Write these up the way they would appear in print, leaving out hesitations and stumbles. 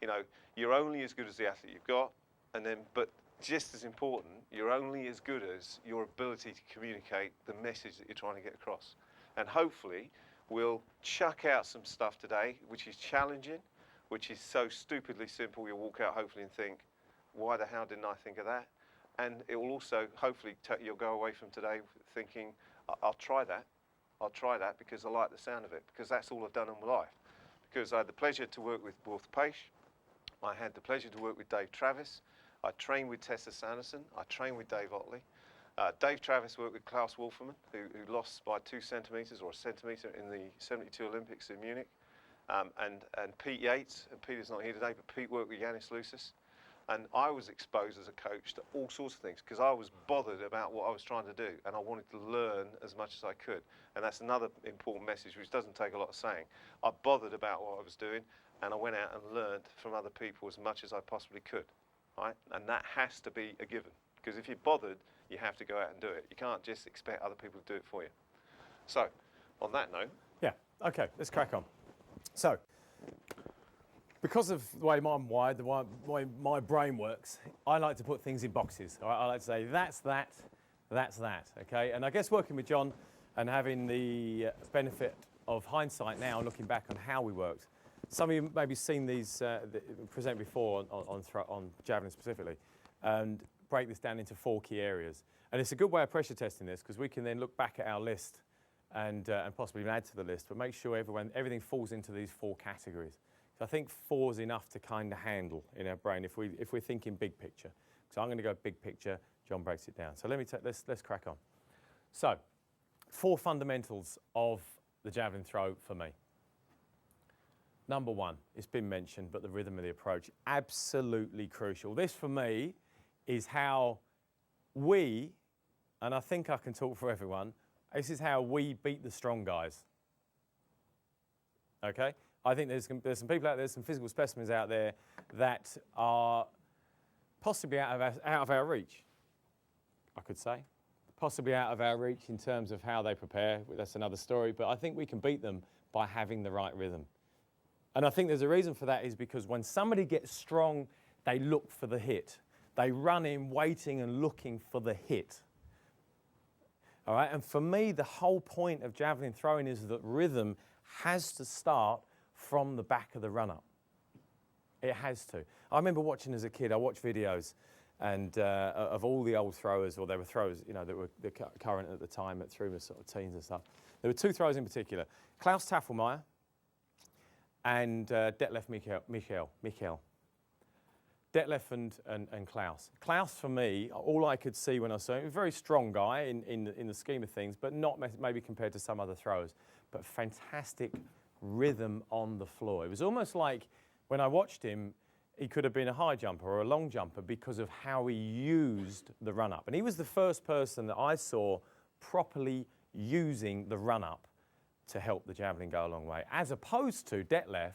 You know, you're only as good as the athlete you've got, but just as important, you're only as good as your ability to communicate the message that you're trying to get across. And hopefully, we'll chuck out some stuff today, which is challenging, which is so stupidly simple, you'll walk out hopefully and think, why the hell didn't I think of that? And it will also, hopefully, you'll go away from today thinking, I'll try that. I'll try that because I like the sound of it, because that's all I've done in my life. Because I had the pleasure to work with Wolf Paish. I had the pleasure to work with Dave Travis. I trained with Tessa Sanderson. I trained with Dave Otley. Dave Travis worked with Klaus Wolfermann, who lost by 2 centimetres or a centimetre in the 72 Olympics in Munich. And Pete Yates, and Peter's not here today, but Pete worked with Yanis Loussis. And I was exposed as a coach to all sorts of things because I was bothered about what I was trying to do and I wanted to learn as much as I could. And that's another important message which doesn't take a lot of saying. I bothered about what I was doing and I went out and learned from other people as much as I possibly could, right? And that has to be a given because if you're bothered, you have to go out and do it. You can't just expect other people to do it for you. So, on that note. Yeah, okay, let's crack on. So, because of the way I'm wired, the way my brain works, I like to put things in boxes. All right? I like to say, that's that, okay? And I guess working with John and having the benefit of hindsight now, looking back on how we worked, some of you maybe seen these present before on javelin specifically, and break this down into 4 key areas. And it's a good way of pressure testing this, because we can then look back at our list and possibly add to the list, but make sure everything falls into these 4 categories. I think 4 is enough to kind of handle in our brain if we're thinking big picture. So I'm going to go big picture. John breaks it down. So let's crack on. So 4 fundamentals of the javelin throw for me. Number 1, it's been mentioned, but the rhythm of the approach, absolutely crucial. This for me is how we, and I think I can talk for everyone, this is how we beat the strong guys. Okay? I think there's some people out there, some physical specimens out there that are possibly out of our reach, I could say. Possibly out of our reach in terms of how they prepare. That's another story. But I think we can beat them by having the right rhythm. And I think there's a reason for that is because when somebody gets strong, they look for the hit. They run in waiting and looking for the hit. All right? And for me, the whole point of javelin throwing is that rhythm has to start from the back of the run-up. It has to. I remember watching as a kid, I watched videos and of all the old throwers, or there were throwers, you know, that were current at the time that threw sort of teens and stuff. There were 2 throwers in particular, Klaus Tafelmeier and Detlef Michael. Detlef and Klaus. Klaus, for me, all I could see when I saw him, a very strong guy in the scheme of things, but not maybe compared to some other throwers, but fantastic rhythm on the floor. It was almost like when I watched him, he could have been a high jumper or a long jumper because of how he used the run-up. And he was the first person that I saw properly using the run-up to help the javelin go a long way, as opposed to Detlef.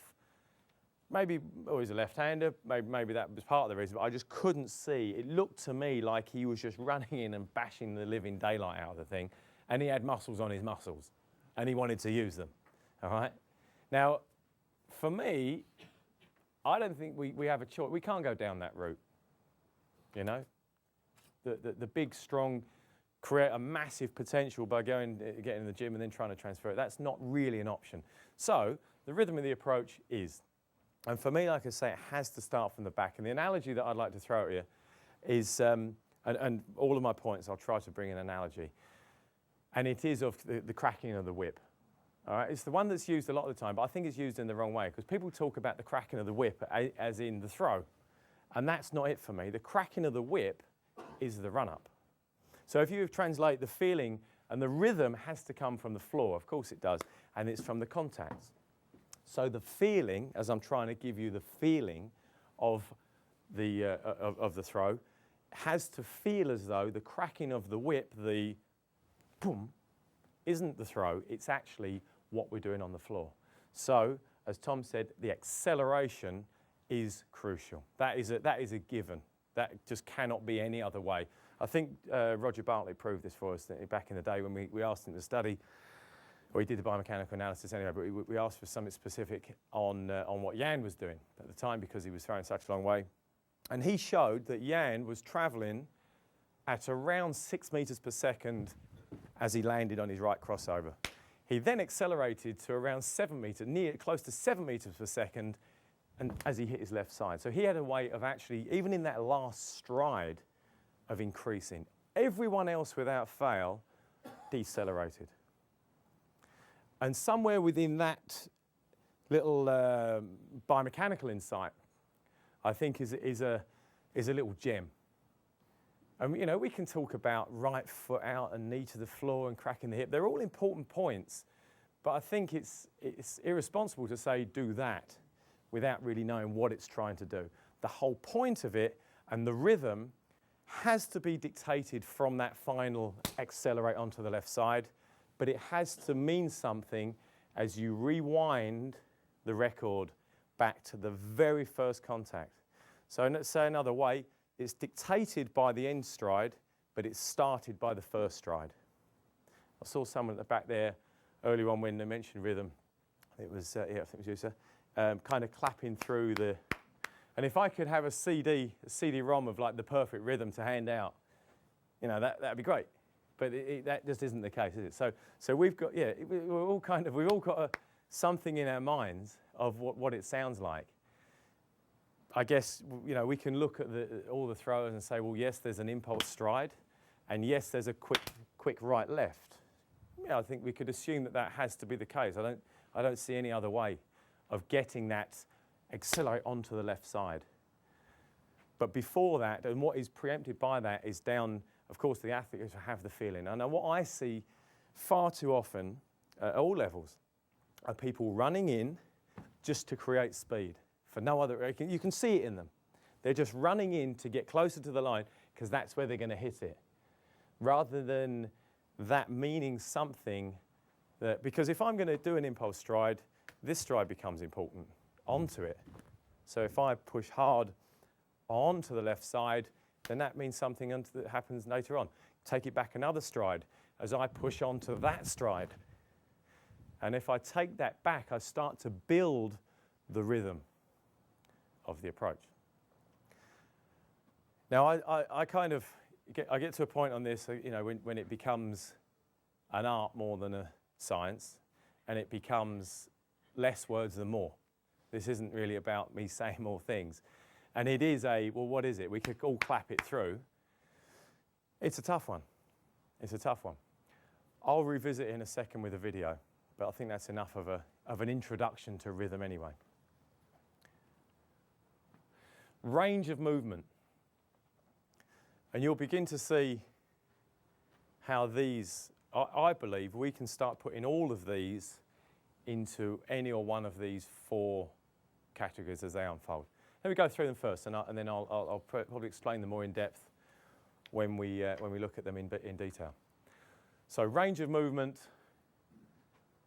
Maybe he's a left-hander, maybe that was part of the reason, but I just couldn't see. It looked to me like he was just running in and bashing the living daylight out of the thing, and he had muscles on his muscles, and he wanted to use them, all right? Now, for me, I don't think we have a choice. We can't go down that route, you know? The big, strong, create a massive potential by getting in the gym and then trying to transfer it. That's not really an option. So, the rhythm of the approach is. And for me, like I say, it has to start from the back. And the analogy that I'd like to throw at you is, and all of my points, I'll try to bring an analogy. And it is of the cracking of the whip. All right? It's the one that's used a lot of the time, but I think it's used in the wrong way because people talk about the cracking of the whip as in the throw. And that's not it for me. The cracking of the whip is the run-up. So if you translate the feeling, and the rhythm has to come from the floor, of course it does, and it's from the contacts. So the feeling, as I'm trying to give you the feeling of the throw, has to feel as though the cracking of the whip, the boom, isn't the throw, it's actually what we're doing on the floor. So, as Tom said, the acceleration is crucial. That is a given. That just cannot be any other way. I think Roger Backley proved this for us back in the day when we asked him to study. Well, he did the biomechanical analysis anyway, but we asked for something specific on what Jan was doing at the time because he was throwing such a long way. And he showed that Jan was travelling at around 6 meters per second as he landed on his right crossover. He then accelerated to around 7 meters, close to 7 meters per second, and as he hit his left side. So he had a way of actually, even in that last stride, of increasing. Everyone else, without fail, decelerated. And somewhere within that little biomechanical insight, I think is a little gem. And you know, we can talk about right foot out and knee to the floor and cracking the hip. They're all important points, but I think it's irresponsible to say do that without really knowing what it's trying to do. The whole point of it and the rhythm has to be dictated from that final accelerate onto the left side, but it has to mean something as you rewind the record back to the very first contact. So let's say another way, it's dictated by the end stride, but it's started by the first stride. I saw someone at the back there earlier on when they mentioned rhythm. It was, I think it was you, sir, kind of clapping through the... And if I could have a CD-ROM of like the perfect rhythm to hand out, you know, that'd be great. But that just isn't the case, is it? So we've got, yeah, we've all got something in our minds of what it sounds like. I guess, you know, we can look at all the throwers and say, well, yes, there's an impulse stride, and yes, there's a quick right left. Yeah, I think we could assume that has to be the case. I don't see any other way of getting that accelerate onto the left side. But before that, and what is preempted by that is down, of course, the athlete has to have the feeling. And what I see far too often at all levels are people running in just to create speed for no other. You can see it in them. They're just running in to get closer to the line because that's where they're going to hit it, rather than that meaning something that, because if I'm going to do an impulse stride, this stride becomes important onto it. So if I push hard onto the left side, then that means something that happens later on. Take it back another stride as I push onto that stride. And if I take that back, I start to build the rhythm of the approach. Now, I kind of get to a point on this, you know, when it becomes an art more than a science, and it becomes less words than more. This isn't really about me saying more things. And it is well, what is it? We could all clap it through. It's a tough one. It's a tough one. I'll revisit it in a second with a video, but I think that's enough of an introduction to rhythm anyway. Range of movement. And you'll begin to see how these, I believe, we can start putting all of these into any or one of these four categories as they unfold. Let me go through them first, and then I'll probably explain them more in depth when we look at them in detail. So range of movement,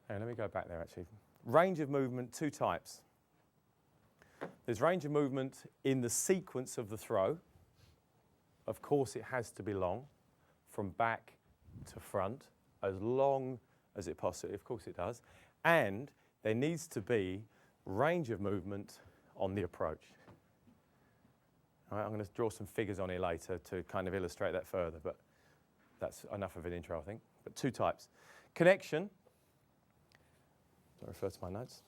let me go back there actually. Range of movement, two types. There's range of movement in the sequence of the throw. Of course it has to be long, from back to front, as long as it possibly, of course it does. And there needs to be range of movement on the approach. All right, I'm going to draw some figures on here later to kind of illustrate that further, but that's enough of an intro, I think. But two types. Connection. I'll refer to my notes.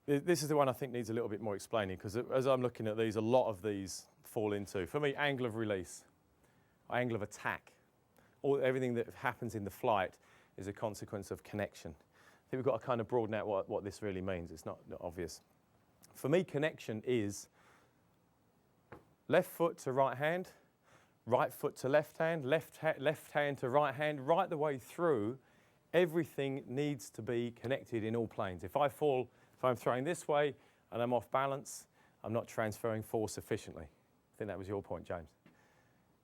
This is the one I think needs a little bit more explaining, because as I'm looking at these, a lot of these fall into, for me, angle of release, angle of attack. Everything that happens in the flight is a consequence of connection. I think we've got to kind of broaden out what this really means. It's not obvious. For me, connection is left foot to right foot to left hand, left hand to right hand, right the way through. Everything needs to be connected in all planes. If I'm throwing this way and I'm off balance, I'm not transferring force sufficiently. I think that was your point, James.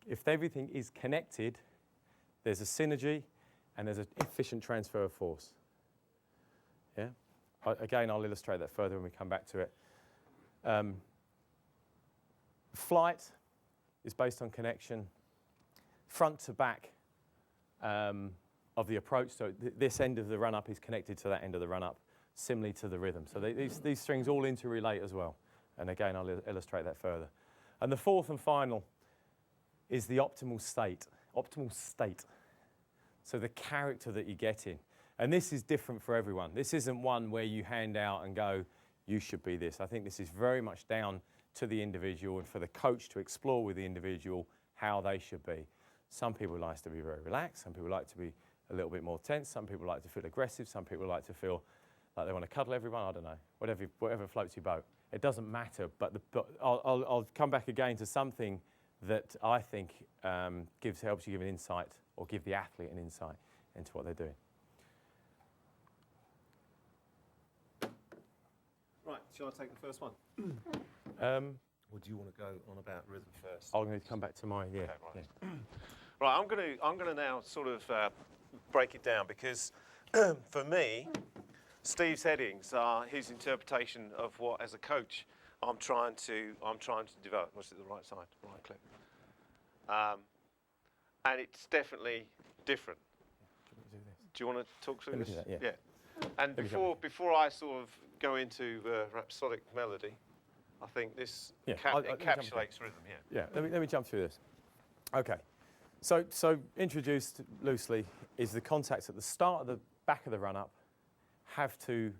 If everything is connected, there's a synergy and there's an efficient transfer of force. Yeah? Again, I'll illustrate that further when we come back to it. Flight is based on connection. Front to back of the approach. So this end of the run-up is connected to that end of the run-up, similarly to the rhythm. So these strings all interrelate as well. And again, I'll illustrate that further. And the fourth and final is the optimal state. Optimal state. So the character that you get in. And this is different for everyone. This isn't one where you hand out and go, you should be this. I think this is very much down to the individual and for the coach to explore with the individual how they should be. Some people like to be very relaxed. Some people like to be a little bit more tense. Some people like to feel aggressive. Some people like to feel like they want to cuddle everyone. I don't know. Whatever floats your boat. It doesn't matter. But I'll come back again to something that I think helps you give an insight or give the athlete an insight into what they're doing. Right, shall I take the first one? Or do you want to go on about rhythm first? I'm going to come back to my, yeah. Okay, right. Yeah. Right, I'm going to now sort of break it down because for me, Steve's headings are his interpretation of what, as a coach, I'm trying to develop. Was it the right side? Right click. And it's definitely different. Do you want to talk through this? Yeah. Yeah. And before I sort of go into rhapsodic melody, I think this encapsulates rhythm. Yeah. Yeah. Let me jump through this. Okay. So introduced loosely is the contacts at the start of the back of the run-up have to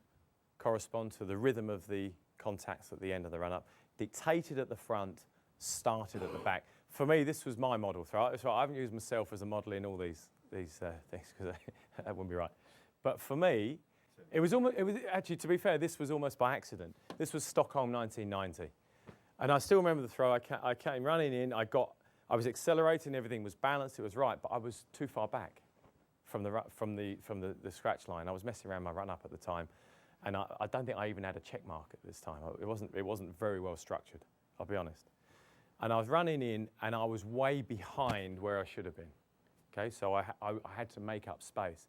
correspond to the rhythm of the contacts at the end of the run-up, dictated at the front, started at the back. For me, this was my model throw. So I haven't used myself as a model in all these things because that wouldn't be right. But for me, it was actually, to be fair, this was almost by accident. This was Stockholm 1990, and I still remember the throw. I came running in. I was accelerating. Everything was balanced. It was right, but I was too far back from the scratch line. I was messing around my run up at the time, and I don't think I even had a check mark at this time. It wasn't very well structured. I'll be honest. And I was running in, and I was way behind where I should have been. Okay, so I had to make up space.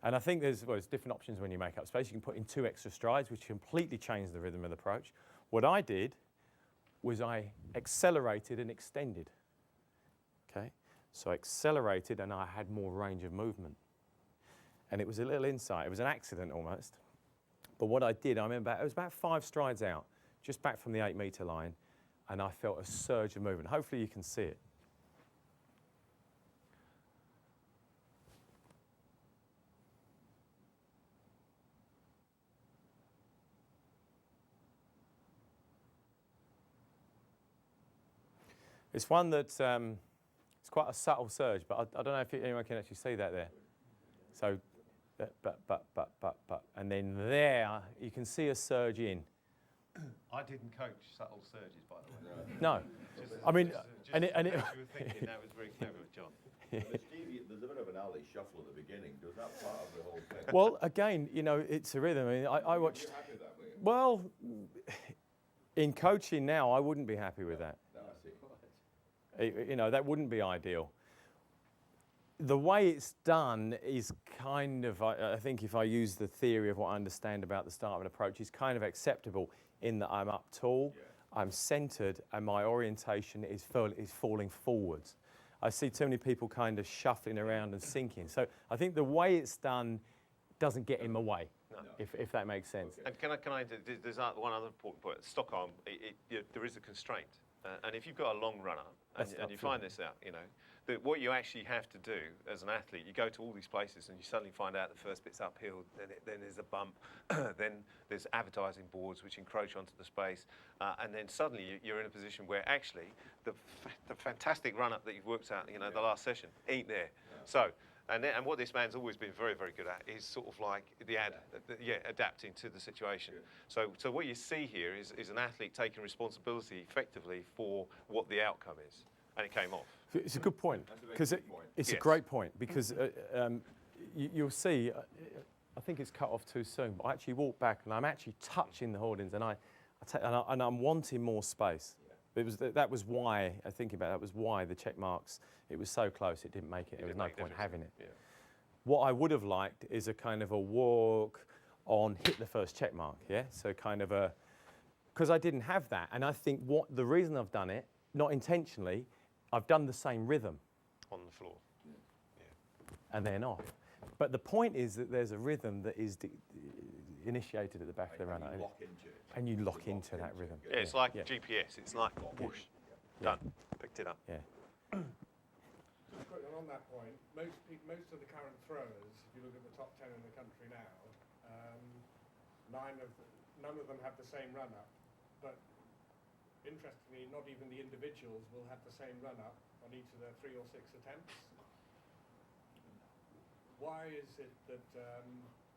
And I think there's different options when you make up space. You can put in 2 extra strides, which completely change the rhythm of the approach. What I did was I accelerated and extended. Okay, so I accelerated and I had more range of movement. And it was a little insight. It was an accident almost. But what I did, I remember it was about 5 strides out, just back from the 8-metre line, and I felt a surge of movement. Hopefully you can see it. It's one that it's quite a subtle surge, but I don't know if anyone can actually see that there. So, and then there you can see a surge in. I didn't coach subtle surges, by the way. No, I mean, and it you were thinking that was very clever, John. Steve, there's a bit of an alley shuffle at the beginning. Does that part of the whole thing? Well, again, you know, it's a rhythm. I mean, I watched. Are you happy with that, were you? Well, in coaching now, I wouldn't be happy with that. No, I see. You know, that wouldn't be ideal. The way it's done is kind of, I think if I use the theory of what I understand about the start of an approach, is kind of acceptable in that I'm up tall, I'm centered, and my orientation is falling forwards. I see too many people kind of shuffling around and sinking. So I think the way it's done doesn't get in my way, if that makes sense. And there's one other important point. Stockholm, there is a constraint. And if you've got a long runner, and you find this out, you know, that what you actually have to do as an athlete, you go to all these places and you suddenly find out the first bit's uphill, then there's a bump, then there's advertising boards which encroach onto the space, and then suddenly you're in a position where actually the fantastic run-up that you've worked out, you know, the last session, ain't there. Yeah. So, and what this man's always been very, very good at is sort of like adapting to the situation. Good. So what you see here is an athlete taking responsibility effectively for what the outcome is, and it came off. It's a good point, because it's a great point, because you'll see, I think it's cut off too soon, but I actually walk back and I'm actually touching the hoardings, and I'm wanting more space. Yeah. That was why, I think about it, that was why the check marks, it was so close, it didn't make it. There was no point having it. Yeah. What I would have liked is a kind of a walk on, hit the first check mark, yeah? So kind of because I didn't have that, and I think the reason I've done it, not intentionally, I've done the same rhythm. On the floor. And then off. But the point is that there's a rhythm that is initiated at the back of the runner. You lock into it. And you lock into that rhythm. Yeah, it's like GPS. It's like whoosh, done, picked it up. Yeah. Just quickly on that point, most of the current throwers, if you look at the top 10 in the country now, none of them have the same run-up, but interestingly, not even the individuals will have the same run-up on each of their 3 or 6 attempts. Why is it that,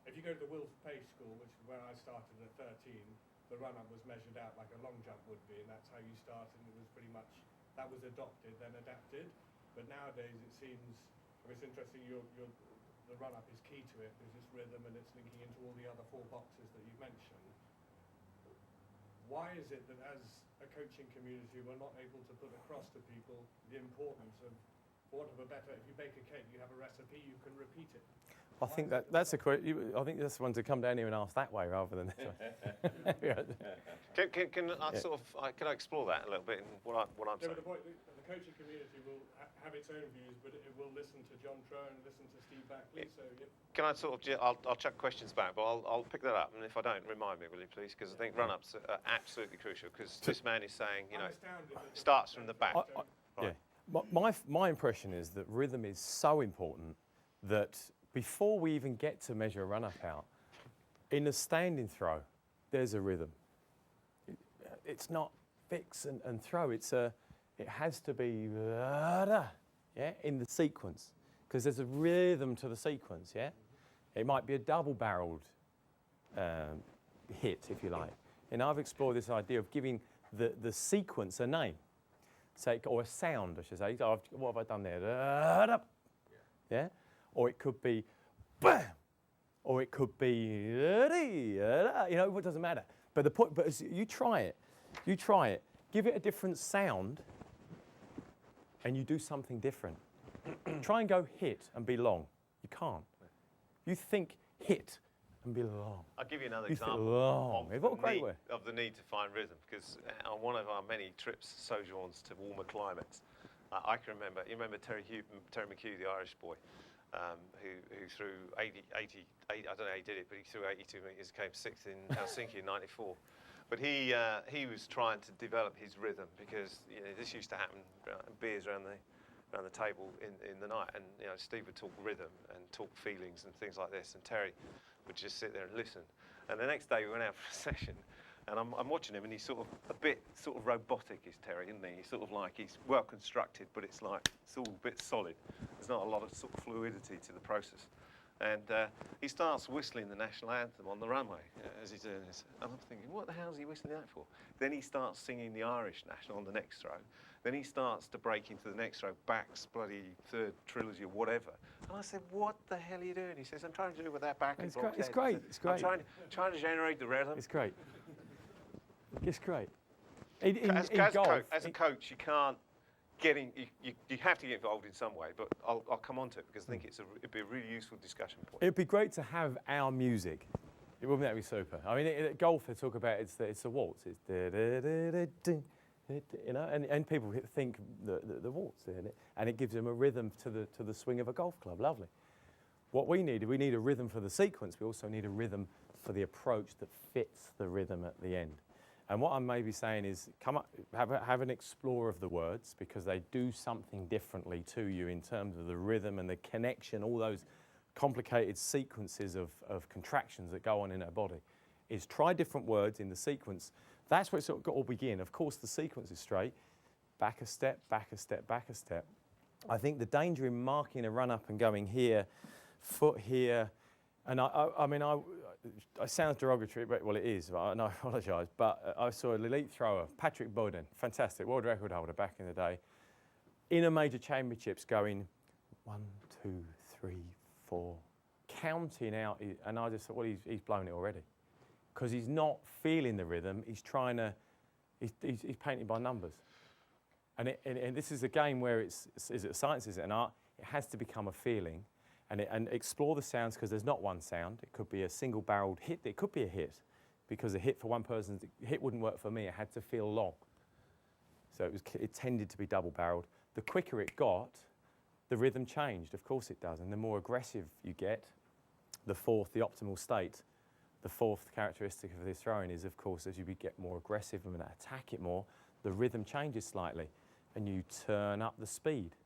if you go to the Wilf Pace School, which is where I started at 13, the run-up was measured out like a long jump would be, and that's how you start, and it was pretty much, that was adopted, then adapted. But nowadays it seems, it's interesting, the run-up is key to it, there's this rhythm and it's linking into all the other 4 boxes that you've mentioned. Why is it that as a coaching community we're not able to put across to people the importance of, for want of a better, if you bake a cake, you have a recipe, you can repeat it? I think that's a question. I think that's one to come down here and ask that way rather than this way. Yeah. Can I explore that a little bit in what I'm saying? The point, the coaching community will have its own views, but it will listen to John Trower and listen to Steve Backley. So Can I I'll chuck questions back, but I'll pick that up, and if I don't, remind me, will you please? Because I think run-ups are absolutely crucial. Because this man is saying, starts from the back. Yeah. My impression is that rhythm is so important that before we even get to measure a run-up out, in a standing throw, there's a rhythm. It's not fix and throw. It has to be in the sequence, because there's a rhythm to the sequence. Yeah, it might be a double-barreled hit, if you like. And I've explored this idea of giving the sequence a name, or a sound, I should say. What have I done there? Yeah. Or it could be bam, or it could be it doesn't matter. But the point, you try it, give it a different sound, and you do something different. Try and go hit and be long. You can't. You think hit and be long. I'll give you another You think example long. What a great way. of the need to find rhythm, because on one of our many trips, sojourns to warmer climates, I can remember. You remember Terry McHugh, the Irish boy. Who threw 80, I don't know how he did it, but he threw 82 metres, came 6th in Helsinki in '94. But he was trying to develop his rhythm, because this used to happen, beers around the table in the night, and Steve would talk rhythm and talk feelings and things like this, and Terry would just sit there and listen. And the next day we went out for a session, and I'm watching him, and he's sort of a bit robotic, is Terry, isn't he? He's sort of like, he's well constructed, but it's all a bit solid. There's not a lot of sort of fluidity to the process. And he starts whistling the national anthem on the runway as he's doing this. And I'm thinking, what the hell is he whistling that for? Then he starts singing the Irish national on the next throw. Then he starts to break into the next throw, Bach's bloody third trilogy or whatever. And I said, what the hell are you doing? He says, I'm trying to do it with that back and It's box great. head. It's great. I'm trying to generate the rhythm. It's great. It's great. As a coach, you can't you have to get involved in some way, but I'll come on to it, because I think it'd be a really useful discussion point. It'd be great to have our music. Wouldn't that be super? I mean, at golf they talk about it's a waltz. It's and people think the waltz, and it gives them a rhythm to the swing of a golf club. Lovely. What we need a rhythm for the sequence. We also need a rhythm for the approach that fits the rhythm at the end. And what I'm maybe saying is, come up, have an explore of the words, because they do something differently to you in terms of the rhythm and the connection, all those complicated sequences of contractions that go on in our body. Is try different words in the sequence. That's where it's sort of got to begin. Of course, the sequence is straight. Back a step, back a step, back a step. I think the danger in marking a run up and going here, foot here, and I mean, it sounds derogatory, but well, it is, and I apologise, but I saw an elite thrower, Patrick Bowden, fantastic, world record holder back in the day, in a major championships going 1, 2, 3, 4, counting out, and I just thought, well, he's blown it already. Because he's not feeling the rhythm, he's trying to, he's painting by numbers. And this is a game where is it a science, is it an art? It has to become a feeling. And explore the sounds, because there's not one sound. It could be a single-barreled hit. It could be a hit, because a hit for one person, hit wouldn't work for me. It had to feel long. So it tended to be double-barreled. The quicker it got, the rhythm changed. Of course it does. And the more aggressive you get, the optimal state, the fourth characteristic of this throwing is, of course, as you get more aggressive and attack it more, the rhythm changes slightly, and you turn up the speed.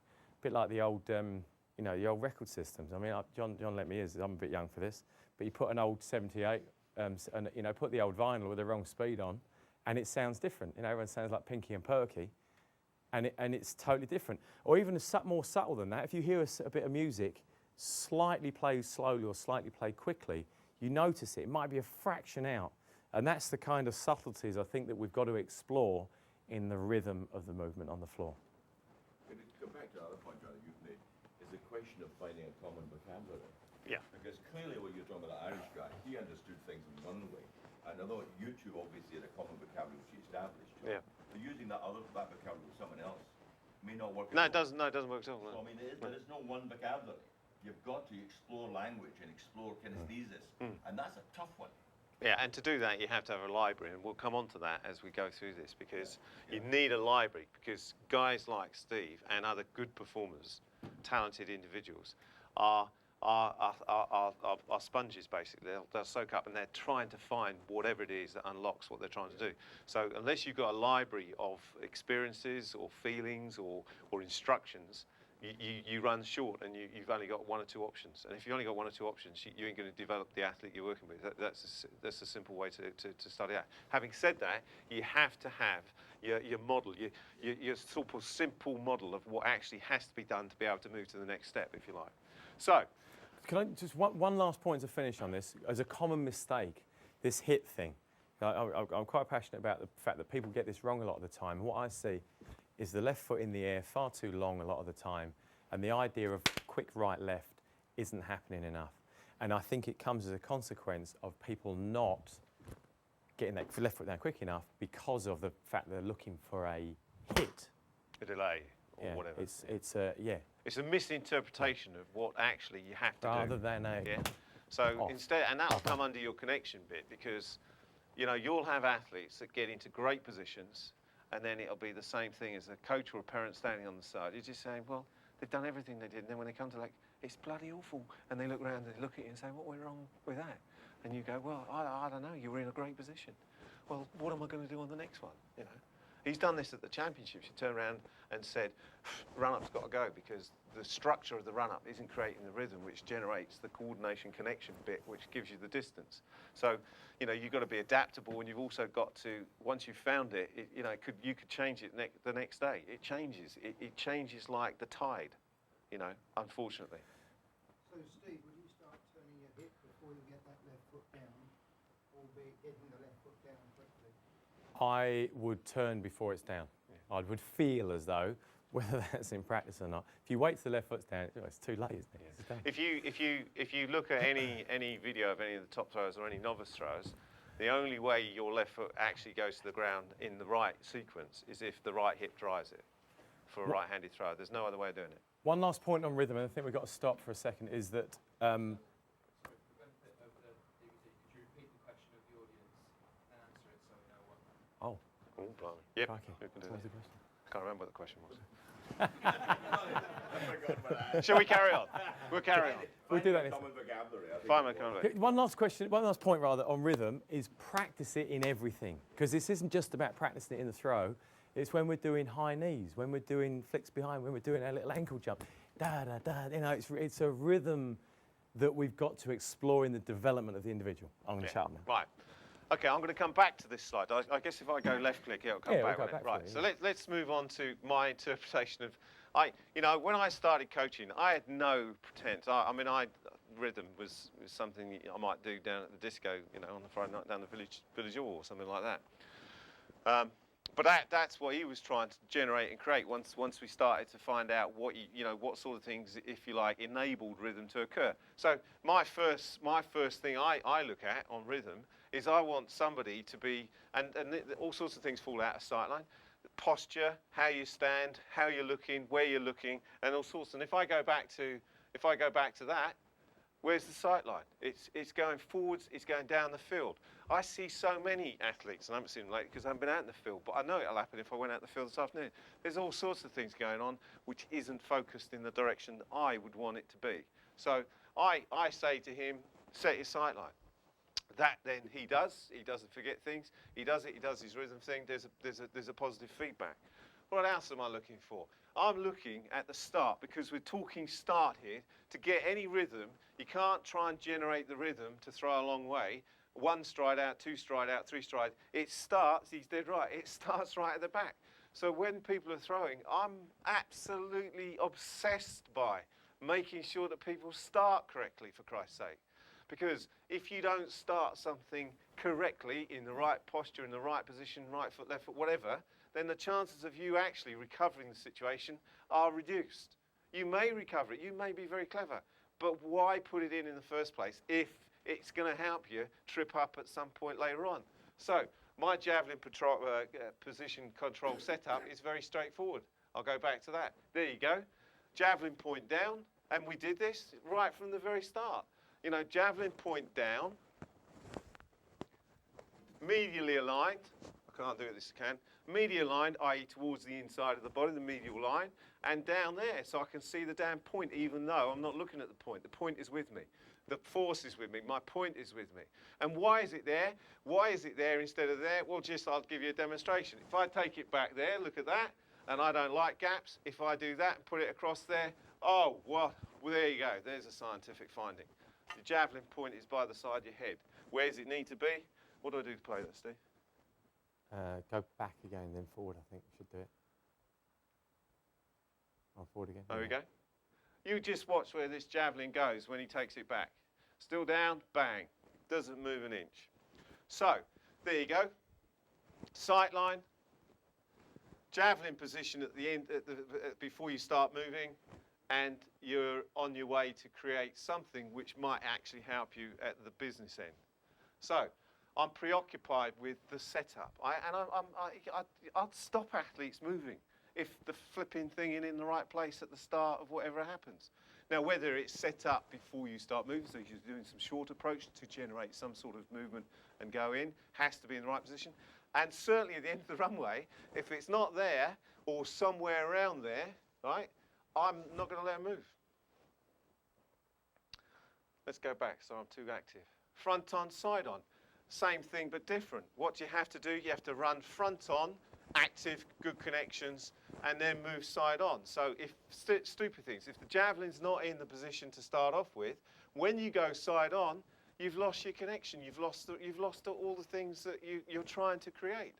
A bit like the old, the old record systems. I mean, John let me I'm a bit young for this, but you put an old 78, and put the old vinyl with the wrong speed on, and it sounds different. Everyone sounds like Pinky and Perky, and it's totally different. Or even more subtle than that, if you hear a bit of music slightly played slowly or slightly played quickly, you notice it. It might be a fraction out. And that's the kind of subtleties I think that we've got to explore in the rhythm of the movement on the floor. To go back to the other point, John, that you've made, is the question of finding a common vocabulary. Yeah. Because clearly what you're talking about, the Irish guy, he understood things in one way. And although you two obviously had a common vocabulary which you established, John, but using that vocabulary with someone else may not work. No, it doesn't work at all. No. So, I mean, there is no one vocabulary. You've got to explore language and explore kinesthesis, and that's a tough one. Yeah, and to do that, you have to have a library, and we'll come on to that as we go through this, because you need a library, because guys like Steve and other good performers, talented individuals, are sponges, basically. They'll soak up, and they're trying to find whatever it is that unlocks what they're trying to do. So unless you've got a library of experiences or feelings or instructions, you run short, and you've only got one or two options. And if you've only got one or two options, you ain't going to develop the athlete you're working with. That's a simple way to study out. Having said that, you have to have your model, your sort of simple model of what actually has to be done to be able to move to the next step, if you like. So, can I just one last point to finish on this? As a common mistake, this hip thing. I'm quite passionate about the fact that people get this wrong a lot of the time. What I see is the left foot in the air far too long a lot of the time, and the idea of quick right-left isn't happening enough. And I think it comes as a consequence of people not getting that left foot down quick enough because of the fact they're looking for a hit. a delay or whatever. It's a misinterpretation of what actually you have to do. Rather than a... Yeah. So instead, and that'll come under your connection bit, because, you'll have athletes that get into great positions, and then it'll be the same thing as a coach or a parent standing on the side. You're just saying, well, they've done everything they did, and then when they come to it's bloody awful, and they look around and they look at you and say, what went wrong with that? And you go, well, I don't know, you were in a great position. Well, what am I going to do on the next one, He's done this at the championships. He turned around and said, run-up's got to go, because the structure of the run-up isn't creating the rhythm which generates the coordination connection bit, which gives you the distance. So, you've got to be adaptable, and you've also got to, once you've found it, you could change it the next day. It changes. It changes like the tide, unfortunately. So, Steve, would you start turning your hip before you get that left foot down, or be getting the left foot down quickly? I would turn before it's down. I would feel as though, whether that's in practice or not, if you wait till the left foot's down, it's too late, isn't it? Yeah. If you look at any video of any of the top throwers or any novice throwers, the only way your left foot actually goes to the ground in the right sequence is if the right hip drives it for a right-handed thrower. There's no other way of doing it. One last point on rhythm, and I think we've got to stop for a second, is that Oh, blimey. Yep. crikey. We can do What was that. the question? Can't remember what the question was. Shall we carry on? We'll carry on. We'll do that next Common vocabulary. I think Fine, it's come on. Okay, one last point rather on rhythm is practice it in everything, because this isn't just about practicing it in the throw. It's when we're doing high knees, when we're doing flicks behind, when we're doing our little ankle jump. Da da da. It's a rhythm that we've got to explore in the development of the individual. I'm going to shut up now. Right. Okay, I'm going to come back to this slide. I guess if I go left click, it'll come back. We'll Won't go it? back Right. to So it, let's move on to my interpretation of. When I started coaching, I had no pretense. Rhythm was something I might do down at the disco, on the Friday night down the village hall or something like that. But that's what he was trying to generate and create. Once we started to find out what what sort of things, if you like, enabled rhythm to occur. So my first thing I look at on rhythm is I want somebody to be, and all sorts of things fall out of sight line. Posture, how you stand, how you're looking, where you're looking, and all sorts. And if I go back to that, Where's the sight line? It's going forwards, it's going down the field. I see so many athletes, and I haven't seen them lately because I haven't been out in the field, but I know it'll happen if I went out in the field this afternoon. There's all sorts of things going on which isn't focused in the direction that I would want it to be. So I say to him, set your sight line. That then he doesn't forget things, he does his rhythm thing, there's a positive feedback. What else am I looking for? I'm looking at the start, because we're talking start here. To get any rhythm, you can't try and generate the rhythm to throw a long way. 1 stride out, 2 stride out, 3 stride. It starts, he's dead right, it starts right at the back. So when people are throwing, I'm absolutely obsessed by making sure that people start correctly, for Christ's sake. Because if you don't start something correctly, in the right posture, in the right position, right foot, left foot, whatever, then the chances of you actually recovering the situation are reduced. You may recover it, you may be very clever, but why put it in the first place if it's going to help you trip up at some point later on? So my javelin position control setup is very straightforward. I'll go back to that. There you go. Javelin point down, and we did this right from the very start. You know, javelin point down, medially aligned. I can't do it, this can. Medially aligned, i.e. towards the inside of the body, the medial line, and down there, so I can see the damn point, even though I'm not looking at the point. The point is with me. The force is with me. My point is with me. And why is it there? Why is it there instead of there? Well, I'll give you a demonstration. If I take it back there, look at that, and I don't like gaps. If I do that and put it across there, oh, well, there you go. There's a scientific finding. The javelin point is by the side of your head. Where does it need to be? What do I do to play that, Steve? Go back again, then forward, I think we should do it. Oh, forward again. There we go. You just watch where this javelin goes when he takes it back. Still down, bang. Doesn't move an inch. So, there you go. Sight line. Javelin position at the end, before you start moving, and you're on your way to create something which might actually help you at the business end. So, I'm preoccupied with the setup. I'll stop athletes moving if the flipping thing is in the right place at the start of whatever happens. Now, whether it's set up before you start moving, so you're doing some short approach to generate some sort of movement and go in, has to be in the right position. And certainly at the end of the runway, if it's not there or somewhere around there, right, I'm not going to let them move. Let's go back, so I'm too active. Front on, side on. Same thing, but different. What you have to do, you have to run front on, active, good connections, and then move side on. So if, stupid things, if the javelin's not in the position to start off with, when you go side on, you've lost your connection. You've lost all the things that you're trying to create.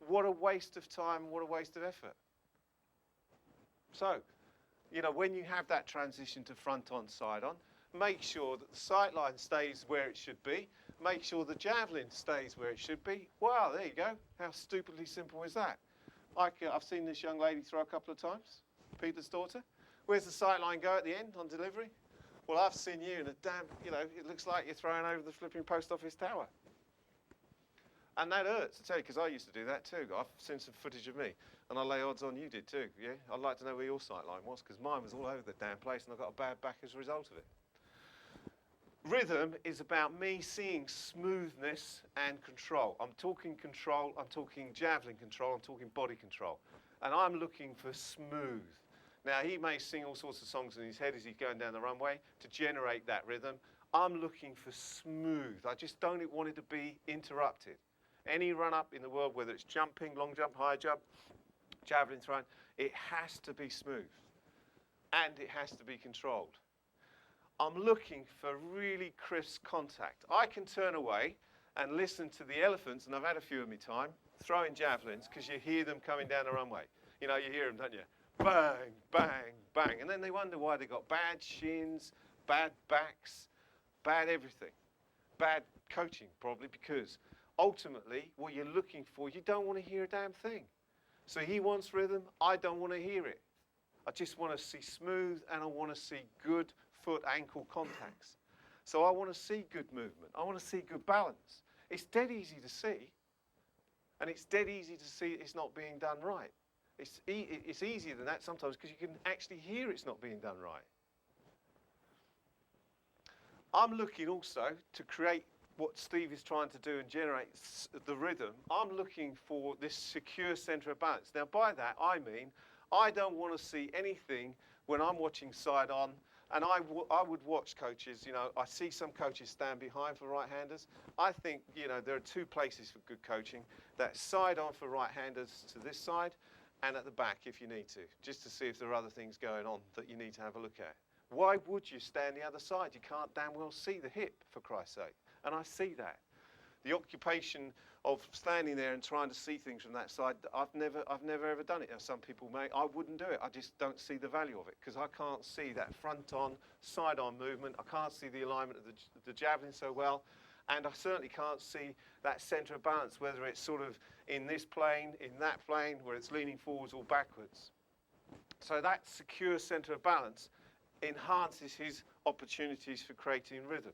What a waste of time, what a waste of effort. So, you know, when you have that transition to front on, side on, make sure that the sight line stays where it should be. Make sure the javelin stays where it should be. Wow, there you go. How stupidly simple is that? I've seen this young lady throw a couple of times, Peter's daughter. Where's the sight line go at the end on delivery? Well, I've seen you in a damn, you know, it looks like you're throwing over the flipping post office tower. And that hurts, I tell you, because I used to do that too. I've seen some footage of me, and I lay odds on you did too, yeah? I'd like to know where your sight line was, because mine was all over the damn place, and I got a bad back as a result of it. Rhythm is about me seeing smoothness and control. I'm talking control, I'm talking javelin control, I'm talking body control. And I'm looking for smooth. Now, he may sing all sorts of songs in his head as he's going down the runway to generate that rhythm. I'm looking for smooth. I just don't want it to be interrupted. Any run-up in the world, whether it's jumping, long jump, high jump, javelin throwing, it has to be smooth. And it has to be controlled. I'm looking for really crisp contact. I can turn away and listen to the elephants, and I've had a few of my time, throwing javelins, because you hear them coming down the runway. You know, you hear them, don't you? Bang, bang, bang. And then they wonder why they got bad shins, bad backs, bad everything. Bad coaching, probably, because ultimately, what you're looking for, you don't want to hear a damn thing. So he wants rhythm, I don't want to hear it. I just want to see smooth, and I want to see good foot-ankle contacts. So I want to see good movement. I want to see good balance. It's dead easy to see, and it's dead easy to see it's not being done right. It's easier than that sometimes because you can actually hear it's not being done right. I'm looking also to create what Steve is trying to do and generate the rhythm. I'm looking for this secure centre of balance. Now, by that, I mean I don't want to see anything when I'm watching side on, and I would watch coaches, you know, I see some coaches stand behind for right-handers. I think, you know, there are two places for good coaching. That's side on for right-handers to this side, and at the back if you need to, just to see if there are other things going on that you need to have a look at. Why would you stand the other side? You can't damn well see the hip, for Christ's sake. And I see that. The occupation of standing there and trying to see things from that side, I've never ever done it. Now, some people may, I wouldn't do it. I just don't see the value of it because I can't see that front on, side on movement. I can't see the alignment of the javelin so well. And I certainly can't see that centre of balance, whether it's sort of in this plane, in that plane, where it's leaning forwards or backwards. So that secure centre of balance enhances his opportunities for creating rhythm.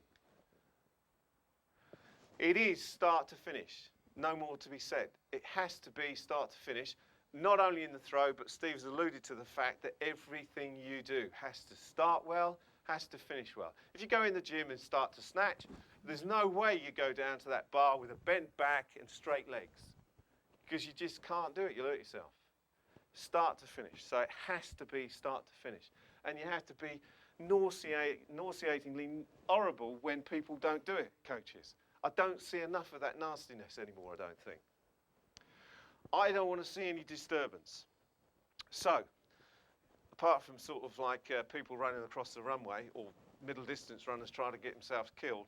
It is start to finish, no more to be said. It has to be start to finish, not only in the throw, but Steve's alluded to the fact that everything you do has to start well, has to finish well. If you go in the gym and start to snatch, there's no way you go down to that bar with a bent back and straight legs, because you just can't do it, you'll hurt yourself. Start to finish, so it has to be start to finish. And you have to be nauseatingly horrible when people don't do it, coaches. I don't see enough of that nastiness anymore, I don't think. I don't want to see any disturbance. So, apart from sort of like people running across the runway or middle distance runners trying to get themselves killed,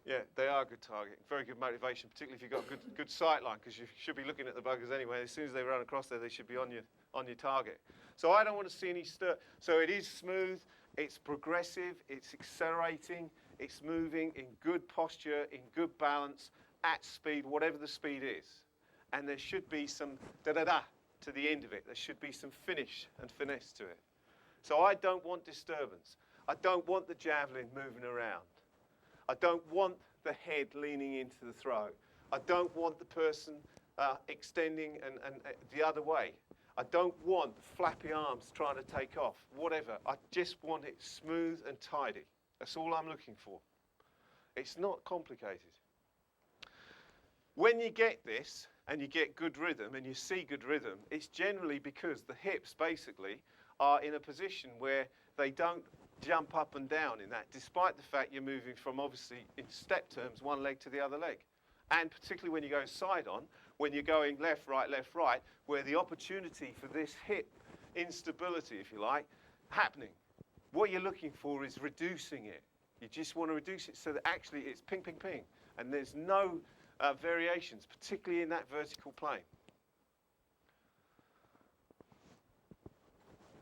yeah, they are a good target. Very good motivation, particularly if you've got a good sight line, because you should be looking at the buggers anyway. As soon as they run across there, they should be on your target. So I don't want to see any stir. So it is smooth, it's progressive, it's accelerating, it's moving in good posture, in good balance, at speed, whatever the speed is. And there should be some da-da-da to the end of it. There should be some finish and finesse to it. So I don't want disturbance. I don't want the javelin moving around. I don't want the head leaning into the throw. I don't want the person extending and the other way. I don't want flappy arms trying to take off, whatever. I just want it smooth and tidy. That's all I'm looking for. It's not complicated. When you get this and you get good rhythm and you see good rhythm, it's generally because the hips basically are in a position where they don't jump up and down in that, despite the fact you're moving from, obviously, in step terms, one leg to the other leg. And particularly when you go side on, when you're going left, right, where the opportunity for this hip instability, if you like, happening. What you're looking for is reducing it. You just want to reduce it so that actually it's ping, ping, ping. And there's no variations, particularly in that vertical plane.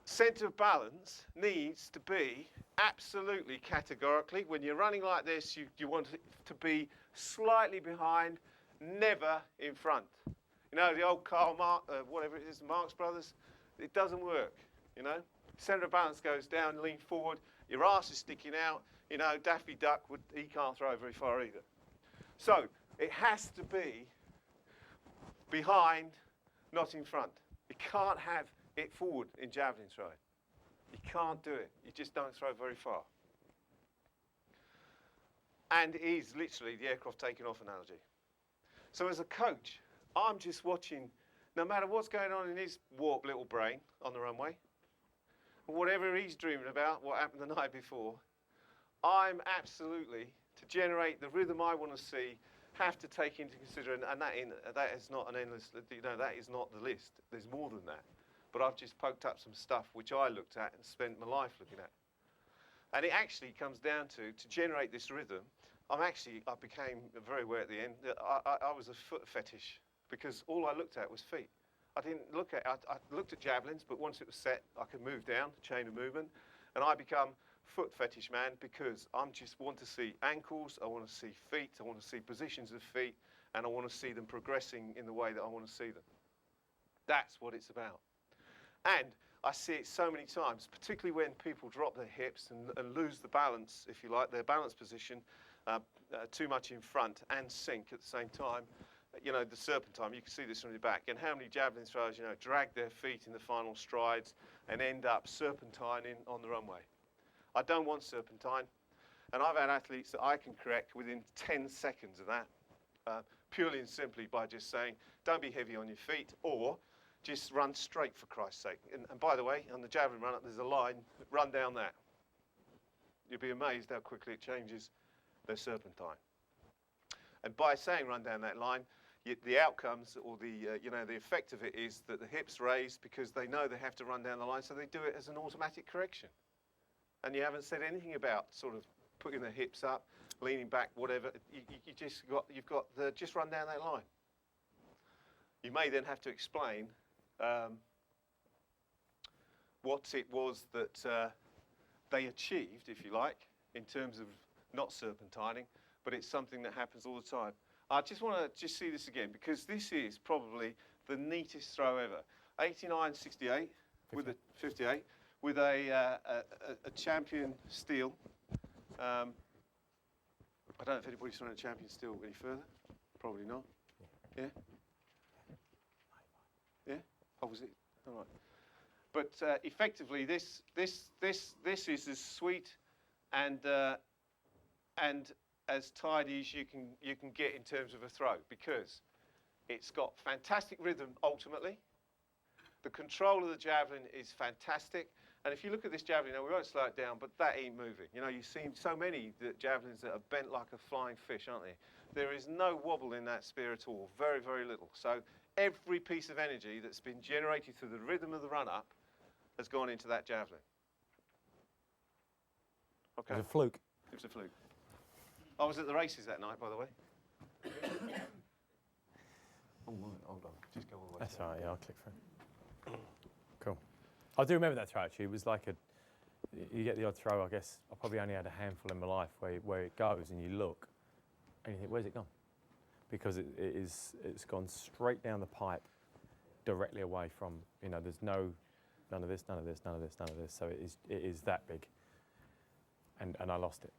Centre of balance needs to be absolutely categorically, when you're running like this, you want it to be slightly behind, never in front. You know, the old Karl Marx, whatever it is, Marx Brothers, it doesn't work, you know. Centre of balance goes down, lean forward, your arse is sticking out, you know, Daffy Duck, he can't throw very far either. So, it has to be behind, not in front. You can't have it forward in javelin throwing. You can't do it. You just don't throw very far. And it is literally the aircraft taking off analogy. So as a coach, I'm just watching, no matter what's going on in his warped little brain on the runway, whatever he's dreaming about, what happened the night before, I'm absolutely, to generate the rhythm I want to see, have to take into consideration, and that is not an endless, you know, that is not the list. There's more than that. But I've just poked up some stuff which I looked at and spent my life looking at. And it actually comes down to generate this rhythm, I became very aware at the end that I was a foot fetish, because all I looked at was feet. I didn't look at, I looked at javelins, but once it was set, I could move down, chain of movement, and I become foot fetish man because I just want to see ankles, I want to see feet, I want to see positions of feet, and I want to see them progressing in the way that I want to see them. That's what it's about. And I see it so many times, particularly when people drop their hips and lose the balance, if you like, their balance position too much in front and sink at the same time. You know, the serpentine, you can see this from the back. And how many javelin throwers, you know, drag their feet in the final strides and end up serpentining on the runway. I don't want serpentine. And I've had athletes that I can correct within 10 seconds of that, purely and simply by just saying, don't be heavy on your feet, or just run straight for Christ's sake. And by the way, on the javelin run up, there's a line, run down that. You'll be amazed how quickly it changes the serpentine. And by saying run down that line, the outcomes or the the effect of it is that the hips raise because they know they have to run down the line, so they do it as an automatic correction. And you haven't said anything about sort of putting the hips up, leaning back, whatever. You've got the just run down that line. You may then have to explain what it was that they achieved, if you like, in terms of not serpentining, but it's something that happens all the time. I just want to see this again, because this is probably the neatest throw ever. 89.68 with a 58 with a champion steel. I don't know if anybody's thrown a champion steel any further. Probably not. Yeah. Yeah. Oh, was it? All right. But effectively, this is as sweet and as tidy as you can get in terms of a throw, because it's got fantastic rhythm ultimately. The control of the javelin is fantastic. And if you look at this javelin, now we won't slow it down, but that ain't moving. You know, you've seen so many javelins that are bent like a flying fish, aren't they? There is no wobble in that spear at all, very, very little. So every piece of energy that's been generated through the rhythm of the run-up has gone into that javelin. Okay. It was a fluke. It was a fluke. I was at the races that night, by the way. Oh, right, hold on. Just go all the way. That's all right, yeah, I'll click through. Cool. I do remember that throw, actually. It was like you get the odd throw, I guess. I probably only had a handful in my life where it goes and you look and you think, where's it gone? Because it's gone straight down the pipe, directly away from, there's none of this, none of this, none of this, none of this. So it is that big. And I lost it.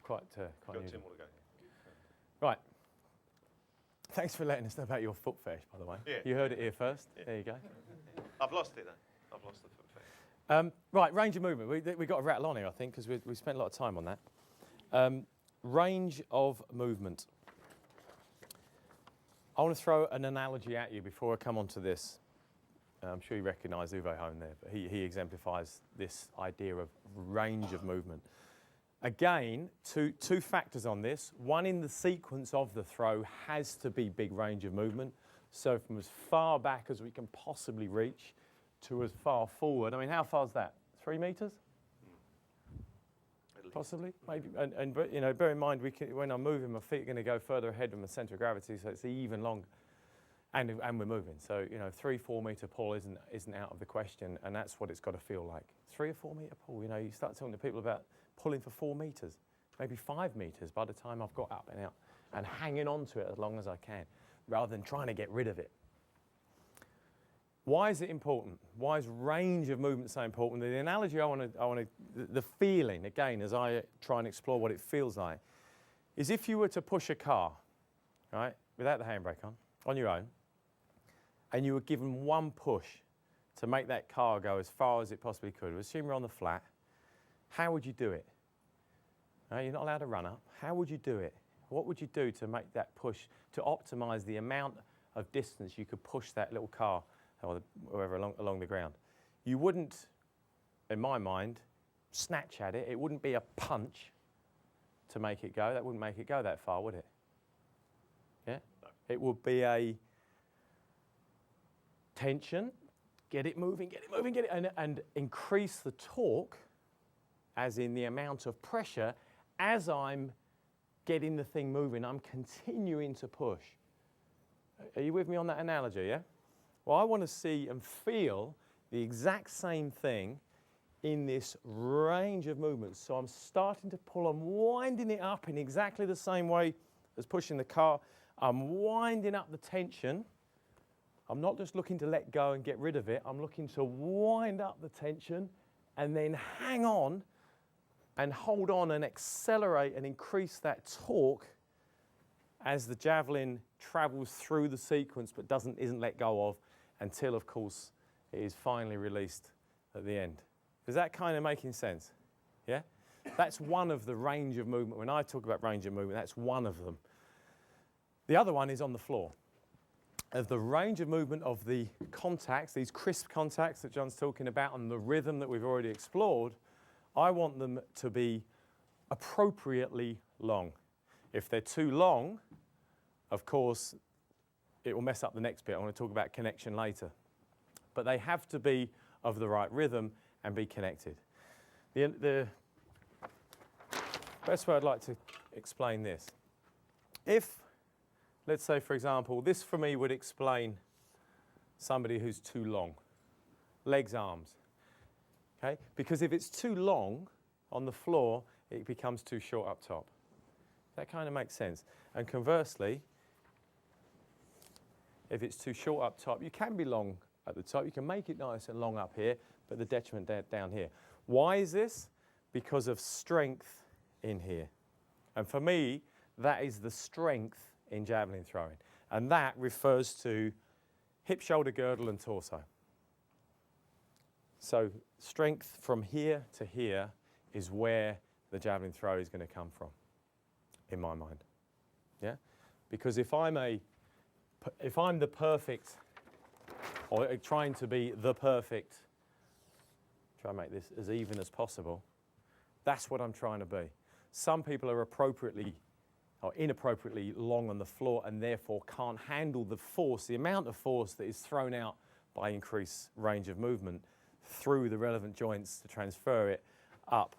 Quite Got unusual. 2 more to go. Right. Thanks for letting us know about your foot fetish, by the way. Yeah. You heard it here first. Yeah. There you go. I've lost it, though. I've lost the foot fetish. Right, range of movement. We've got to rattle on here, I think, because we spent a lot of time on that. Range of movement. I want to throw an analogy at you before I come on to this. I'm sure you recognise Uwe Hone there, but he exemplifies this idea of range of movement. Again, two factors on this. One, in the sequence of the throw has to be big range of movement. So from as far back as we can possibly reach to as far forward. I mean, how far is that? 3 metres? Possibly, maybe. And bear in mind, when I'm moving, my feet are going to go further ahead from the centre of gravity, so it's even longer. And we're moving. So 3-4 metre pull isn't out of the question, and that's what it's got to feel like. 3 or 4 metre pull. You start talking to people about pulling for 4 metres, maybe 5 metres by the time I've got up and out, and hanging on to it as long as I can, rather than trying to get rid of it. Why is it important? Why is range of movement so important? The analogy the feeling, again, as I try and explore what it feels like, is if you were to push a car, right, without the handbrake on your own, and you were given one push to make that car go as far as it possibly could. Assume you're on the flat. How would you do it? You're not allowed to run up. How would you do it? What would you do to make that push, to optimise the amount of distance you could push that little car or wherever along the ground? You wouldn't, in my mind, snatch at it. It wouldn't be a punch to make it go. That wouldn't make it go that far, would it? Yeah? No. It would be a tension, get it moving, and increase the torque, as in the amount of pressure, as I'm getting the thing moving, I'm continuing to push. Are you with me on that analogy, yeah? Well, I want to see and feel the exact same thing in this range of movements. So I'm starting to pull, I'm winding it up in exactly the same way as pushing the car. I'm winding up the tension. I'm not just looking to let go and get rid of it. I'm looking to wind up the tension and then hang on and hold on and accelerate and increase that torque as the javelin travels through the sequence but isn't let go of until, of course, it is finally released at the end. Is that kind of making sense? Yeah? That's one of the range of movement. When I talk about range of movement, that's one of them. The other one is on the floor. Of the range of movement of the contacts, these crisp contacts that John's talking about, and the rhythm that we've already explored, I want them to be appropriately long. If they're too long, of course, it will mess up the next bit. I want to talk about connection later. But they have to be of the right rhythm and be connected. The best way I'd like to explain this. If, let's say, for example, this for me would explain somebody who's too long. Legs, arms. Okay? Because if it's too long on the floor, it becomes too short up top. That kind of makes sense. And conversely, if it's too short up top, you can be long at the top. You can make it nice and long up here, but the detriment down here. Why is this? Because of strength in here. And for me, that is the strength in javelin throwing. And that refers to hip, shoulder, girdle, and torso. So strength from here to here is where the javelin throw is going to come from, in my mind. Yeah? Because if I'm the perfect, or trying to be the perfect, try and make this as even as possible, that's what I'm trying to be. Some people are appropriately or inappropriately long on the floor and therefore can't handle the force, the amount of force that is thrown out by increased range of movement through the relevant joints to transfer it up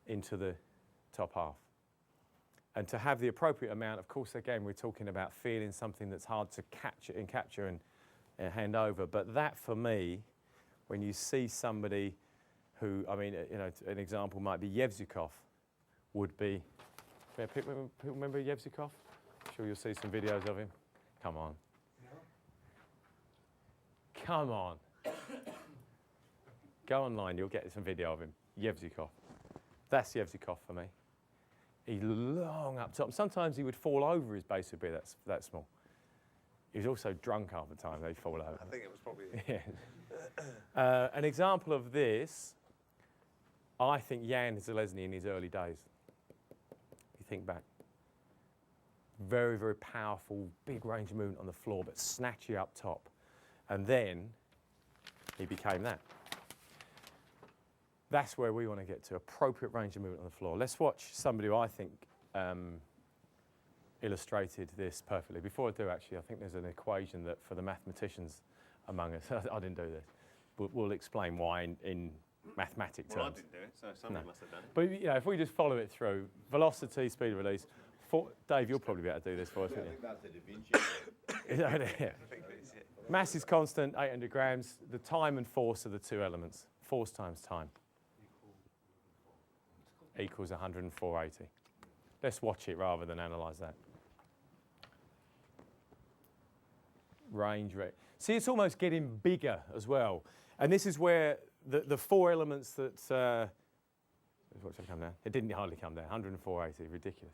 into the top half. And to have the appropriate amount, of course, again, we're talking about feeling something that's hard to capture and hand over. But that, for me, when you see somebody who, I mean, you know, an example might be Yevzikov, would be. People remember Yevzikov? I'm sure you'll see some videos of him. Come on. No. Come on. Go online, you'll get some video of him. Yevzikov. That's Yevzikov for me. He's long up top. Sometimes he would fall over, his base would be that small. He was also drunk half the time, they'd fall over. I think it was probably... Yeah. An example of this, I think Jan Zelezny in his early days. If you think back. Very, very powerful, big range of movement on the floor, but snatchy up top. And then he became that. That's where we want to get to, appropriate range of movement on the floor. Let's watch somebody who I think illustrated this perfectly. Before I do, actually, I think there's an equation that for the mathematicians among us, I didn't do this, but we'll explain why in mathematic terms. Well, I didn't do it, so somebody must have done it. But you know, if we just follow it through, velocity, speed of release, Dave, you'll probably be able to do this for us, I won't think you? that's the Da Vinci. Is that it? Yeah. I think it is, yeah. Mass is constant, 800 grams. The time and force are the two elements. Force times time equals 104.80. Let's watch it rather than analyse that. Range rate. See, it's almost getting bigger as well. And this is where the four elements that... watch it come down. It didn't hardly come down. 104.80, ridiculous.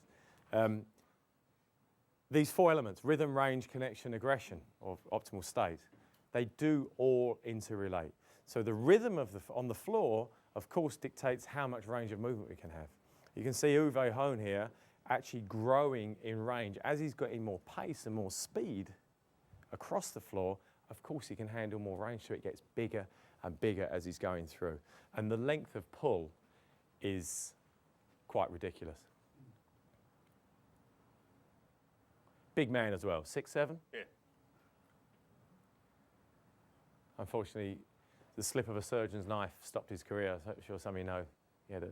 These four elements, rhythm, range, connection, aggression, or optimal state, they do all interrelate. So the rhythm on the floor, of course, dictates how much range of movement we can have. You can see Uwe Hohn here actually growing in range. As he's getting more pace and more speed across the floor, of course he can handle more range, so it gets bigger and bigger as he's going through. And the length of pull is quite ridiculous. Big man as well, 6'7"? Yeah. Unfortunately, the slip of a surgeon's knife stopped his career. I'm sure some of you know he had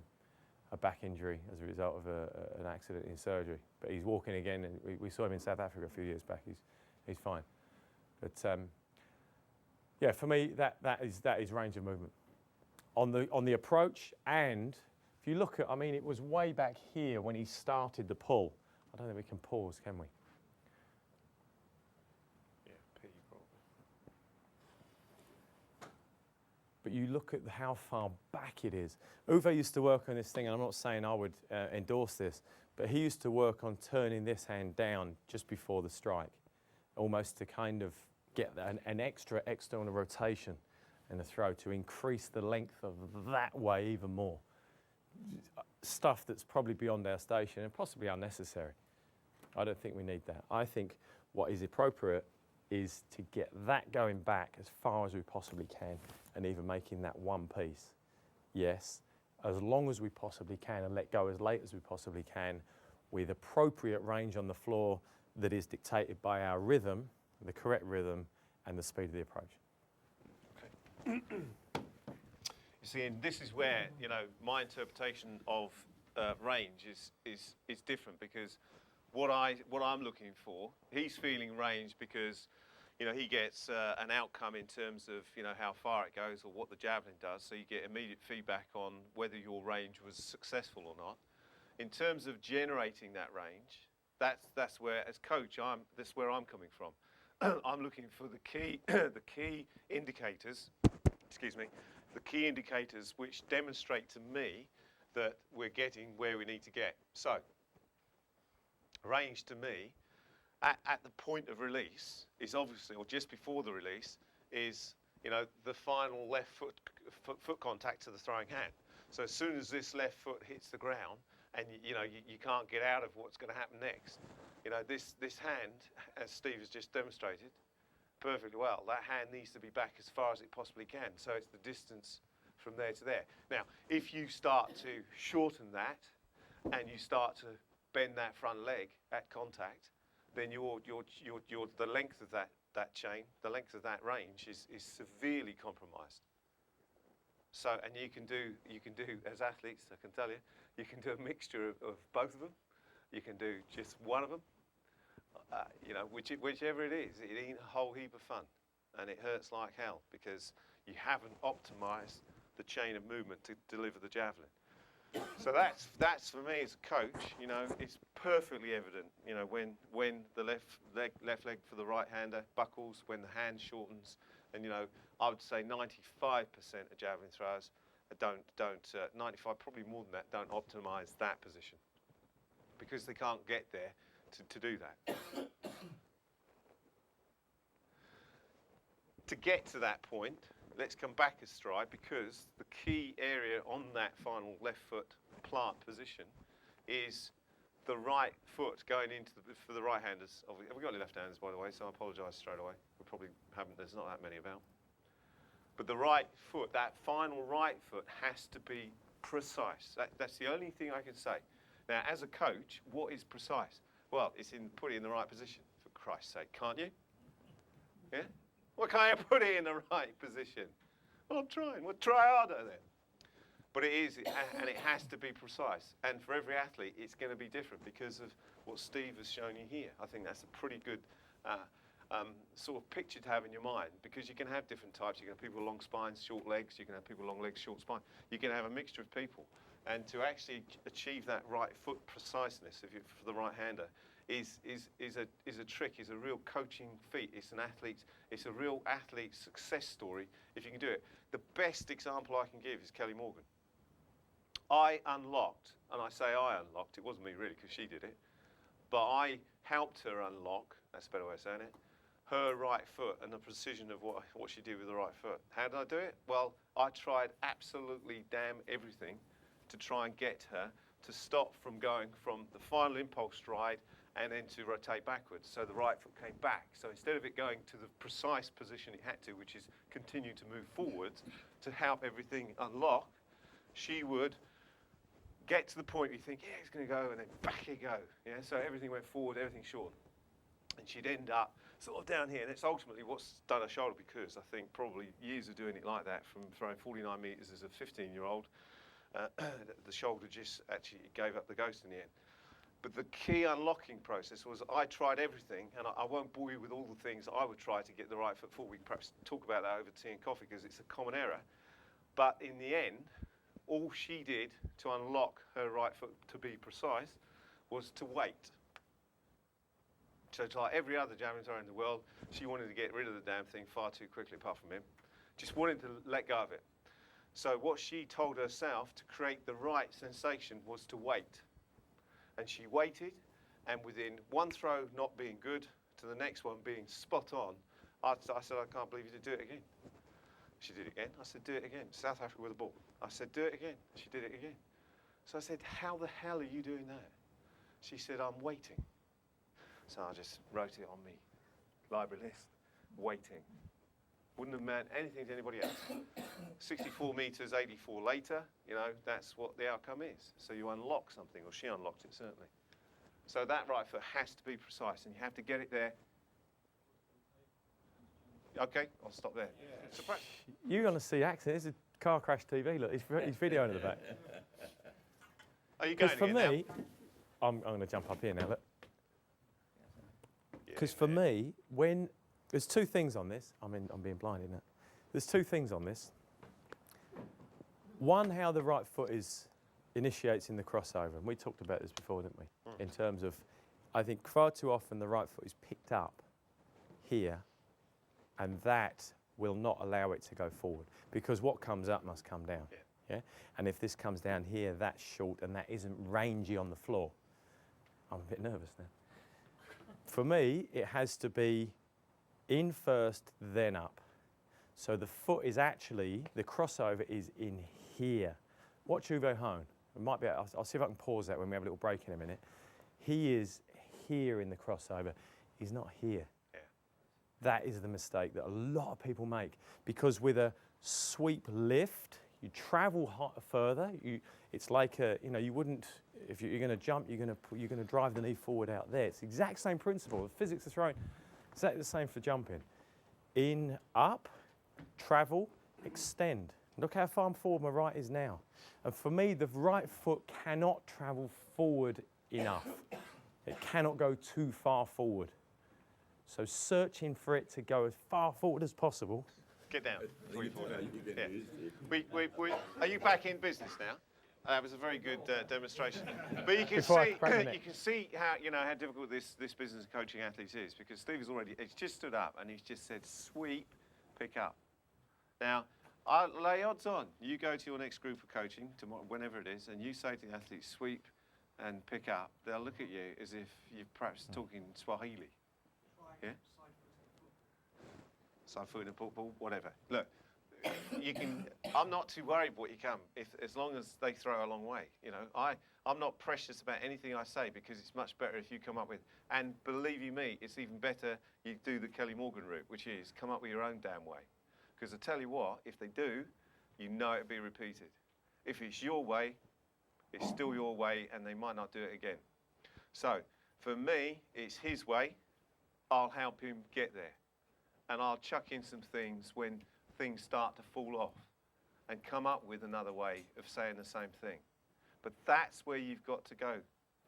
a back injury as a result of an accident in surgery. But he's walking again, and we saw him in South Africa a few years back. He's fine. But yeah, for me, that is range of movement. On the approach, and if you look at, I mean, it was way back here when he started the pull. I don't think we can pause, can we? Yeah, P probably. But you look at how far back it is. Uwe used to work on this thing, and I'm not saying I would endorse this, but he used to work on turning this hand down just before the strike, almost to kind of get an extra external rotation in the throw to increase the length of that way even more. stuff that's probably beyond our station and possibly unnecessary. I don't think we need that. I think what is appropriate is to get that going back as far as we possibly can and even making that one piece. Yes, as long as we possibly can, and let go as late as we possibly can with appropriate range on the floor that is dictated by our rhythm, the correct rhythm, and the speed of the approach. Okay. You see, and this is where, you know, my interpretation of range is different, because what I'm looking for, he's feeling range because, you know, he gets an outcome in terms of, you know, how far it goes or what the javelin does, so you get immediate feedback on whether your range was successful or not. In terms of generating that range, that's where, as coach, that's where I'm coming from. I'm looking for the key indicators, excuse me, the key indicators which demonstrate to me that we're getting where we need to get. So, range to me, at the point of release, is obviously, or just before the release, is, you know, the final left foot contact to the throwing hand. So as soon as this left foot hits the ground, and you can't get out of what's going to happen next, you know, this hand, as Steve has just demonstrated perfectly well, that hand needs to be back as far as it possibly can. So it's the distance from there to there. Now, if you start to shorten that, and you start to bend that front leg at contact, then the length of that chain, the length of that range is severely compromised. So, and you can do, as athletes, I can tell you, you can do a mixture of both of them. You can do just one of them. You know, whichever it is, it ain't a whole heap of fun, and it hurts like hell because you haven't optimized the chain of movement to deliver the javelin. So that's for me as a coach. You know, it's perfectly evident. You know, when the left leg for the right hander buckles, when the hand shortens, and you know, I would say 95% of javelin throwers don't 95, probably more than that, don't optimize that position because they can't get there to do that. To get to that point, let's come back a stride, because the key area on that final left foot plant position is the right foot going into for the right-handers. Have we got any left-handers, by the way? So I apologise straight away. We probably haven't. There's not that many about. But the right foot, that final right foot, has to be precise. That's the only thing I can say. Now, as a coach, what is precise? Well, it's in put it in the right position, for Christ's sake, can't you? Yeah? Well, can't you put it in the right position? Well, I'm trying. Well, try harder then. But it is, and it has to be precise. And for every athlete, it's going to be different because of what Steve has shown you here. I think that's a pretty good sort of picture to have in your mind, because you can have different types. You can have people with long spines, short legs. You can have people with long legs, short spine. You can have a mixture of people. And to actually achieve that right foot preciseness for the right hander is a trick, is a real coaching feat. It's a real athlete success story if you can do it. The best example I can give is Kelly Morgan. I unlocked, and I say I unlocked, it wasn't me really because she did it, but I helped her unlock, that's a better way of saying it, her right foot and the precision of what she did with the right foot. How did I do it? Well, I tried absolutely damn everything to try and get her to stop from going from the final impulse stride and then to rotate backwards. So the right foot came back. So instead of it going to the precise position it had to, which is continue to move forwards to help everything unlock, she would get to the point where you think, yeah, it's going to go, and then back it go. Yeah, so everything went forward, everything short. And she'd end up sort of down here, and it's ultimately what's done her shoulder, because I think probably years of doing it like that, from throwing 49 metres as a 15-year-old, the shoulder just actually gave up the ghost in the end. But the key unlocking process was I tried everything, and I won't bore you with all the things I would try to get the right foot forward. We can perhaps talk about that over tea and coffee because it's a common error. But in the end, all she did to unlock her right foot to be precise was to wait. So it's like every other javelin thrower in the world, she wanted to get rid of the damn thing far too quickly, apart from him. Just wanted to let go of it. So what she told herself to create the right sensation was to wait. And she waited, and within one throw not being good to the next one being spot on, I said, I can't believe you did do it again. She did it again. I said, do it again. South Africa with the ball. I said, do it again. She did it again. So I said, how the hell are you doing that? She said, I'm waiting. So I just wrote it on me library list, waiting. Wouldn't have meant anything to anybody else. 64 metres, 84 later, you know, that's what the outcome is. So you unlock something, or she unlocked it, certainly. So that right foot has to be precise, and you have to get it there. Okay, I'll stop there. Yeah. You're going to see accident. This is car crash TV. Look, he's videoing at the back. Are you going Because for me, I'm going to jump up here now, look. Because for me, when there's two things on this, I'm being blinded now. There's two things on this. One, how the right foot initiates in the crossover, and we talked about this before, didn't we? In terms of, I think far too often the right foot is picked up here, and that will not allow it to go forward, because what comes up must come down. Yeah? And if this comes down here, that's short and that isn't rangy on the floor. I'm a bit nervous now. For me, it has to be in first, then up. So the foot is actually, the crossover is in here. Watch Uwe Hone. It might be, I'll see if I can pause that when we have a little break in a minute. He is here in the crossover. He's not here. Yeah. That is the mistake that a lot of people make, because with a sweep lift, you travel further. It's like you wouldn't, if you're going to jump, you're going to drive the knee forward out there. It's the exact same principle. The physics of throwing, exactly the same for jumping. In, up, travel, extend. Look how far forward my right is now. And for me, the right foot cannot travel forward enough. It cannot go too far forward. So searching for it to go as far forward as possible. Get down. Yeah. Are you back in business now? That was a very good demonstration. But you can see how how difficult this business of coaching athletes is, because Steve has he's just stood up and he's just said sweep, pick up. Now, I lay odds on you go to your next group of coaching tomorrow, whenever it is, and you say to the athletes sweep and pick up. They'll look at you as if you're perhaps talking Swahili. Yeah. Side foot in a football, whatever. Look, I'm not too worried what you come, as long as they throw a long way. I'm not precious about anything I say, because it's much better if you come up with, and believe you me, it's even better you do the Kelly Morgan route, which is come up with your own damn way. Because I tell you what, if they do, it'll be repeated. If it's your way, it's still your way, and they might not do it again. So, for me, it's his way. I'll help him get there. And I'll chuck in some things when things start to fall off, and come up with another way of saying the same thing. But that's where you've got to go,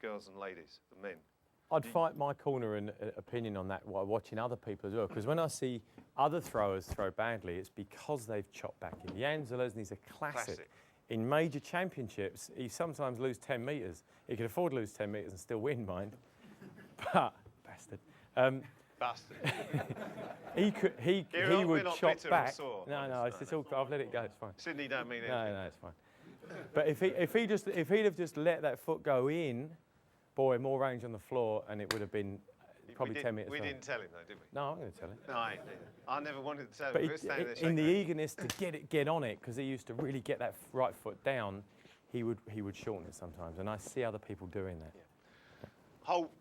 girls and ladies, the men. I'd fight my corner and opinion on that while watching other people as well, because when I see other throwers throw badly, it's because they've chopped back in. Jan Zelezny's a classic. In major championships, he sometimes loses 10 metres. He can afford to lose 10 metres and still win, mind. But, bastard. Bastard. he would chop back. No, it's all, I've let it go, it's fine. Sydney don't mean anything. No, it's fine. But if he'd have just let that foot go in, boy, more range on the floor, and it would have been probably 10 metres. We didn't tell him though, did we? No, I'm going to tell him. No, I never wanted to tell him. But in the eagerness to get on it, because he used to really get that right foot down, he would shorten it sometimes, and I see other people doing that. Yeah.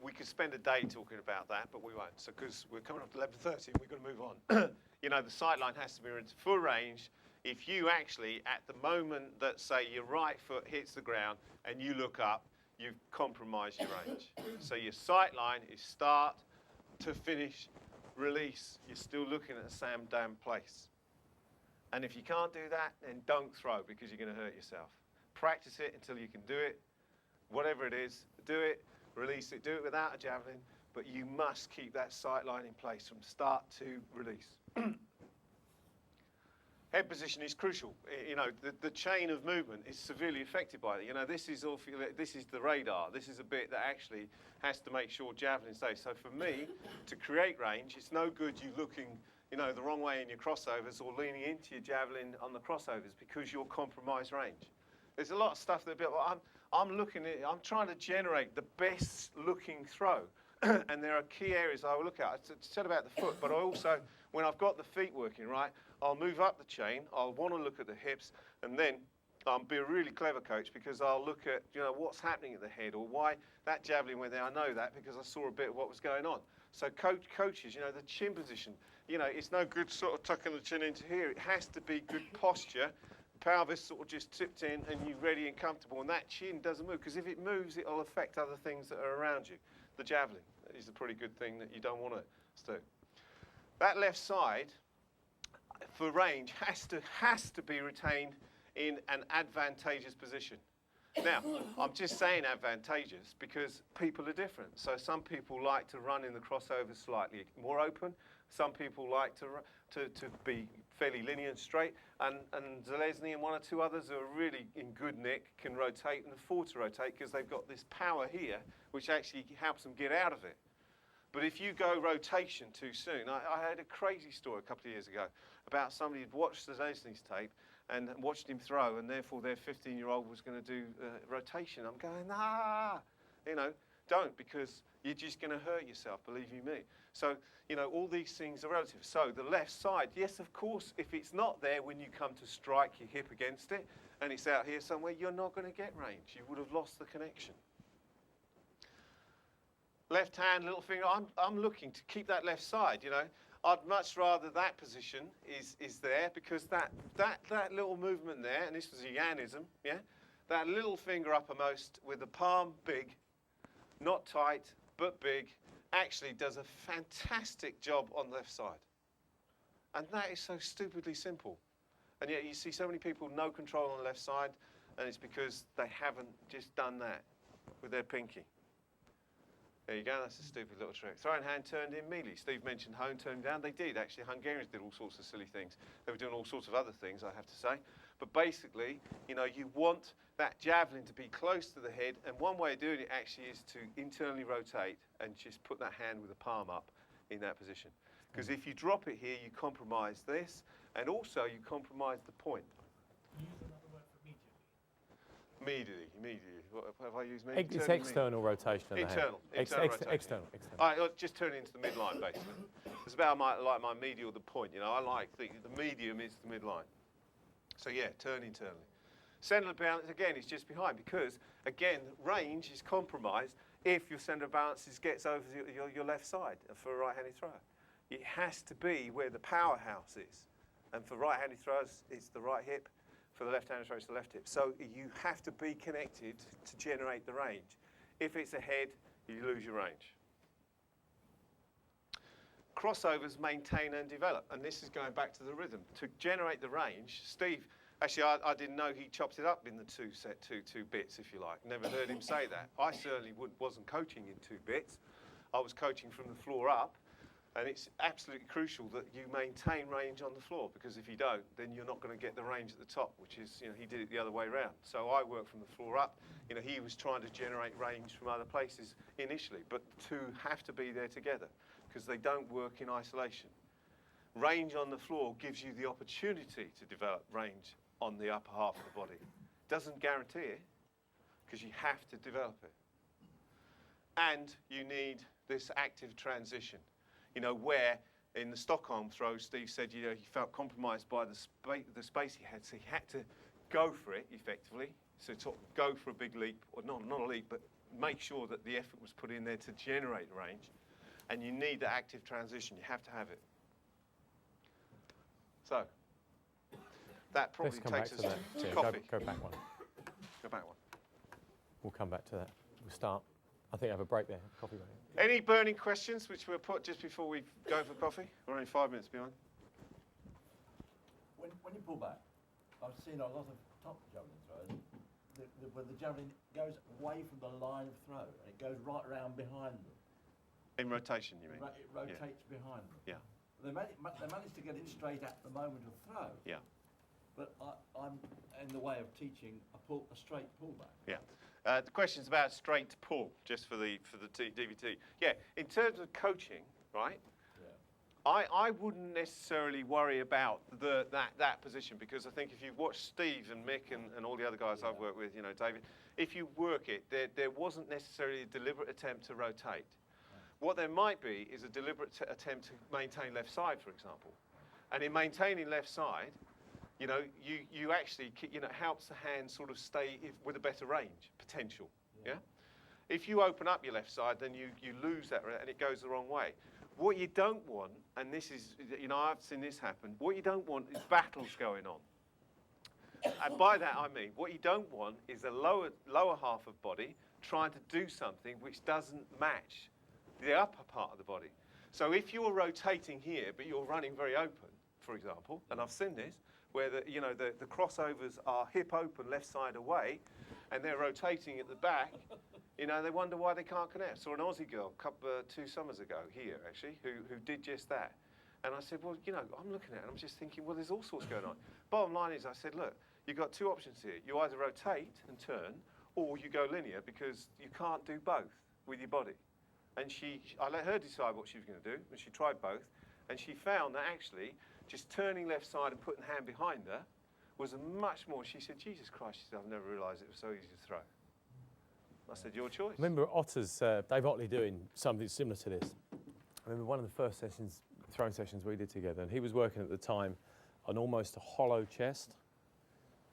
We could spend a day talking about that, but we won't. So, because we're coming up to 11:30, and we've got to move on. The sight line has to be in full range. If you actually, at the moment that, say, your right foot hits the ground and you look up, you've compromised your range. So your sight line is start to finish, release. You're still looking at the same damn place. And if you can't do that, then don't throw, because you're going to hurt yourself. Practice it until you can do it. Whatever it is, do it, release it. Do it without a javelin, but you must keep that sight line in place from start to release. Head position is crucial. The chain of movement is severely affected by it. This is the radar. This is a bit that actually has to make sure javelin stays. So for me, to create range, it's no good you looking, the wrong way in your crossovers or leaning into your javelin on the crossovers, because you'll compromise range. There's a lot of stuff that I'm trying to generate the best looking throw. And there are key areas I will look at. I said about the foot, but I also, when I've got the feet working right, I'll move up the chain, I'll want to look at the hips, and then be a really clever coach because I'll look at, you know, what's happening at the head or why that javelin went there. I know that because I saw a bit of what was going on. So coaches, you know, the chin position, you know, it's no good sort of tucking the chin into here. It has to be good posture. Pelvis sort of just tipped in and you're ready and comfortable. And that chin doesn't move because if it moves, it'll affect other things that are around you. The javelin is a pretty good thing that you don't want to do. That left side, for range, has to be retained in an advantageous position. Now, I'm just saying advantageous because people are different. So some people like to run in the crossover slightly more open. Some people like to be fairly linear and straight. And Zalesny and one or two others who are really in good nick can rotate and afford to rotate because they've got this power here which actually helps them get out of it. But if you go rotation too soon, I had a crazy story a couple of years ago about somebody who'd watched Zalesny's tape and watched him throw, and therefore their 15-year-old was going to do rotation. I'm going, nah, you know, don't, because you're just going to hurt yourself, believe you me. So, you know, all these things are relative. So the left side, yes, of course, if it's not there when you come to strike your hip against it, and it's out here somewhere, you're not going to get range. You would have lost the connection. Left hand, little finger, I'm looking to keep that left side, you know. I'd much rather that position is there because that little movement there, and this was a Yanism, yeah? That little finger uppermost with the palm big, not tight, but big, actually does a fantastic job on the left side. And that is so stupidly simple. And yet you see so many people no control on the left side, and it's because they haven't just done that with their pinky. There you go, that's a stupid little trick. Throwing hand turned in melee. Steve mentioned hone turned down. They did, actually. Hungarians did all sorts of silly things. They were doing all sorts of other things, I have to say. But basically, you know, you want that javelin to be close to the head, and one way of doing it actually is to internally rotate and just put that hand with the palm up in that position. Because if you drop it here, you compromise this, and also you compromise the point. Use another word for medially. Medially. What have I used medially? It's external rotation of the Internal. hand. Rotation. External. All right, I'll just turn it into the midline, basically. It's about like my medial, the point. You know, I like the medium is the midline. So yeah, turn internally. Centre of balance, again, is just behind because, again, range is compromised if your centre of balance gets over your left side for a right-handed thrower. It has to be where the powerhouse is. And for right-handed throwers, it's the right hip. For the left-handed thrower, it's the left hip. So you have to be connected to generate the range. If it's a head, you lose your range. Crossovers maintain and develop, and this is going back to the rhythm. To generate the range, Steve, actually I didn't know he chopped it up in the two bits, if you like. Never heard him say that. I certainly wasn't coaching in 2 bits. I was coaching from the floor up, and it's absolutely crucial that you maintain range on the floor, because if you don't, then you're not going to get the range at the top, which is, you know, he did it the other way around. So I work from the floor up. You know, he was trying to generate range from other places initially, but the two have to be there together because they don't work in isolation. Range on the floor gives you the opportunity to develop range on the upper half of the body. Doesn't guarantee it because you have to develop it. And you need this active transition. You know, where in the Stockholm throw, Steve said, you know, he felt compromised by the space he had, so he had to go for it effectively. So sort of go for a big leap, or not a leap, but make sure that the effort was put in there to generate range. And you need the active transition. You have to have it. So that probably takes us to coffee. Go back one. Go back one. We'll come back to that. We'll start. I think I have a break there. Coffee break. Any burning questions which we'll put just before we go for coffee? We're only 5 minutes behind. When you pull back, I've seen a lot of top javelin throwers where the javelin goes away from the line of throw and it goes right around behind them. In rotation, you mean? It rotates behind them. Yeah. They manage to get it straight at the moment of throw. Yeah. But I'm in the way of teaching a straight pullback. Yeah. The question's about straight pull, just for the DVT. Yeah. In terms of coaching, right? Yeah. I wouldn't necessarily worry about that position, because I think if you've watched Steve and Mick and all the other guys I've worked with, you know, David, if you work it, there wasn't necessarily a deliberate attempt to rotate. What there might be is a deliberate attempt to maintain left side, for example. And in maintaining left side, you know, you actually, you know, helps the hand sort of stay with a better range potential. Yeah. If you open up your left side, then you lose that and it goes the wrong way. What you don't want, and this is, you know, I've seen this happen. What you don't want is battles going on. And by that I mean, what you don't want is the lower half of body trying to do something which doesn't match the upper part of the body. So if you're rotating here, but you're running very open, for example, and I've seen this, where the crossovers are hip open, left side away, and they're rotating at the back, you know, they wonder why they can't connect. Saw an Aussie girl 2 summers ago here, actually, who did just that. And I said, well, you know, I'm looking at it and I'm just thinking, well, there's all sorts going on. Bottom line is, I said, look, you've got 2 options here. You either rotate and turn, or you go linear, because you can't do both with your body. And I let her decide what she was going to do, and she tried both, and she found that actually just turning left side and putting the hand behind her was a much more. She said, Jesus Christ, she said, I've never realised it was so easy to throw. I said, your choice. I remember Otter's, Dave Otley doing something similar to this. I remember one of the first sessions, throwing sessions we did together, and he was working at the time on almost a hollow chest.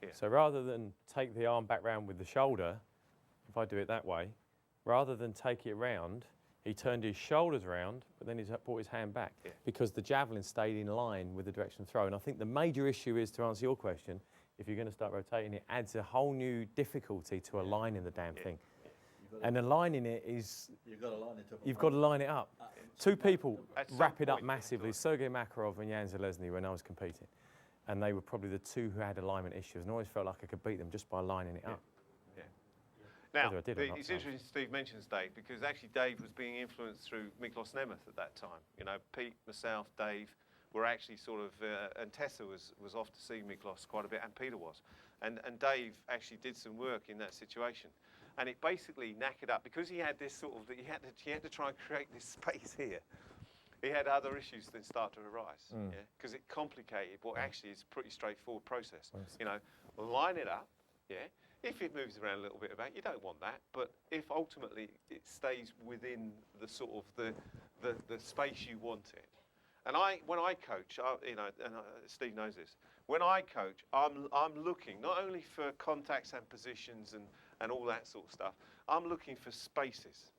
Yeah. So rather than take the arm back round with the shoulder, if I do it that way, rather than take it round, he turned his shoulders round, but then he brought his hand back, because the javelin stayed in line with the direction of throw. And I think the major issue is, to answer your question, if you're going to start rotating, it adds a whole new difficulty to aligning the damn thing. And aligning it is, You've got to line it up. you've got to line it up. 2 people At some wrap it up point, massively, Sergei Makarov and Jan Zelezny, when I was competing. And they were probably the 2 who had alignment issues, and I always felt like I could beat them just by lining it up. Now, Whether I did or not, it's so. interesting Steve mentions Dave, because actually Dave was being influenced through Miklos Nemeth at that time. You know, Pete, myself, Dave were actually sort of, and Tessa was off to see Miklos quite a bit, and Peter was. And Dave actually did some work in that situation. And it basically knackered up, because he had this sort of, he had to try and create this space here. He had other issues that start to arise, because it complicated what actually is a pretty straightforward process. You know, line it up, If it moves around a little bit about, you don't want that. But if ultimately it stays within the sort of the space you want it. And when I coach, Steve knows this. When I coach, I'm looking not only for contacts and positions and all that sort of stuff. I'm looking for spaces,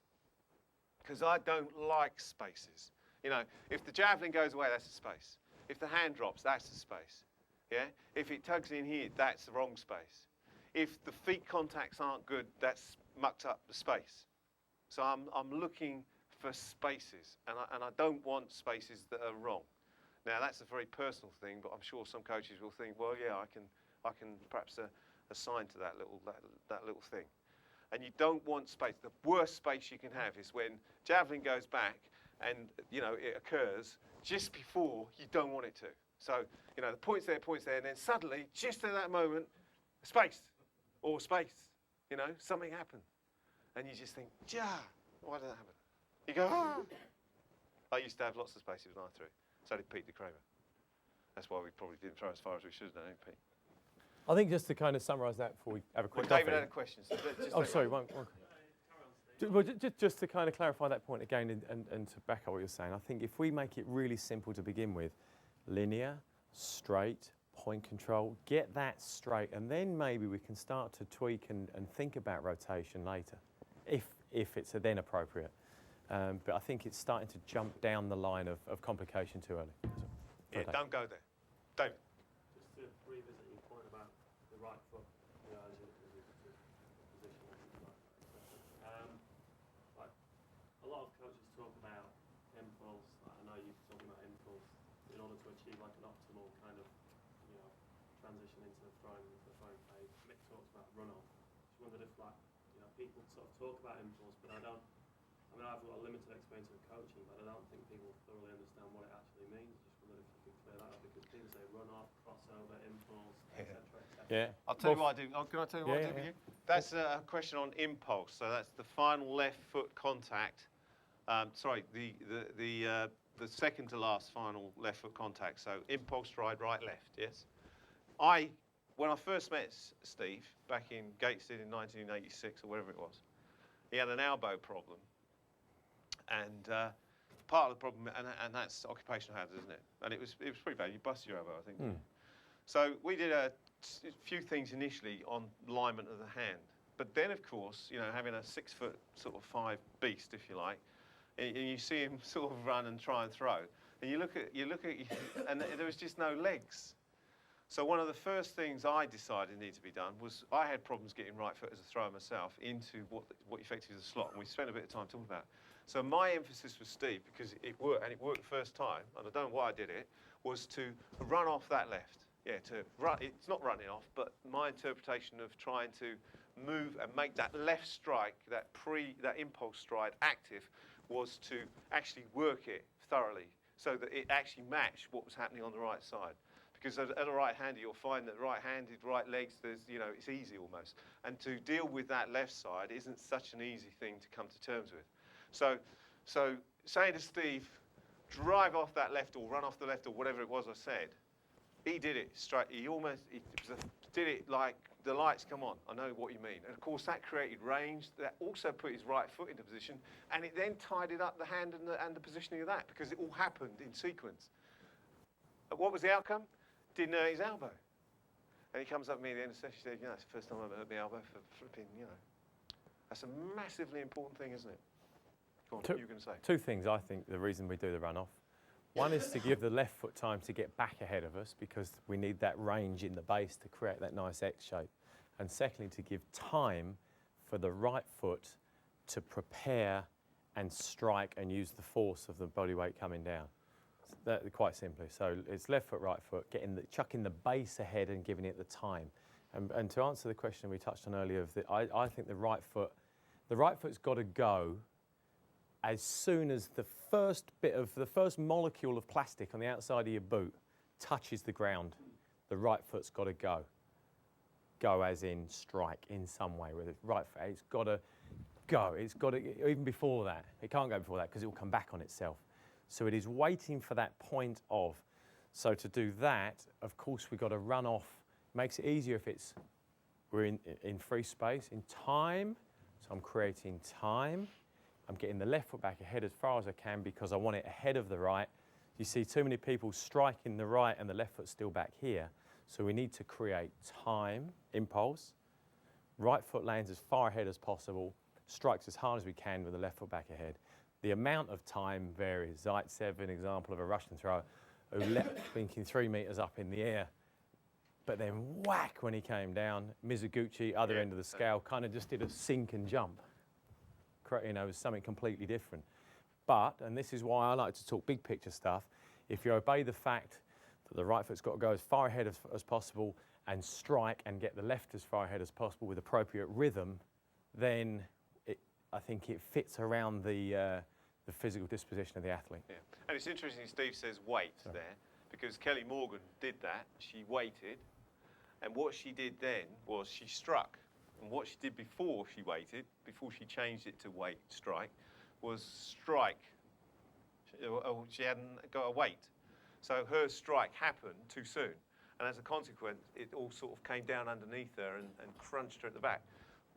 because I don't like spaces. You know, if the javelin goes away, that's a space. If the hand drops, that's a space. Yeah. If it tugs in here, that's the wrong space. If the feet contacts aren't good, that's mucked up the space. So I'm looking for spaces, and I don't want spaces that are wrong. Now that's a very personal thing, but I'm sure some coaches will think, well, yeah, I can perhaps assign to that little thing. And you don't want space. The worst space you can have is when javelin goes back, and you know it occurs just before you don't want it to. So you know the point's there, and then suddenly, just at that moment, space. Or space, you know, something happened. And you just think, why did that happen? You go, I used to have lots of spaces when I threw. So did Pete the Kramer. That's why we probably didn't throw as far as we should have done, Pete? I think just to kind of summarise that before we have a quick David coffee. had a question. So Sorry, one. Well, just to kind of clarify that point again and to back up what you're saying, I think if we make it really simple to begin with, linear, straight, point control, get that straight, and then maybe we can start to tweak and think about rotation later, if it's then appropriate. But I think it's starting to jump down the line of complication too early. Yeah, don't go there. David. Just to revisit your point about the right foot, you know, as your position. Like a lot of coaches talk about impulse. I know you're talking about impulse in order to achieve like an optimal kind of, you know, transition into the throwing phase. Mick talks about runoff. Just wondered if, like, you know, people sort of talk about impulse, but I've got a limited experience of coaching, but I don't think people thoroughly understand what it actually means. Just wondered if you could clear that up, because people say runoff, crossover, impulse, etc. Yeah. I'll tell you what I do. Can I tell you what I do with you? That's a question on impulse. So that's the final left foot contact. Sorry, the second to last final left foot contact. So impulse stride, right, left. Yes. When I first met Steve back in Gateshead in 1986 or whatever it was, he had an elbow problem, and part of the problem, and that's occupational hazard, isn't it? And it was pretty bad. You busted your elbow, I think. So we did a few things initially on alignment of the hand. But then, of course, you know, having a 6 foot sort of 5 beast, if you like, and you see him sort of run and try and throw, and you look at, and there was just no legs. So one of the first things I decided needed to be done was I had problems getting right foot as a thrower myself into what effectively is a slot, and we spent a bit of time talking about it. So my emphasis with Steve, because it worked, and it worked the first time, and I don't know why I did it, was to run off that left. Yeah, to run, it's not running off, but my interpretation of trying to move and make that left strike, that impulse stride active, was to actually work it thoroughly so that it actually matched what was happening on the right side. Because as a right-hander, you'll find that right-handed, right legs, it's easy almost. And to deal with that left side isn't such an easy thing to come to terms with. So saying to Steve, drive off that left or run off the left or whatever it was I said, he did it straight. He did it like the lights come on. I know what you mean. And of course that created range. That also put his right foot into position, and it then tidied up the hand and the positioning of that, because it all happened in sequence. What was the outcome? Didn't hurt his elbow. And he comes up to me at the end of the session, he said, you know, it's the first time I've hurt my elbow for flipping, you know. That's a massively important thing, isn't it? Go on, what you were going to say? Two things, I think, the reason we do the run-off. One is to give the left foot time to get back ahead of us, because we need that range in the base to create that nice X shape. And secondly, to give time for the right foot to prepare and strike and use the force of the body weight coming down. That, quite simply. So it's left foot, right foot, chucking the base ahead and giving it the time. And to answer the question we touched on earlier, I think the right foot's got to go as soon as the first molecule of plastic on the outside of your boot touches the ground. The right foot's got to go. Go as in strike in some way with the right foot. It's got to go. It's got to, even before that. It can't go before that because it will come back on itself. So it is waiting for that point of. So to do that, of course, we've got to run off. Makes it easier if we're in free space, in time. So I'm creating time. I'm getting the left foot back ahead as far as I can because I want it ahead of the right. You see too many people striking the right and the left foot still back here. So we need to create time, impulse. Right foot lands as far ahead as possible, strikes as hard as we can with the left foot back ahead. The amount of time varies. Zaitsev, an example of a Russian thrower who leapt thinking 3 meters up in the air, but then whack when he came down. Mizuguchi, other end of the scale, kind of just did a sink and jump. You know, it was something completely different. But, and this is why I like to talk big picture stuff, if you obey the fact that the right foot's got to go as far ahead as possible and strike and get the left as far ahead as possible with appropriate rhythm, then I think it fits around the physical disposition of the athlete. Yeah. And it's interesting Steve says wait there, because Kelly Morgan did that. She waited, and what she did then was she struck. And what she did before she waited, before she changed it to wait, strike, was strike. She hadn't got a wait. So her strike happened too soon. And as a consequence, it all sort of came down underneath her and crunched her at the back.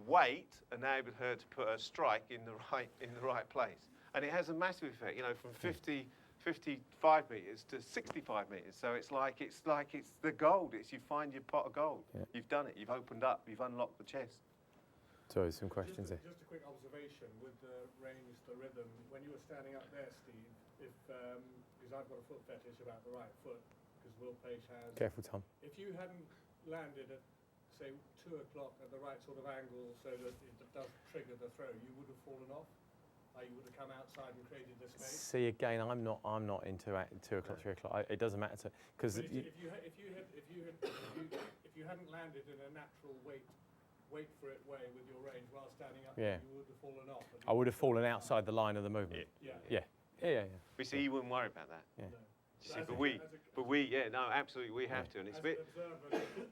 Wait enabled her to put her strike in the right place. And it has a massive effect, you know, from 55 metres to 65 metres. So it's like it's the gold. It's you find your pot of gold. Yeah. You've done it. You've opened up. You've unlocked the chest. Sorry, some questions here. Just a quick observation with the range, the rhythm. When you were standing up there, Steve, because I've got a foot fetish about the right foot, because Will Page has. Careful, Tom. If you hadn't landed at, say, 2 o'clock at the right sort of angle so that it does trigger the throw, you would have fallen off. You would have come outside and created the space. See, again, I'm not into 2 o'clock, 3 o'clock. It doesn't matter because if you hadn't landed in a natural wait for it way with your range while standing up, you would have fallen off. I would have fallen outside the line of the movement. Yeah. We see you wouldn't worry about that. Yeah. No. See, absolutely, we have to, and it's a bit,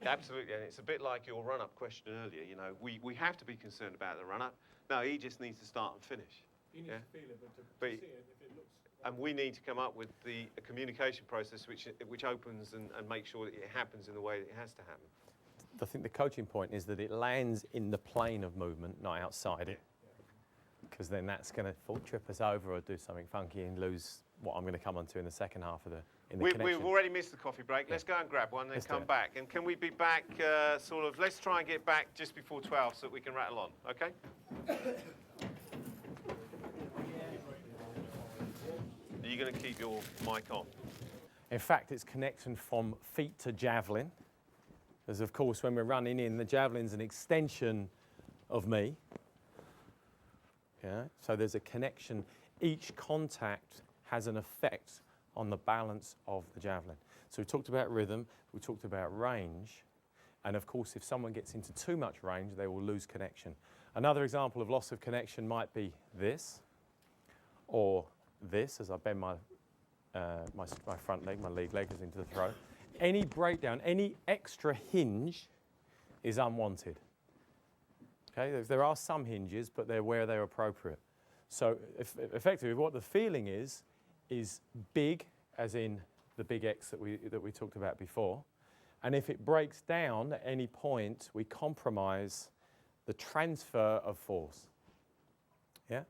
absolutely, and it's a bit like your run-up question earlier. You know, we have to be concerned about the run-up. No, he just needs to start and finish. You need to feel it, but to see it, if it looks. And we need to come up with a communication process which opens and makes sure that it happens in the way that it has to happen. I think the coaching point is that it lands in the plane of movement, not outside it. Because then that's going to trip us over or do something funky and lose what I'm going to come on to in the second half of in the We've connection. already missed the coffee break. Let's go and grab one, then Let's do come it. back. And can we be back let's try and get back just before 12 so that we can rattle on, okay? Are you going to keep your mic on? In fact, it's connection from feet to javelin. As of course, when we're running in, the javelin's an extension of me. Yeah? So there's a connection. Each contact has an effect on the balance of the javelin. So we talked about rhythm, we talked about range, and of course if someone gets into too much range, they will lose connection. Another example of loss of connection might be this, or this, as I bend my front leg, my lead leg is into the throw. Any breakdown, any extra hinge is unwanted. Okay, there are some hinges, but they're where they're appropriate. So effectively what the feeling is big, as in the big X that we talked about before. And if it breaks down at any point, we compromise the transfer of force. Yeah?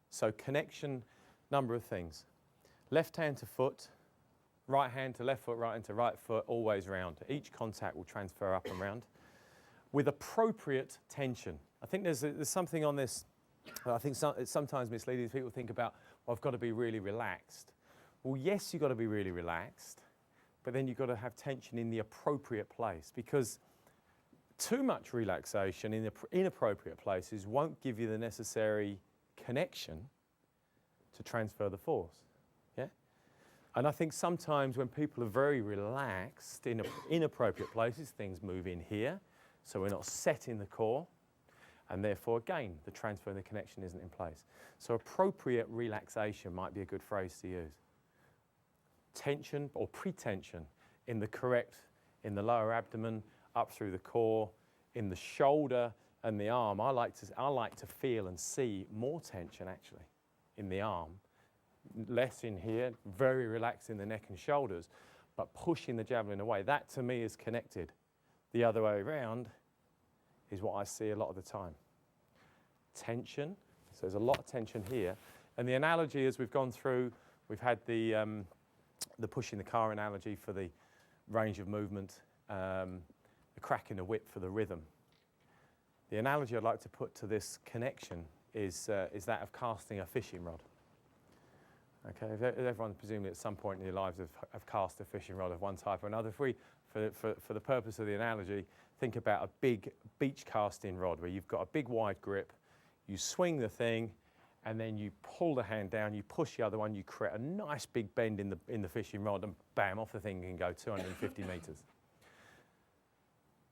So connection, number of things. Left hand to foot, right hand to left foot, right hand to right foot, always round. Each contact will transfer up and round with appropriate tension. I think there's something on this, I think it's sometimes misleading. People think about, well, I've got to be really relaxed. Well, yes, you've got to be really relaxed, but then you've got to have tension in the appropriate place, because too much relaxation in inappropriate places won't give you the necessary connection to transfer the force. Yeah? And I think sometimes when people are very relaxed in inappropriate places, things move in here, so we're not set in the core, and therefore, again, the transfer and the connection isn't in place. So appropriate relaxation might be a good phrase to use. Tension or pre-tension in the lower abdomen, up through the core, in the shoulder and the arm. I like to feel and see more tension actually in the arm, less in here, very relaxed in the neck and shoulders, but pushing the javelin away. That to me is connected. The other way around is what I see a lot of the time. Tension, so there's a lot of tension here. And the analogy as we've gone through, we've had the pushing the car analogy for the range of movement, the crack in the whip for the rhythm. The analogy I'd like to put to this connection is that of casting a fishing rod. Okay, everyone presumably at some point in their lives have cast a fishing rod of one type or another. If we, for the purpose of the analogy, think about a big beach casting rod where you've got a big wide grip, you swing the thing, and then you pull the hand down, you push the other one, you create a nice big bend in the fishing rod, and bam, off the thing can go 250 metres.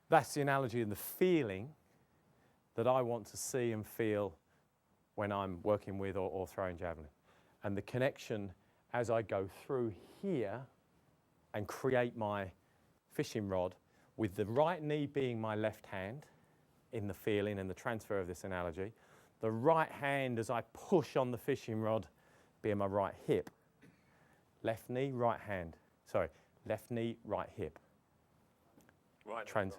That's the analogy and the feeling that I want to see and feel when I'm working with or throwing javelin. And the connection as I go through here and create my fishing rod with the right knee being my left hand in the feeling and the transfer of this analogy, the right hand as I push on the fishing rod being my right hip. Left knee, right hand. Sorry, left knee, right hip. Right, Trans-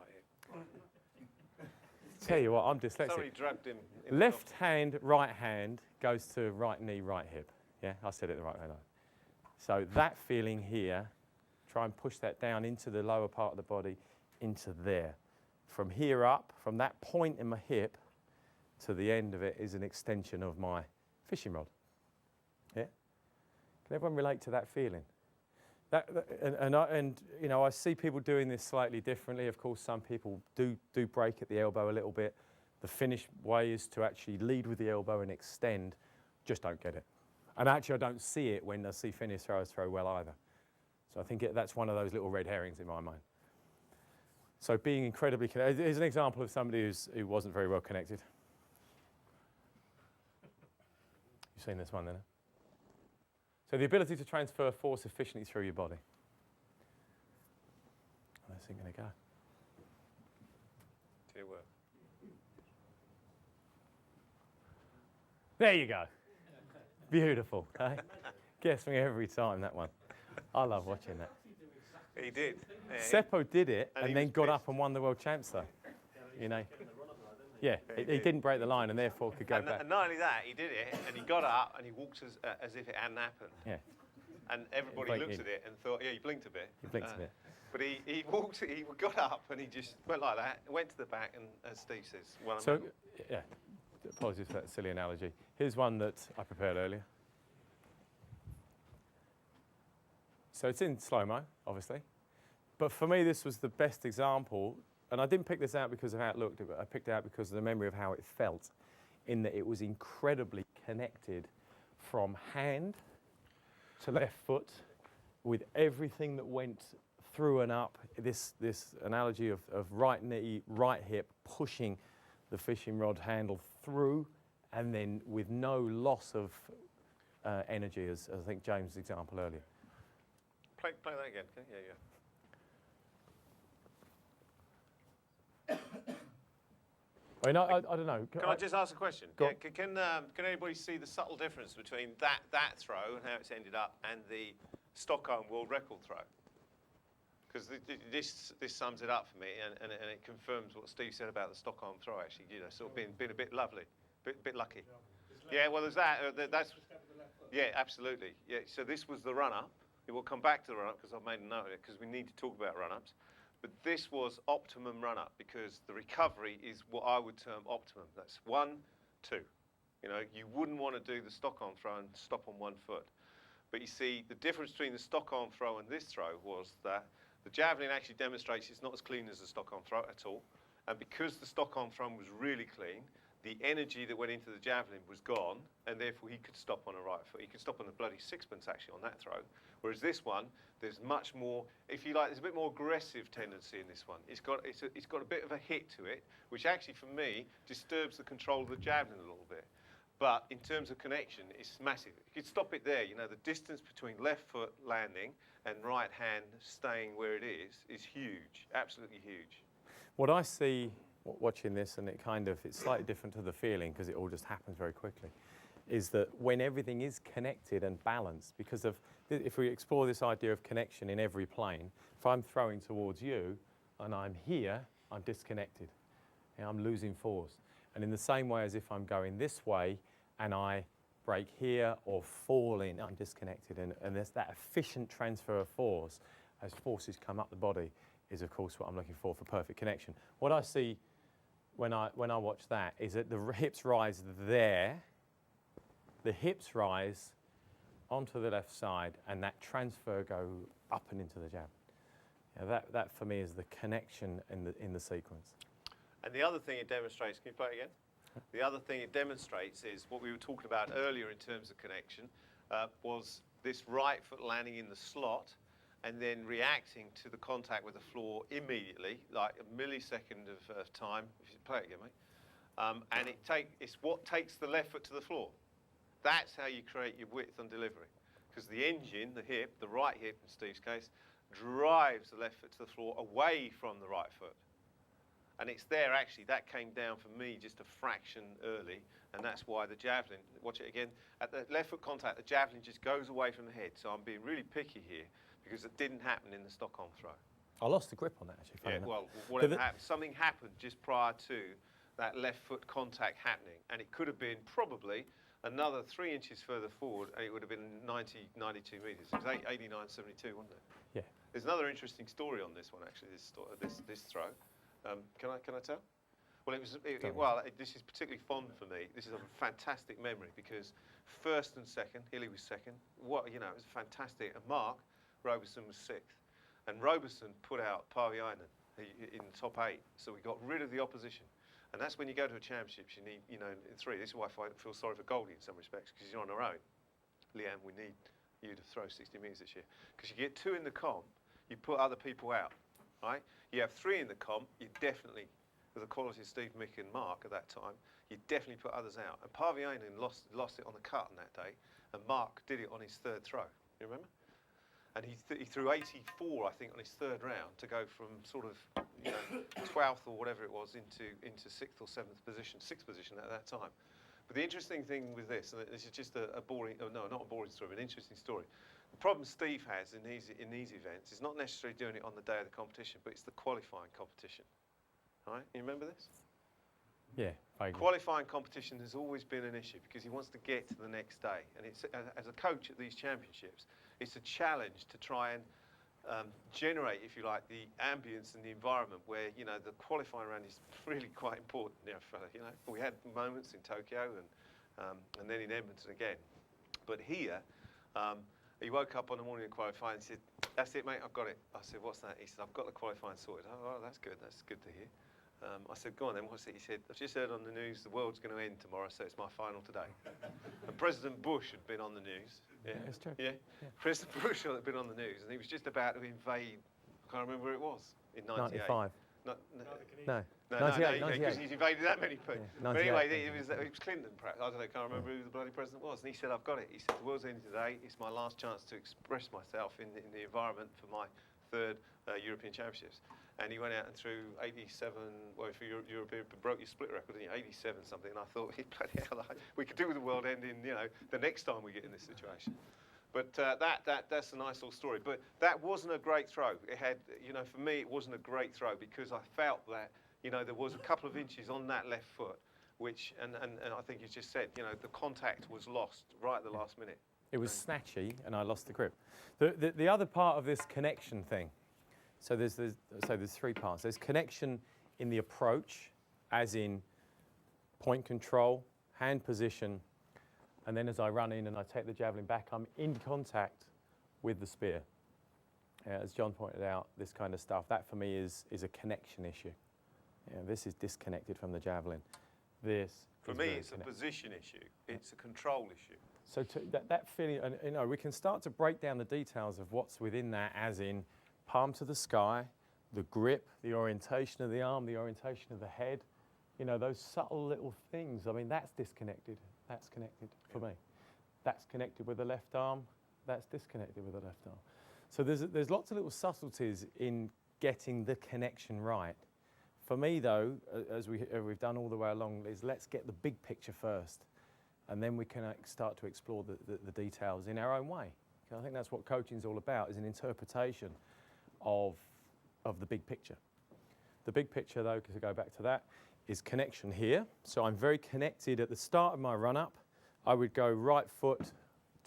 right. Tell you what, I'm dyslexic. Somebody drugged him. In Left hand, right hand goes to right knee, right hip. Yeah, I said it the right way. So that feeling here, try and push that down into the lower part of the body, into there. From here up, from that point in my hip to the end of it is an extension of my fishing rod. Yeah? Can everyone relate to that feeling? And you know, I see people doing this slightly differently. Of course, some people do break at the elbow a little bit. The Finnish way is to actually lead with the elbow and extend. Just don't get it. And actually, I don't see it when I see Finnish throwers throw well either. So I think that's one of those little red herrings in my mind. So being incredibly connected. Here's an example of somebody who wasn't very well connected. You've seen this one then? So the ability to transfer force efficiently through your body. Where's it going to go? To your work. There you go. Beautiful. Okay? Gets me every time, that one. I love watching that. He did. Yeah, Seppo did it and and he then was got pissed. up and won the world champs though. You know. Yeah, he didn't break the line and therefore could go back. And not only that, he did it and he got up and he walked as if it hadn't happened. Yeah. And everybody Blinked looked in. at it and thought, yeah, he blinked a bit. He blinked a bit. But he got up and he just went like that, went to the back, and as Steve says, won a So, medal. yeah, apologies for that silly analogy. Here's one that I prepared earlier. So it's in slow-mo, obviously. But for me, this was the best example. And I didn't pick this out because of how it looked, but I picked it out because of the memory of how it felt, in that it was incredibly connected from hand to left foot, with everything that went through and up. This analogy of right knee, right hip, pushing the fishing rod handle through, and then with no loss of energy, as I think James' example earlier. Play that again. Okay? Yeah. I mean, I don't know. Can I just ask a question? Go Yeah, can anybody see the subtle difference between that throw and how it's ended up and the Stockholm world record throw? Because this sums it up for me, and it confirms what Steve said about the Stockholm throw. Actually, sort of being a bit lovely, bit lucky. Yeah, well, there's that. That's yeah, absolutely. Yeah. So this was the run-up. We'll come back to the run-up because I've made a note of it because we need to talk about run-ups. But this was optimum run-up because the recovery is what I would term optimum. That's 1, 2. You wouldn't want to do the Stockholm throw and stop on one foot. But you see, the difference between the Stockholm throw and this throw was that the javelin actually demonstrates it's not as clean as the Stockholm throw at all. And because the Stockholm throw was really clean, the energy that went into the javelin was gone, and therefore he could stop on a right foot. He could stop on the bloody sixpence, actually, on that throw. Whereas this one, there's much more, if you like, there's a bit more aggressive tendency in this one. It's got a bit of a hit to it, which actually, for me, disturbs the control of the javelin a little bit. But in terms of connection, it's massive. You could stop it there. The distance between left foot landing and right hand staying where it is huge, absolutely huge. What I see watching this, and it's slightly different to the feeling because it all just happens very quickly, is that when everything is connected and balanced, because if we explore this idea of connection in every plane, if I'm throwing towards you and I'm here, I'm disconnected. I'm losing force. And in the same way as if I'm going this way and I break here or fall in, I'm disconnected. And there's that efficient transfer of force as forces come up the body is, of course, what I'm looking for perfect connection. What I see when I watch that is that the hips rise there, the hips rise onto the left side, and that transfer go up and into the jab. That for me is the connection in the sequence. And the other thing it demonstrates, can you play it again? The other thing it demonstrates is what we were talking about earlier in terms of connection, was this right foot landing in the slot and then reacting to the contact with the floor immediately, like a millisecond of time. If you play it again, mate. And it's what takes the left foot to the floor. That's how you create your width on delivery. Because the engine, the hip, the right hip in Steve's case, drives the left foot to the floor away from the right foot. And it's there, actually, that came down for me just a fraction early, and that's why the javelin, watch it again, at the left foot contact, the javelin just goes away from the head. So I'm being really picky here, because it didn't happen in the Stockholm throw. I lost the grip on that, actually. Yeah, well, whatever happened, something happened just prior to that left foot contact happening, and it could have been probably another 3 inches further forward, and it would have been 92 metres. It was 89.72, wasn't it? Yeah. There's another interesting story on this one, actually, this throw. Can I tell? Well, this is particularly fond for me. This is a fantastic memory because first and second, Hilly was second. It was fantastic. And Mark Roberson was sixth, and Roberson put out Parviainen in the top 8. So we got rid of the opposition, and that's when you go to a championships. You need, in 3. This is why I feel sorry for Goldie in some respects because you're on our own. Leanne, we need you to throw 60 metres this year because you get 2 in the comp, you put other people out. Right? You have 3 in the comp, you definitely, with the quality of Steve, Mick and Mark at that time, you definitely put others out. And Parviainen lost it on the cut on that day, and Mark did it on his 3rd throw. You remember? And he threw 84, I think, on his 3rd round to go from sort of 12th or whatever it was into 6th or 7th position, 6th position at that time. But the interesting thing with this, and this is just a boring, no, not a boring story, but an interesting story. The problem Steve has in these events is not necessarily doing it on the day of the competition, but it's the qualifying competition. All right? You remember this? Yeah, vaguely. Qualifying competition has always been an issue because he wants to get to the next day. And it's, as a coach at these championships, it's a challenge to try and generate, if you like, the ambience and the environment where, you know, the qualifying round is really quite important. We had moments in Tokyo and then in Edmonton again. But here, he woke up on the morning of qualifying and said, "That's it, mate, I've got it." I said, "What's that?" He said, "I've got the qualifying sorted." "Oh, that's good to hear." I said, "Go on then, what's it?" He said, "I've just heard on the news the world's going to end tomorrow, so it's my final today." And President Bush had been on the news. Yeah, that's true. Yeah. President Bush had been on the news, and he was just about to invade, I can't remember where it was, in 98. 95. No. No. No, 98, because he's invaded that many people. Yeah, But 98, anyway, it was Clinton, perhaps. I don't know, can't remember who the bloody president was. And he said, "I've got it." He said, "The world's ending today. It's my last chance to express myself in the environment for my third European Championships." And he went out and threw 87, well, for European, broke your split record, didn't you? 87 something. And I thought, bloody hell, we could do with the world ending, you know, the next time we get in this situation. But that's a nice little story. But that wasn't a great throw. It had, you know, for me, it wasn't a great throw because I felt that, you know, there was a couple of inches on that left foot, which, and I think you just said, you know, the contact was lost right at the last minute. It was snatchy, and I lost the grip. The other part of this connection thing, so there's 3 parts. There's connection in the approach, as in point control, hand position, and then as I run in and I take the javelin back, I'm in contact with the spear. As John pointed out, this kind of stuff, that for me is a connection issue. This is disconnected from the javelin. For me, it's a position issue. It's a control issue. So that feeling, and you know, we can start to break down the details of what's within that, as in palm to the sky, the grip, the orientation of the arm, the orientation of the head. You know, those subtle little things. I mean, that's disconnected. That's connected for me. That's connected with the left arm. That's disconnected with the left arm. So there's lots of little subtleties in getting the connection right. For me, though, as we've done all the way along, is let's get the big picture first, and then we can start to explore the details in our own way. I think that's what coaching is all about, is an interpretation of the big picture. The big picture, though, to go back to that, is connection here. So I'm very connected at the start of my run-up. I would go right foot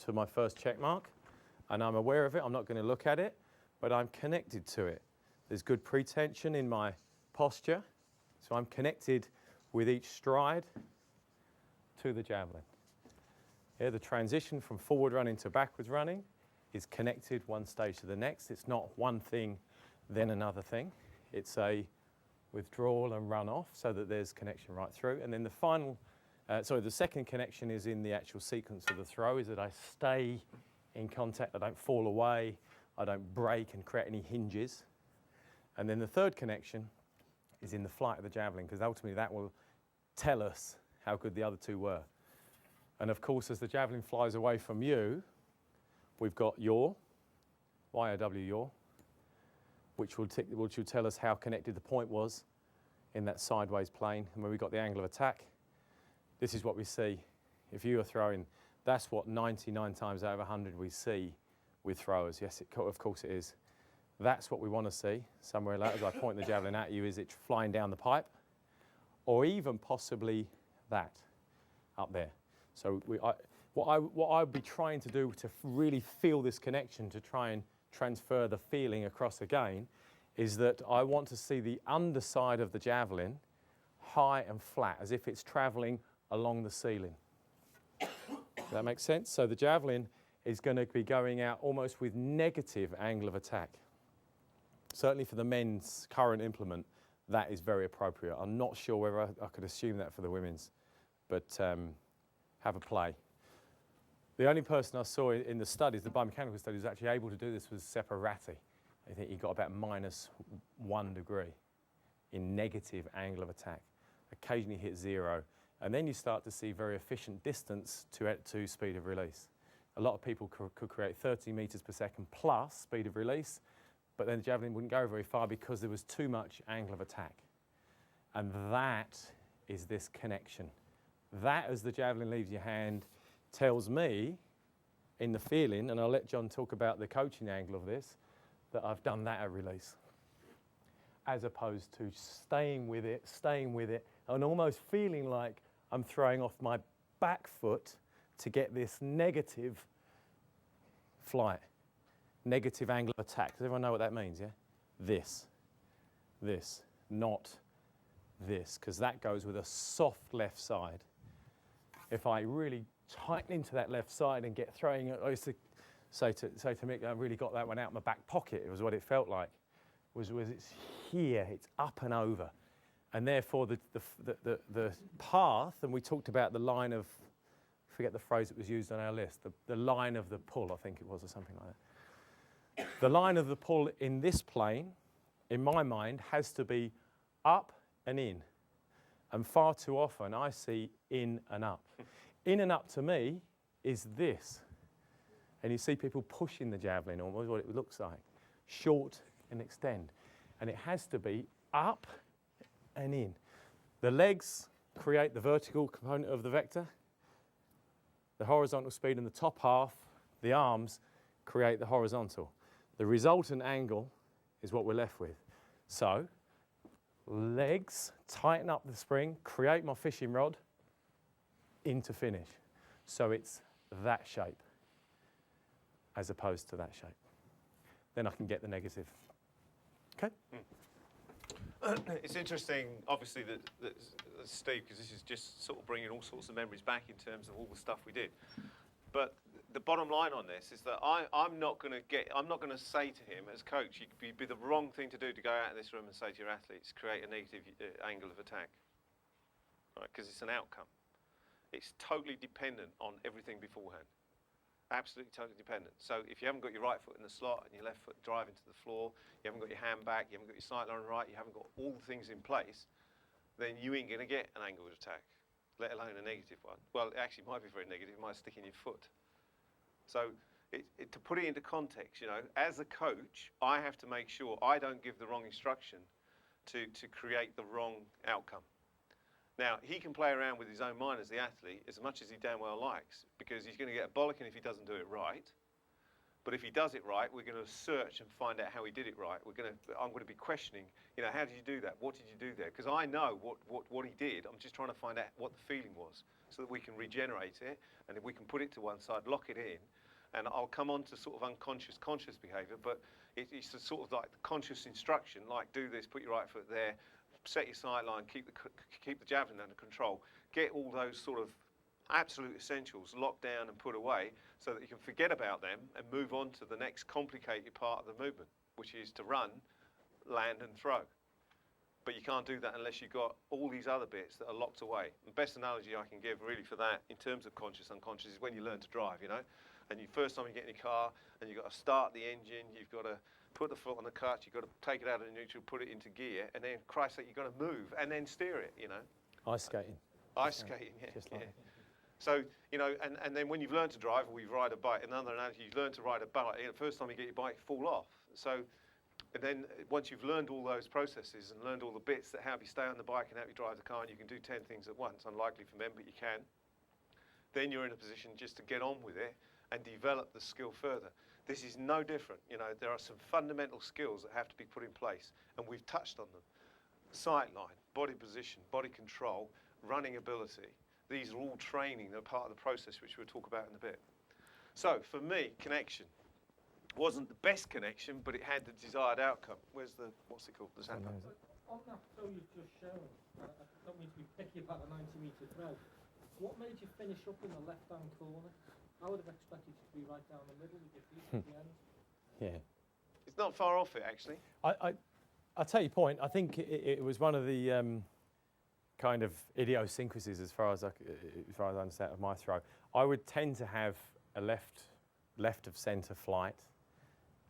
to my first check mark, and I'm aware of it. I'm not going to look at it, but I'm connected to it. There's good pretension in my posture, so I'm connected with each stride to the javelin. Here, the transition from forward running to backwards running is connected one stage to the next. It's not one thing, then another thing. It's a withdrawal and run off, so that there's connection right through. And then the final, the second connection is in the actual sequence of the throw, is that I stay in contact, I don't fall away, I don't break and create any hinges. And then the third connection is in the flight of the javelin, because ultimately that will tell us how good the other two were. And of course, as the javelin flies away from you, we've got yaw, Y-O-W, yaw, which will tell us how connected the point was in that sideways plane. And when we got the angle of attack, this is what we see. If you are throwing, that's what 99 times out of 100 we see with throwers. Yes, of course it is. That's what we want to see. Somewhere as I point the javelin at you, is it flying down the pipe? Or even possibly that up there. So what I'd be trying to do to really feel this connection, to try and transfer the feeling across again, is that I want to see the underside of the javelin high and flat, as if it's traveling along the ceiling. Does that make sense? So the javelin is going to be going out almost with negative angle of attack. Certainly for the men's current implement, that is very appropriate. I'm not sure whether I could assume that for the women's, but have a play. The only person I saw in the studies, the biomechanical studies, was actually able to do this was Separati. I think he got about -1 degree in negative angle of attack. Occasionally hit 0. And then you start to see very efficient distance to speed of release. A lot of people could create 30 meters per second plus speed of release, but then the javelin wouldn't go very far because there was too much angle of attack. And that is this connection. That, as the javelin leaves your hand, tells me in the feeling, and I'll let John talk about the coaching angle of this, that I've done that at release, as opposed to staying with it, and almost feeling like I'm throwing off my back foot to get this negative flight. negative angle of attack. Does everyone know what that means, yeah? This, not this, because that goes with a soft left side. If I really tighten into that left side and get throwing it, I used to say to Mick, I really got that one out of my back pocket. It was what it felt like. Was it's here, it's up and over. And therefore the path, and we talked about the line of, I forget the phrase that was used on our list, the line of the pull, I think it was, or something like that. The line of the pull in this plane, in my mind, has to be up and in. And far too often I see in and up. In and up to me is this. And you see people pushing the javelin, almost what it looks like. Short and extend. And it has to be up and in. The legs create the vertical component of the vector. The horizontal speed in the top half, the arms, create the horizontal. The resultant angle is what we're left with. So, legs, tighten up the spring, create my fishing rod, into finish. So it's that shape, as opposed to that shape. Then I can get the negative. Okay? It's interesting, obviously, that Steve, because this is just sort of bringing all sorts of memories back in terms of all the stuff we did. But the bottom line on this is that I'm not going to say to him as coach, it'd be the wrong thing to do to go out of this room and say to your athletes, create a negative angle of attack, right? Because it's an outcome. It's totally dependent on everything beforehand. Absolutely totally dependent. So if you haven't got your right foot in the slot and your left foot driving to the floor, you haven't got your hand back, you haven't got your sight line right, you haven't got all the things in place, then you ain't going to get an angle of attack, let alone a negative one. Well, it actually might be very negative, it might stick in your foot. So to put it into context, you know, as a coach, I have to make sure I don't give the wrong instruction to create the wrong outcome. Now, he can play around with his own mind as the athlete as much as he damn well likes, because he's going to get a bollocking if he doesn't do it right. But if he does it right, we're going to search and find out how he did it right. I'm going to be questioning, you know, how did you do that? What did you do there? Because I know what he did. I'm just trying to find out what the feeling was so that we can regenerate it, and if we can put it to one side, lock it in. And I'll come on to sort of unconscious, conscious behaviour, but it's a sort of like conscious instruction, like do this, put your right foot there, set your sight line, keep the javelin under control, get all those sort of absolute essentials locked down and put away so that you can forget about them and move on to the next complicated part of the movement, which is to run, land and throw. But you can't do that unless you've got all these other bits that are locked away. The best analogy I can give really for that in terms of conscious, unconscious is when you learn to drive, you know, and first time you get in your car and you've got to start the engine, you've got to put the foot on the clutch, you've got to take it out of the neutral, put it into gear, and then, Christ's sake, you've got to move and then steer it, you know. Ice skating. Ice skating, yeah. Just like So, you know, and then when you've learned to drive, or you ride a bike, another analogy, you've learned to ride a bike, the first time you get your bike, fall off. So, and then once you've learned all those processes and learned all the bits that help you stay on the bike and help you drive the car, and you can do 10 things at once, unlikely for men, but you can, then you're in a position just to get on with it and develop the skill further. This is no different. You know, there are some fundamental skills that have to be put in place, and we've touched on them. Sight line, body position, body control, running ability. These are all training. They're part of the process, which we'll talk about in a bit. So for me, connection wasn't the best connection, but it had the desired outcome. Where's the, what's it called? The Zappa. On that throw you've just shown, I don't mean to be picky about a 90-metre throw. What made you finish up in the left-hand corner? I would have expected you to be right down the middle with your feet at the end. Yeah. It's not far off it, actually. I'll take your point. I think it was one of the kind of idiosyncrasies as far as I understand of my throw. I would tend to have a left of centre flight,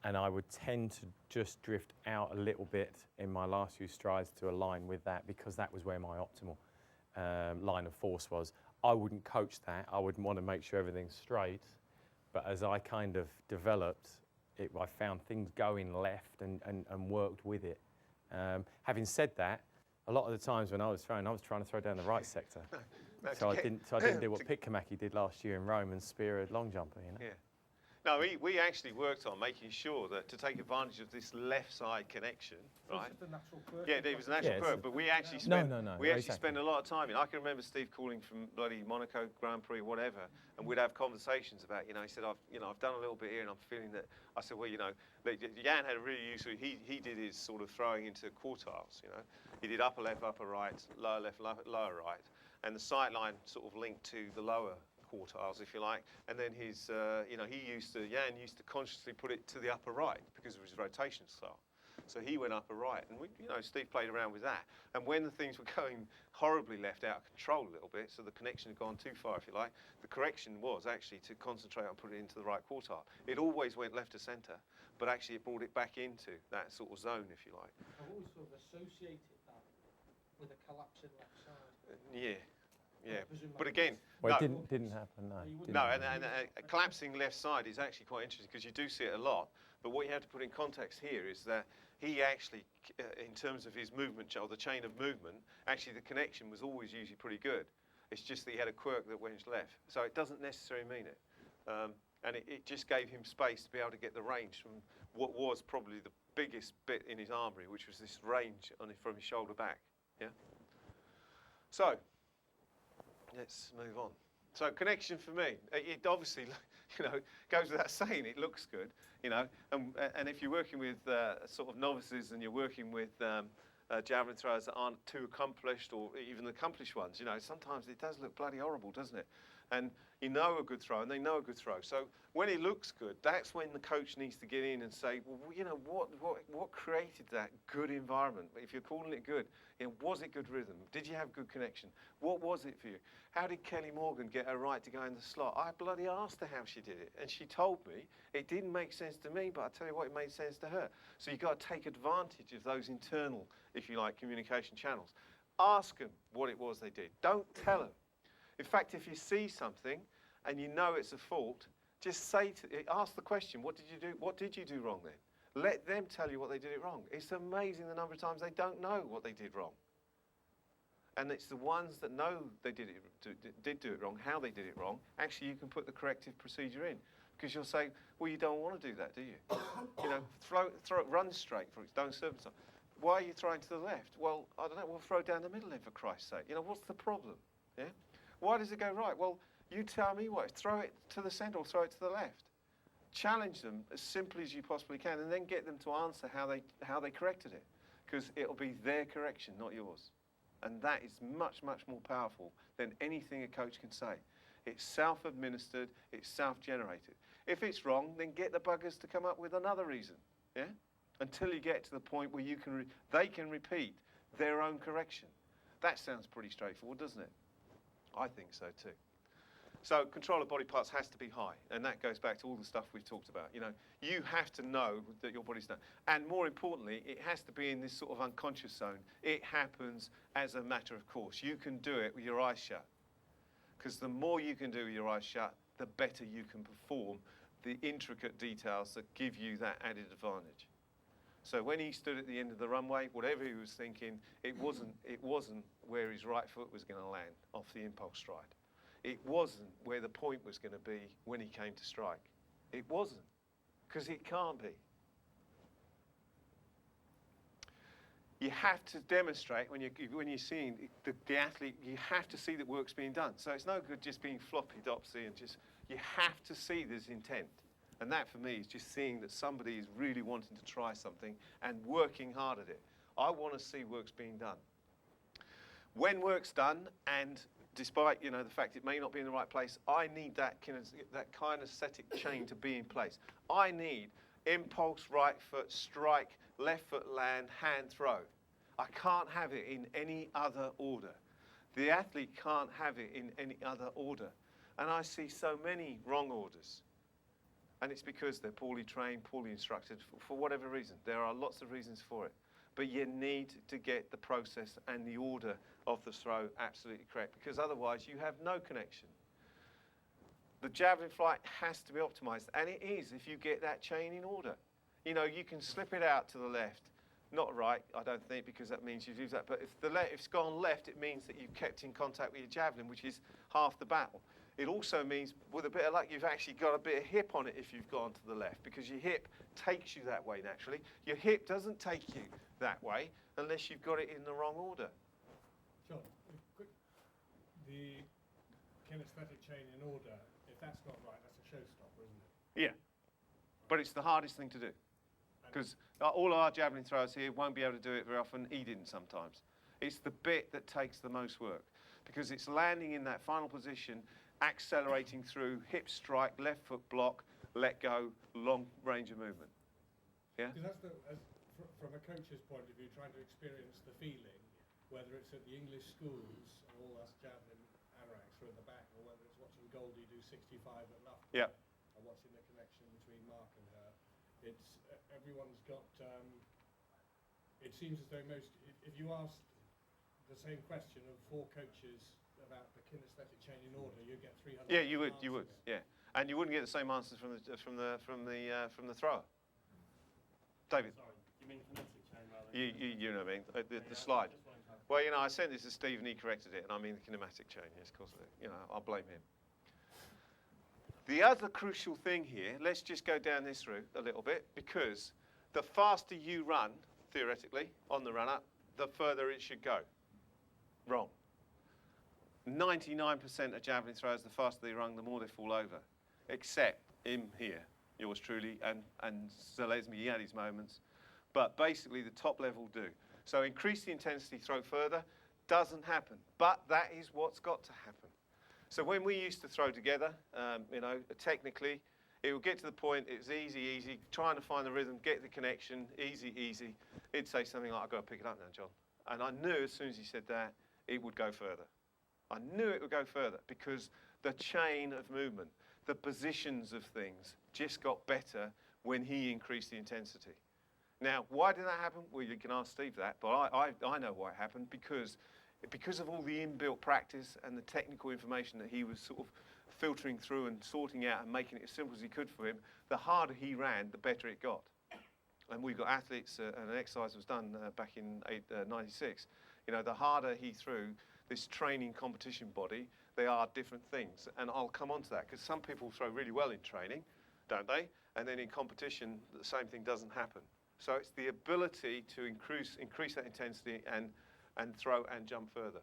and I would tend to just drift out a little bit in my last few strides to align with that, because that was where my optimal line of force was. I wouldn't coach that. I would want to make sure everything's straight. But as I kind of developed, I found things going left and worked with it. Having said that, a lot of the times when I was trying to throw down the right sector. So I didn't do what Pickering did last year in Rome and spear a long jumper, you know. Yeah. No, we actually worked on making sure that to take advantage of this left side connection, right? It's just a natural quirk. Yeah, it was a natural Yeah, quirk, it's- but we actually No, spent no, no, we actually exactly. spend a lot of time. I can remember Steve calling from bloody Monaco Grand Prix, whatever, and we'd have conversations about, he said, I've done a little bit here, and I'm feeling that. I said, well, Jan had a really useful. He did his sort of throwing into quartiles. He did upper left, upper right, lower left, lower right, and the sight line sort of linked to the lower quartiles, if you like, and then his, Jan used to consciously put it to the upper right because of his rotation style. So he went upper right, and Steve played around with that. And when the things were going horribly left out of control a little bit, so the connection had gone too far, if you like, the correction was actually to concentrate on putting it into the right quartile. It always went left to centre, but actually it brought it back into that sort of zone, if you like. I've always sort of associated that with a collapsing left side. Yeah. I presume But that again, Well, no. it didn't happen, no. you wouldn't Didn't No, happen. and a collapsing left side is actually quite interesting because you do see it a lot. But what you have to put in context here is that he actually, in terms of his movement, or the chain of movement, actually the connection was always usually pretty good. It's just that he had a quirk that went left. So it doesn't necessarily mean it. And it just gave him space to be able to get the range from what was probably the biggest bit in his armoury, which was this range from his shoulder back. Yeah. So let's move on. So connection for me, it obviously, goes without saying, it looks good, and if you're working with sort of novices and you're working with javelin throwers that aren't too accomplished, or even the accomplished ones, sometimes it does look bloody horrible, doesn't it? And a good throw, and they know a good throw. So when it looks good, that's when the coach needs to get in and say, well, what created that good environment? If you're calling it good, was it good rhythm? Did you have good connection? What was it for you? How did Kelly Morgan get her right to go in the slot? I bloody asked her how she did it, and she told me it didn't make sense to me, but I tell you what, it made sense to her. So you've got to take advantage of those internal, if you like, communication channels. Ask them what it was they did. Don't tell them. In fact, if you see something and you know it's a fault, just ask the question, what did you do? What did you do wrong then? Let them tell you what they did it wrong. It's amazing the number of times they don't know what they did wrong. And it's the ones that know they did do it wrong, how they did it wrong, actually you can put the corrective procedure in. Because you'll say, well, you don't want to do that, do you? Run straight, for don't serve them. Why are you throwing to the left? Well, I don't know, we'll throw down the middle then, for Christ's sake. What's the problem? Yeah? Why does it go right? Well, you tell me what. Throw it to the centre or throw it to the left. Challenge them as simply as you possibly can, and then get them to answer how they corrected it. Because it'll be their correction, not yours. And that is much, much more powerful than anything a coach can say. It's self-administered, it's self-generated. If it's wrong, then get the buggers to come up with another reason, yeah? Until you get to the point where they can repeat their own correction. That sounds pretty straightforward, doesn't it? I think so too. So control of body parts has to be high, and that goes back to all the stuff we've talked about. You have to know that your body's done. And more importantly, it has to be in this sort of unconscious zone. It happens as a matter of course. You can do it with your eyes shut. Because the more you can do with your eyes shut, the better you can perform the intricate details that give you that added advantage. So when he stood at the end of the runway, whatever he was thinking, it wasn't where his right foot was going to land off the impulse stride. It wasn't where the point was going to be when he came to strike. It wasn't, because it can't be. You have to demonstrate when you're seeing the athlete. You have to see that work's being done. So it's no good just being floppy dopsy and just. You have to see there's intent, and that for me is just seeing that somebody is really wanting to try something and working hard at it. I want to see work's being done. When work's done, and despite the fact it may not be in the right place, I need that kinesthetic chain to be in place. I need impulse, right foot, strike, left foot land, hand throw. I can't have it in any other order. The athlete can't have it in any other order. And I see so many wrong orders. And it's because they're poorly trained, poorly instructed, for whatever reason. There are lots of reasons for it. But you need to get the process and the order of the throw absolutely correct, because otherwise you have no connection. The javelin flight has to be optimized, and it is if you get that chain in order. You can slip it out to the left, not right, I don't think, because that means you do that. But if it's gone left, it means that you've kept in contact with your javelin, which is half the battle. It also means, with a bit of luck, you've actually got a bit of hip on it if you've gone to the left, because your hip takes you that way naturally. Your hip doesn't take you that way unless you've got it in the wrong order. Sure. The kinesthetic chain in order, if that's not right, that's a showstopper, isn't it? Yeah. But it's the hardest thing to do. Because all our javelin throwers here won't be able to do it very often. He didn't sometimes. It's the bit that takes the most work, because it's landing in that final position, accelerating through, hip strike, left foot block, let go, long range of movement. Yeah? Because from a coach's point of view, trying to experience the feeling, whether it's at the English schools and all us javelin anoracs are at the back, or whether it's watching Goldie do 65 at Loughborough, Yeah. and watching the connection between Mark and her, it's everyone's got. It seems as though if you asked the same question of 4 coaches about the kinesthetic chain in order, you'd get 300. Yeah, you would, yeah. And you wouldn't get the same answers from the thrower. David. Sorry, you mean kinetic chain rather than... You know what I mean, the Yeah, slide. I just wanted to have- Well, you know, I sent this to Steve and he corrected it, and I mean the kinematic chain, yes, of course, you know, I'll blame him. The other crucial thing here, let's just go down this route a little bit, because the faster you run, theoretically, on the run-up, the further it should go. Wrong. 99% of javelin throwers, the faster they run, the more they fall over, except him here, yours truly, and Zalesny, he had his moments, but basically the top level do. So increase the intensity, throw further, doesn't happen, but that is what's got to happen. So when we used to throw together, you know, technically, it would get to the point, it's easy, trying to find the rhythm, get the connection, easy. He'd say something like, I've got to pick it up now, John. And I knew as soon as he said that, it would go further. I knew it would go further, because the chain of movement, the positions of things just got better when he increased the intensity. Now, why did that happen? Well, you can ask Steve that, but I know why it happened, because of all the inbuilt practice and the technical information that he was sort of filtering through and sorting out and making it as simple as he could for him, the harder he ran, the better it got. And we've got athletes, and an exercise was done back in '96. You know, the harder he threw, this training competition body, they are different things. And I'll come on to that, because some people throw really well in training, don't they? And then in competition, the same thing doesn't happen. So it's the ability to increase that intensity and throw and jump further.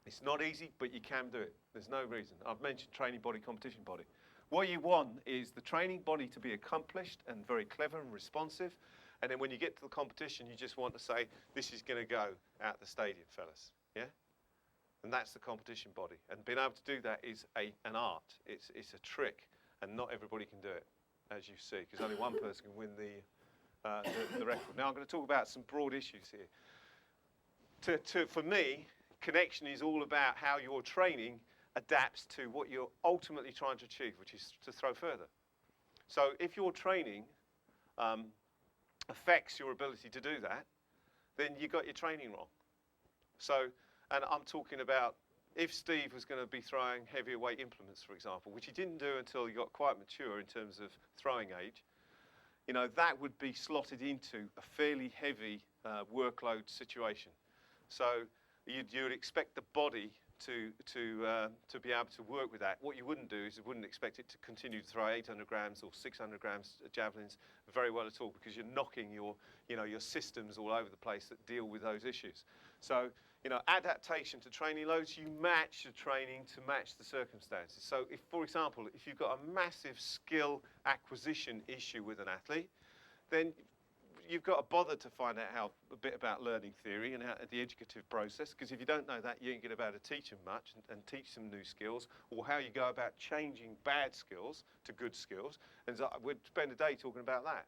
It's not easy, but you can do it. There's no reason. I've mentioned training body, competition body. What you want is the training body to be accomplished and very clever and responsive. And then when you get to the competition, you just want to say, this is going to go out the stadium, fellas. Yeah? And that's the competition body. And being able to do that is an art. It's a trick. And not everybody can do it, as you see, because only one person can win the record. Now, I'm going to talk about some broad issues here. For me, connection is all about how your training adapts to what you're ultimately trying to achieve, which is to throw further. So if your training affects your ability to do that, then you got your training wrong. So, and I'm talking about if Steve was going to be throwing heavier weight implements, for example, which he didn't do until he got quite mature in terms of throwing age, you know, that would be slotted into a fairly heavy workload situation. So you'd expect the body to be able to work with that. What you wouldn't do is you wouldn't expect it to continue to throw 800 grams or 600 grams javelins very well at all, because you're knocking your systems all over the place that deal with those issues. So, you know, adaptation to training loads, you match the training to match the circumstances. So if, for example, if you've got a massive skill acquisition issue with an athlete, then you've got to bother to find out a bit about learning theory and the educative process, because if you don't know that, you ain't going to be able to teach them much and teach them new skills, or how you go about changing bad skills to good skills. And so we'd spend a day talking about that.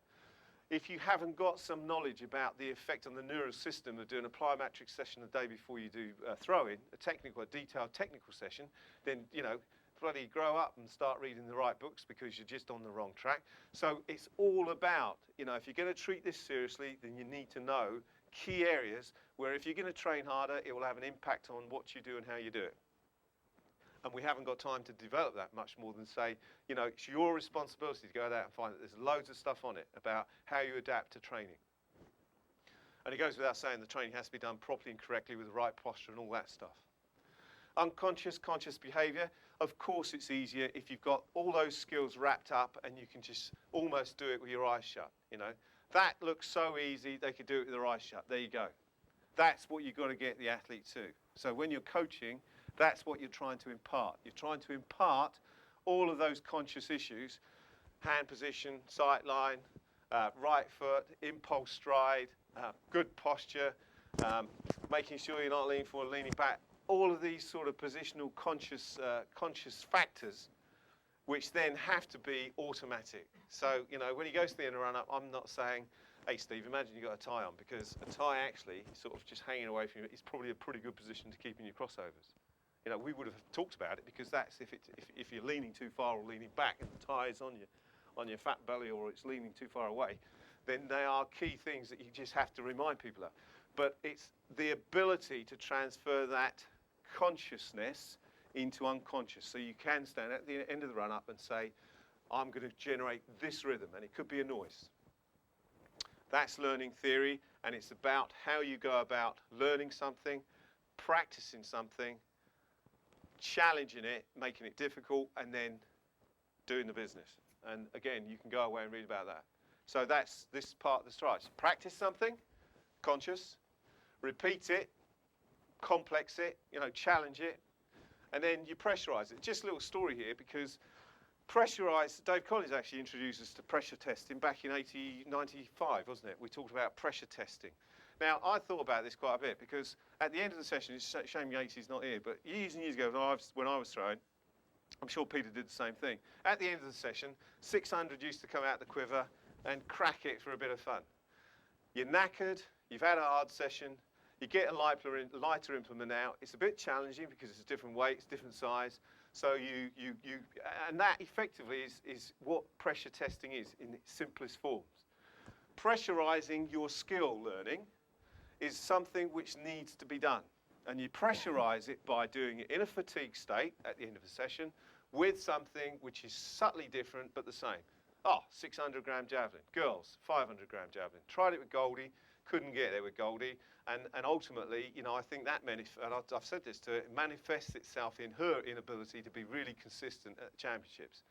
If you haven't got some knowledge about the effect on the neural system of doing a plyometric session the day before you do throwing, a detailed technical session, then, you know, bloody grow up and start reading the right books, because you're just on the wrong track. So it's all about, you know, if you're going to treat this seriously, then you need to know key areas where if you're going to train harder, it will have an impact on what you do and how you do it. And we haven't got time to develop that much more than say, you know, it's your responsibility to go out and find that there's loads of stuff on it about how you adapt to training. And it goes without saying the training has to be done properly and correctly with the right posture and all that stuff. Unconscious, conscious behaviour, of course it's easier if you've got all those skills wrapped up and you can just almost do it with your eyes shut, you know. That looks so easy, they could do it with their eyes shut. There you go. That's what you've got to get the athlete to. So when you're coaching, that's what you're trying to impart. You're trying to impart all of those conscious issues, hand position, sight line, right foot, impulse stride, good posture, making sure you're not leaning forward, leaning back. All of these sort of positional conscious factors, which then have to be automatic. So, you know, when he goes to the end of run-up, I'm not saying, hey, Steve, imagine you've got a tie on, because a tie actually, sort of just hanging away from you, is probably a pretty good position to keep in your crossovers. You know, we would have talked about it, because that's if you're leaning too far or leaning back and the tie is on your fat belly or it's leaning too far away, then they are key things that you just have to remind people of. But it's the ability to transfer that consciousness into unconscious. So you can stand at the end of the run-up and say, I'm going to generate this rhythm, and it could be a noise. That's learning theory, and it's about how you go about learning something, practicing something, challenging it, making it difficult, and then doing the business. And again, you can go away and read about that. So that's this part of the strides. Practice something, conscious, repeat it, complex it, you know, challenge it, and then you pressurize it. Just a little story here, because Dave Collins actually introduced us to pressure testing back in 95, wasn't it? We talked about pressure testing. Now, I thought about this quite a bit, because at the end of the session, it's a shame Yates's not here, but years and years ago when I was throwing, I'm sure Peter did the same thing. At the end of the session, 600 used to come out the quiver and crack it for a bit of fun. You're knackered, you've had a hard session, you get a lighter implement out. It's a bit challenging because it's a different weight, it's different size. So and that effectively is what pressure testing is in its simplest forms. Pressurizing your skill learning is something which needs to be done. And you pressurize it by doing it in a fatigue state at the end of a session with something which is subtly different but the same. 600-gram javelin. Girls, 500-gram javelin. Tried it with Goldie, couldn't get there with Goldie. And ultimately, you know, I think that and I've said this to her, it manifests itself in her inability to be really consistent at the championships.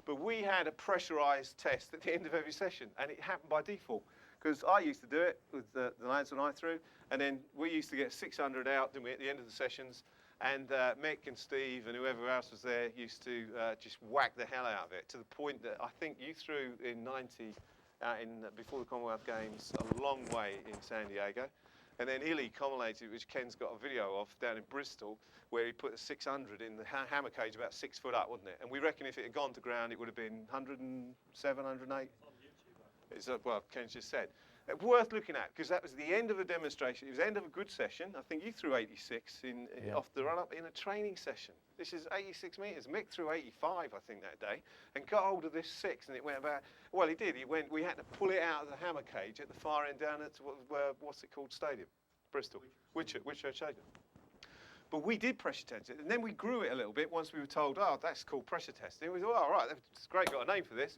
But we had a pressurized test at the end of every session, and it happened by default. Because I used to do it with the lads when I threw, and then we used to get 600 out, didn't we, at the end of the sessions, and Mick and Steve and whoever else was there used to just whack the hell out of it, to the point that I think you threw in 90, before the Commonwealth Games, a long way in San Diego. And then Illy culminated, which Ken's got a video of down in Bristol, where he put a 600 in the hammer cage about 6 foot up, wasn't it? And we reckon if it had gone to ground, it would have been 107, 108. It's well, Ken's just said. Worth looking at, because that was the end of a demonstration. It was the end of a good session. I think you threw 86 off the run-up in a training session. This is 86 metres. Mick threw 85, I think, that day, and got hold of this 6, and it went about, well, he did. We had to pull it out of the hammer cage at the far end down at, what's it called, stadium? Bristol. Whitchurch Stadium. But we did pressure test it, and then we grew it a little bit once we were told, that's called pressure testing. We thought, all right, that's great, got a name for this.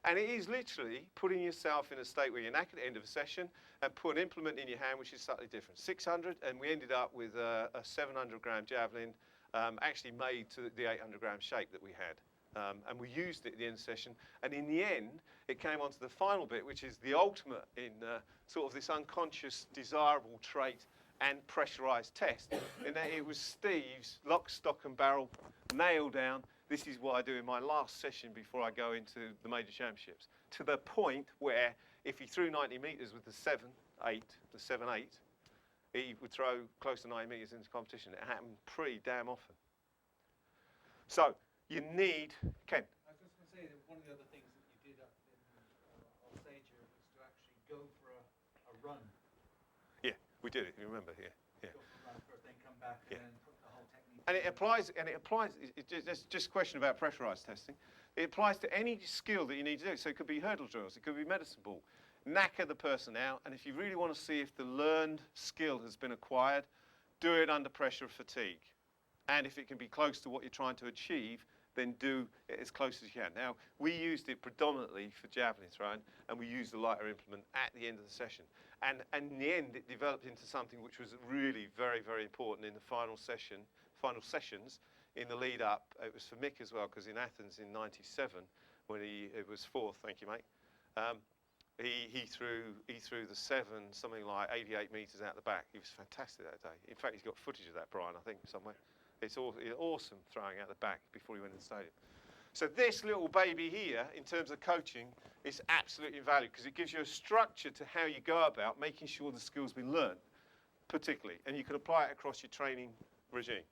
And it is literally putting yourself in a state where you're knackered at the end of a session and put an implement in your hand which is slightly different. 600, and we ended up with a 700-gram javelin, actually made to the 800-gram shape that we had. And we used it at the end of the session. And in the end, it came on to the final bit, which is the ultimate in sort of this unconscious, desirable trait and pressurized test. In that it was Steve's lock, stock and barrel, nail down. This is what I do in my last session before I go into the major championships. To the point where if he threw 90 metres with the 7-8, he would throw close to 90 metres into competition. It happened pretty damn often. So you need, Ken. I was just going to say that one of the other things that you did on stage here was to actually go for a run. Yeah, we did it. You remember? Yeah. Go for a run first, then come back, and then put the whole technique. And it applies. It's just a question about pressurized testing. It applies to any skill that you need to do. So it could be hurdle drills. It could be medicine ball. Knacker the person out, and if you really want to see if the learned skill has been acquired, do it under pressure of fatigue. And if it can be close to what you're trying to achieve, then do it as close as you can. Now, we used it predominantly for javelin throwing, and we used the lighter implement at the end of the session. And in the end, it developed into something which was really very, very important in the final session, final sessions in the lead up. It was for Mick as well, because in Athens in '97, when it was fourth, thank you, mate. He threw the 7, something like 88 metres out the back. He was fantastic that day. In fact, he's got footage of that, Brian, I think, somewhere. It's awesome throwing out the back before he went in the stadium. So this little baby here, in terms of coaching, is absolutely invaluable because it gives you a structure to how you go about making sure the skill's been learned, particularly, and you can apply it across your training regime.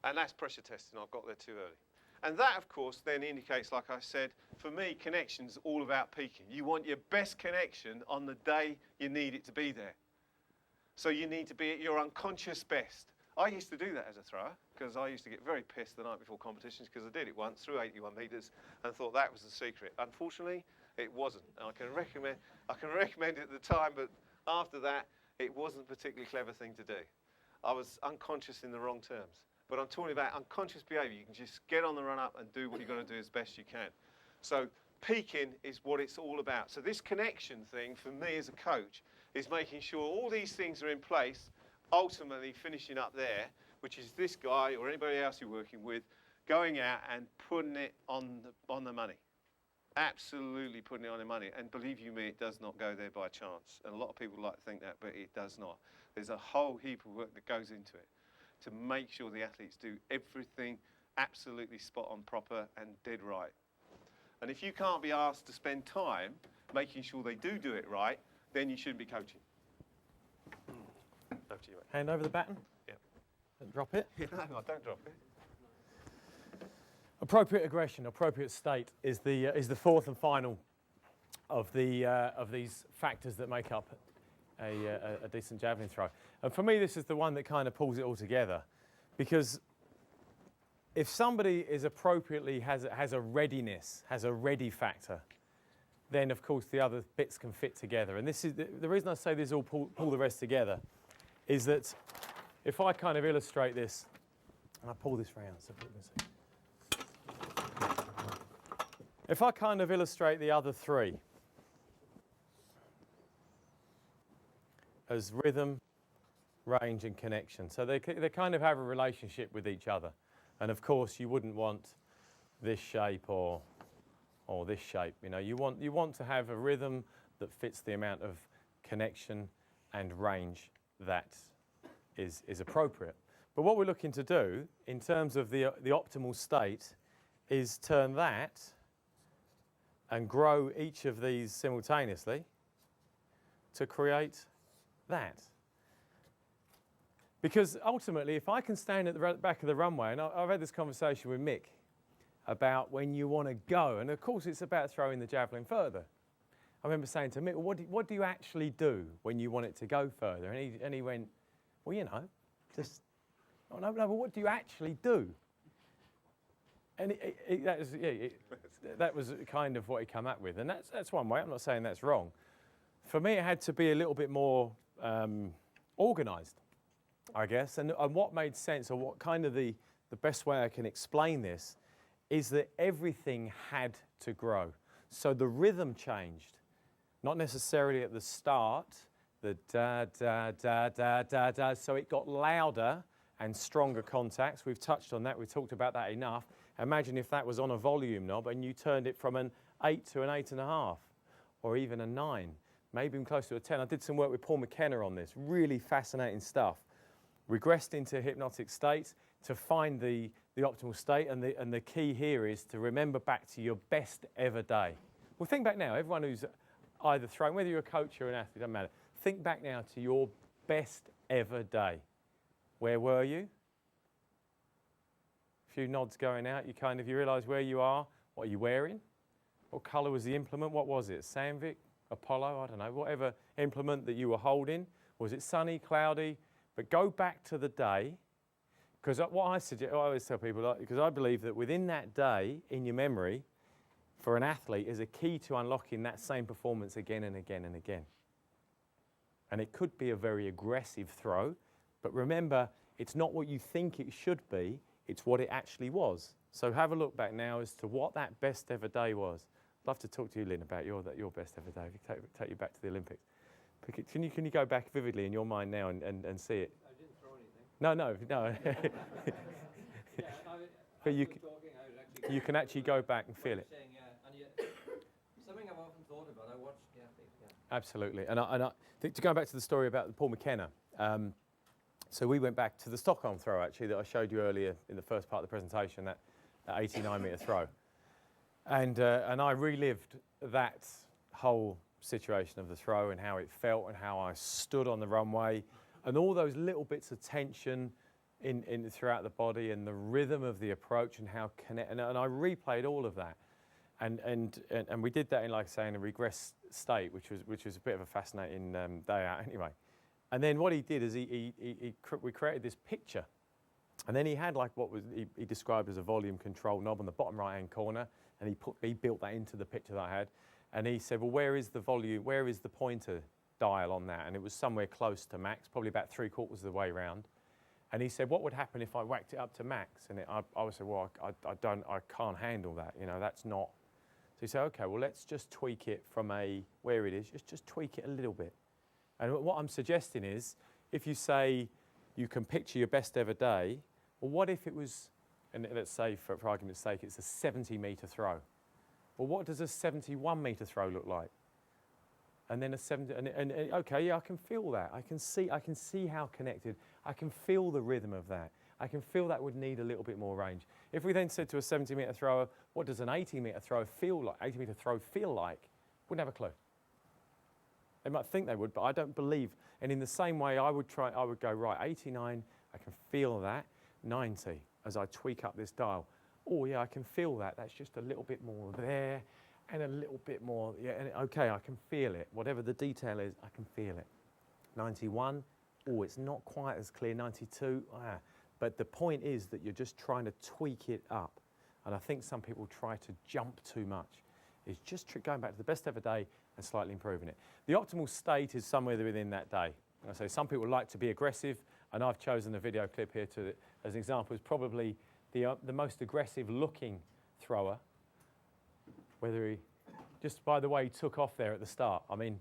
And that's pressure testing. I've got there too early. And that, of course, then indicates, like I said, for me, connection's all about peaking. You want your best connection on the day you need it to be there. So you need to be at your unconscious best. I used to do that as a thrower, because I used to get very pissed the night before competitions, because I did it once through 81 metres and thought that was the secret. Unfortunately, it wasn't. I can recommend it at the time, but after that, it wasn't a particularly clever thing to do. I was unconscious in the wrong terms. But I'm talking about unconscious behaviour. You can just get on the run-up and do what you're going to do as best you can. So peaking is what it's all about. So this connection thing, for me as a coach, is making sure all these things are in place, ultimately finishing up there, which is this guy or anybody else you're working with, going out and putting it on the money. Absolutely putting it on the money. And believe you me, it does not go there by chance. And a lot of people like to think that, but it does not. There's a whole heap of work that goes into it to make sure the athletes do everything absolutely spot on, proper and dead right. And if you can't be asked to spend time making sure they do it right, then you shouldn't be coaching. Over to you, mate. Hand over the baton. Yeah. And drop it. No, I don't drop it. Appropriate aggression, appropriate state is the fourth and final of these factors that make up a decent javelin throw. And for me, this is the one that kind of pulls it all together, because if somebody is appropriately has a readiness, has a ready factor, then of course the other bits can fit together. And this is the reason I say this all pull the rest together, is that if I kind of illustrate this, and I pull this round, so if I kind of illustrate the other three as rhythm, range and connection. So they kind of have a relationship with each other. And of course you wouldn't want this shape or this shape. You know, you want to have a rhythm that fits the amount of connection and range that is appropriate. But what we're looking to do in terms of the optimal state is turn that and grow each of these simultaneously to create that. Because ultimately, if I can stand at the back of the runway, and I've had this conversation with Mick about when you want to go, and of course it's about throwing the javelin further. I remember saying to Mick, well, what do you actually do when you want it to go further? And he went, well, you know, just, oh, no, but what do you actually do? And that was kind of what he came up with, and that's one way. I'm not saying that's wrong. For me, it had to be a little bit more organised, I guess. And what made sense, or what kind of the best way I can explain this, is that everything had to grow. So the rhythm changed, not necessarily at the start, the da, da, da, da, da, da. So it got louder and stronger contacts. We've touched on that. We've talked about that enough. Imagine if that was on a volume knob and you turned it from an 8 to an 8.5, or even a 9. Maybe even close to a 10. I did some work with Paul McKenna on this. Really fascinating stuff. Regressed into a hypnotic state to find the optimal state, and the key here is to remember back to your best ever day. Well, think back now. Everyone who's either thrown, whether you're a coach or an athlete, doesn't matter. Think back now to your best ever day. Where were you? A few nods going out. You realise where you are. What are you wearing? What colour was the implement? What was it? Sandvik? Apollo, I don't know, whatever implement that you were holding. Was it sunny, cloudy? But go back to the day, because what I suggest, I always tell people, because I believe that within that day, in your memory, for an athlete, is a key to unlocking that same performance again and again and again. And it could be a very aggressive throw, but remember, it's not what you think it should be, it's what it actually was. So have a look back now as to what that best ever day was. I'd love to talk to you, Lynn, about your best ever day. If you take you back to the Olympics. Can you go back vividly in your mind now and see it? I didn't throw anything. No. Yeah, But you as c- we're talking, I was actually You can actually go back and feel it. saying, yeah, and something I've often thought about. I watched, yeah. Absolutely. And I think to go back to the story about the Paul McKenna, so we went back to the Stockholm throw actually that I showed you earlier in the first part of the presentation, that 89-metre throw. And I relived that whole situation of the throw and how it felt and how I stood on the runway and all those little bits of tension in throughout the body and the rhythm of the approach and how connect. And I replayed all of that. And we did that in, like I say, in a regress state, which was a bit of a fascinating day out anyway. And then what he did is we created this picture, and then he had like what was he described as a volume control knob on the bottom right hand corner, and he built that into the picture that I had, and he said, well, where is the volume? Where is the pointer dial on that? And it was somewhere close to max, probably about 3/4 of the way round. And he said, what would happen if I whacked it up to max? And I would say, well, I can't handle that. You know, that's not. So he said, okay, well, let's just tweak it from where it is, just tweak it a little bit. And what I'm suggesting is, if you say you can picture your best ever day, well, what if it was, and let's say for argument's sake, it's a 70-metre throw. Well, what does a 71-metre throw look like? And then a 70, and okay, yeah, I can feel that. I can see how connected. I can feel the rhythm of that. I can feel that would need a little bit more range. If we then said to a 70-metre thrower, what does an 80-metre throw feel like? 80-metre throw feel like? Wouldn't have a clue. They might think they would, but I don't believe. And in the same way, I would go, right, 89, I can feel that. 90, as I tweak up this dial. Oh yeah, I can feel that. That's just a little bit more there, and a little bit more, yeah, and okay, I can feel it. Whatever the detail is, I can feel it. 91, oh, it's not quite as clear. 92, But the point is that you're just trying to tweak it up. And I think some people try to jump too much. It's just going back to the best ever day and slightly improving it. The optimal state is somewhere within that day. I say some people like to be aggressive, and I've chosen a video clip here as an example. Is probably the most aggressive looking thrower. Whether he, just by the way he took off there at the start. I mean,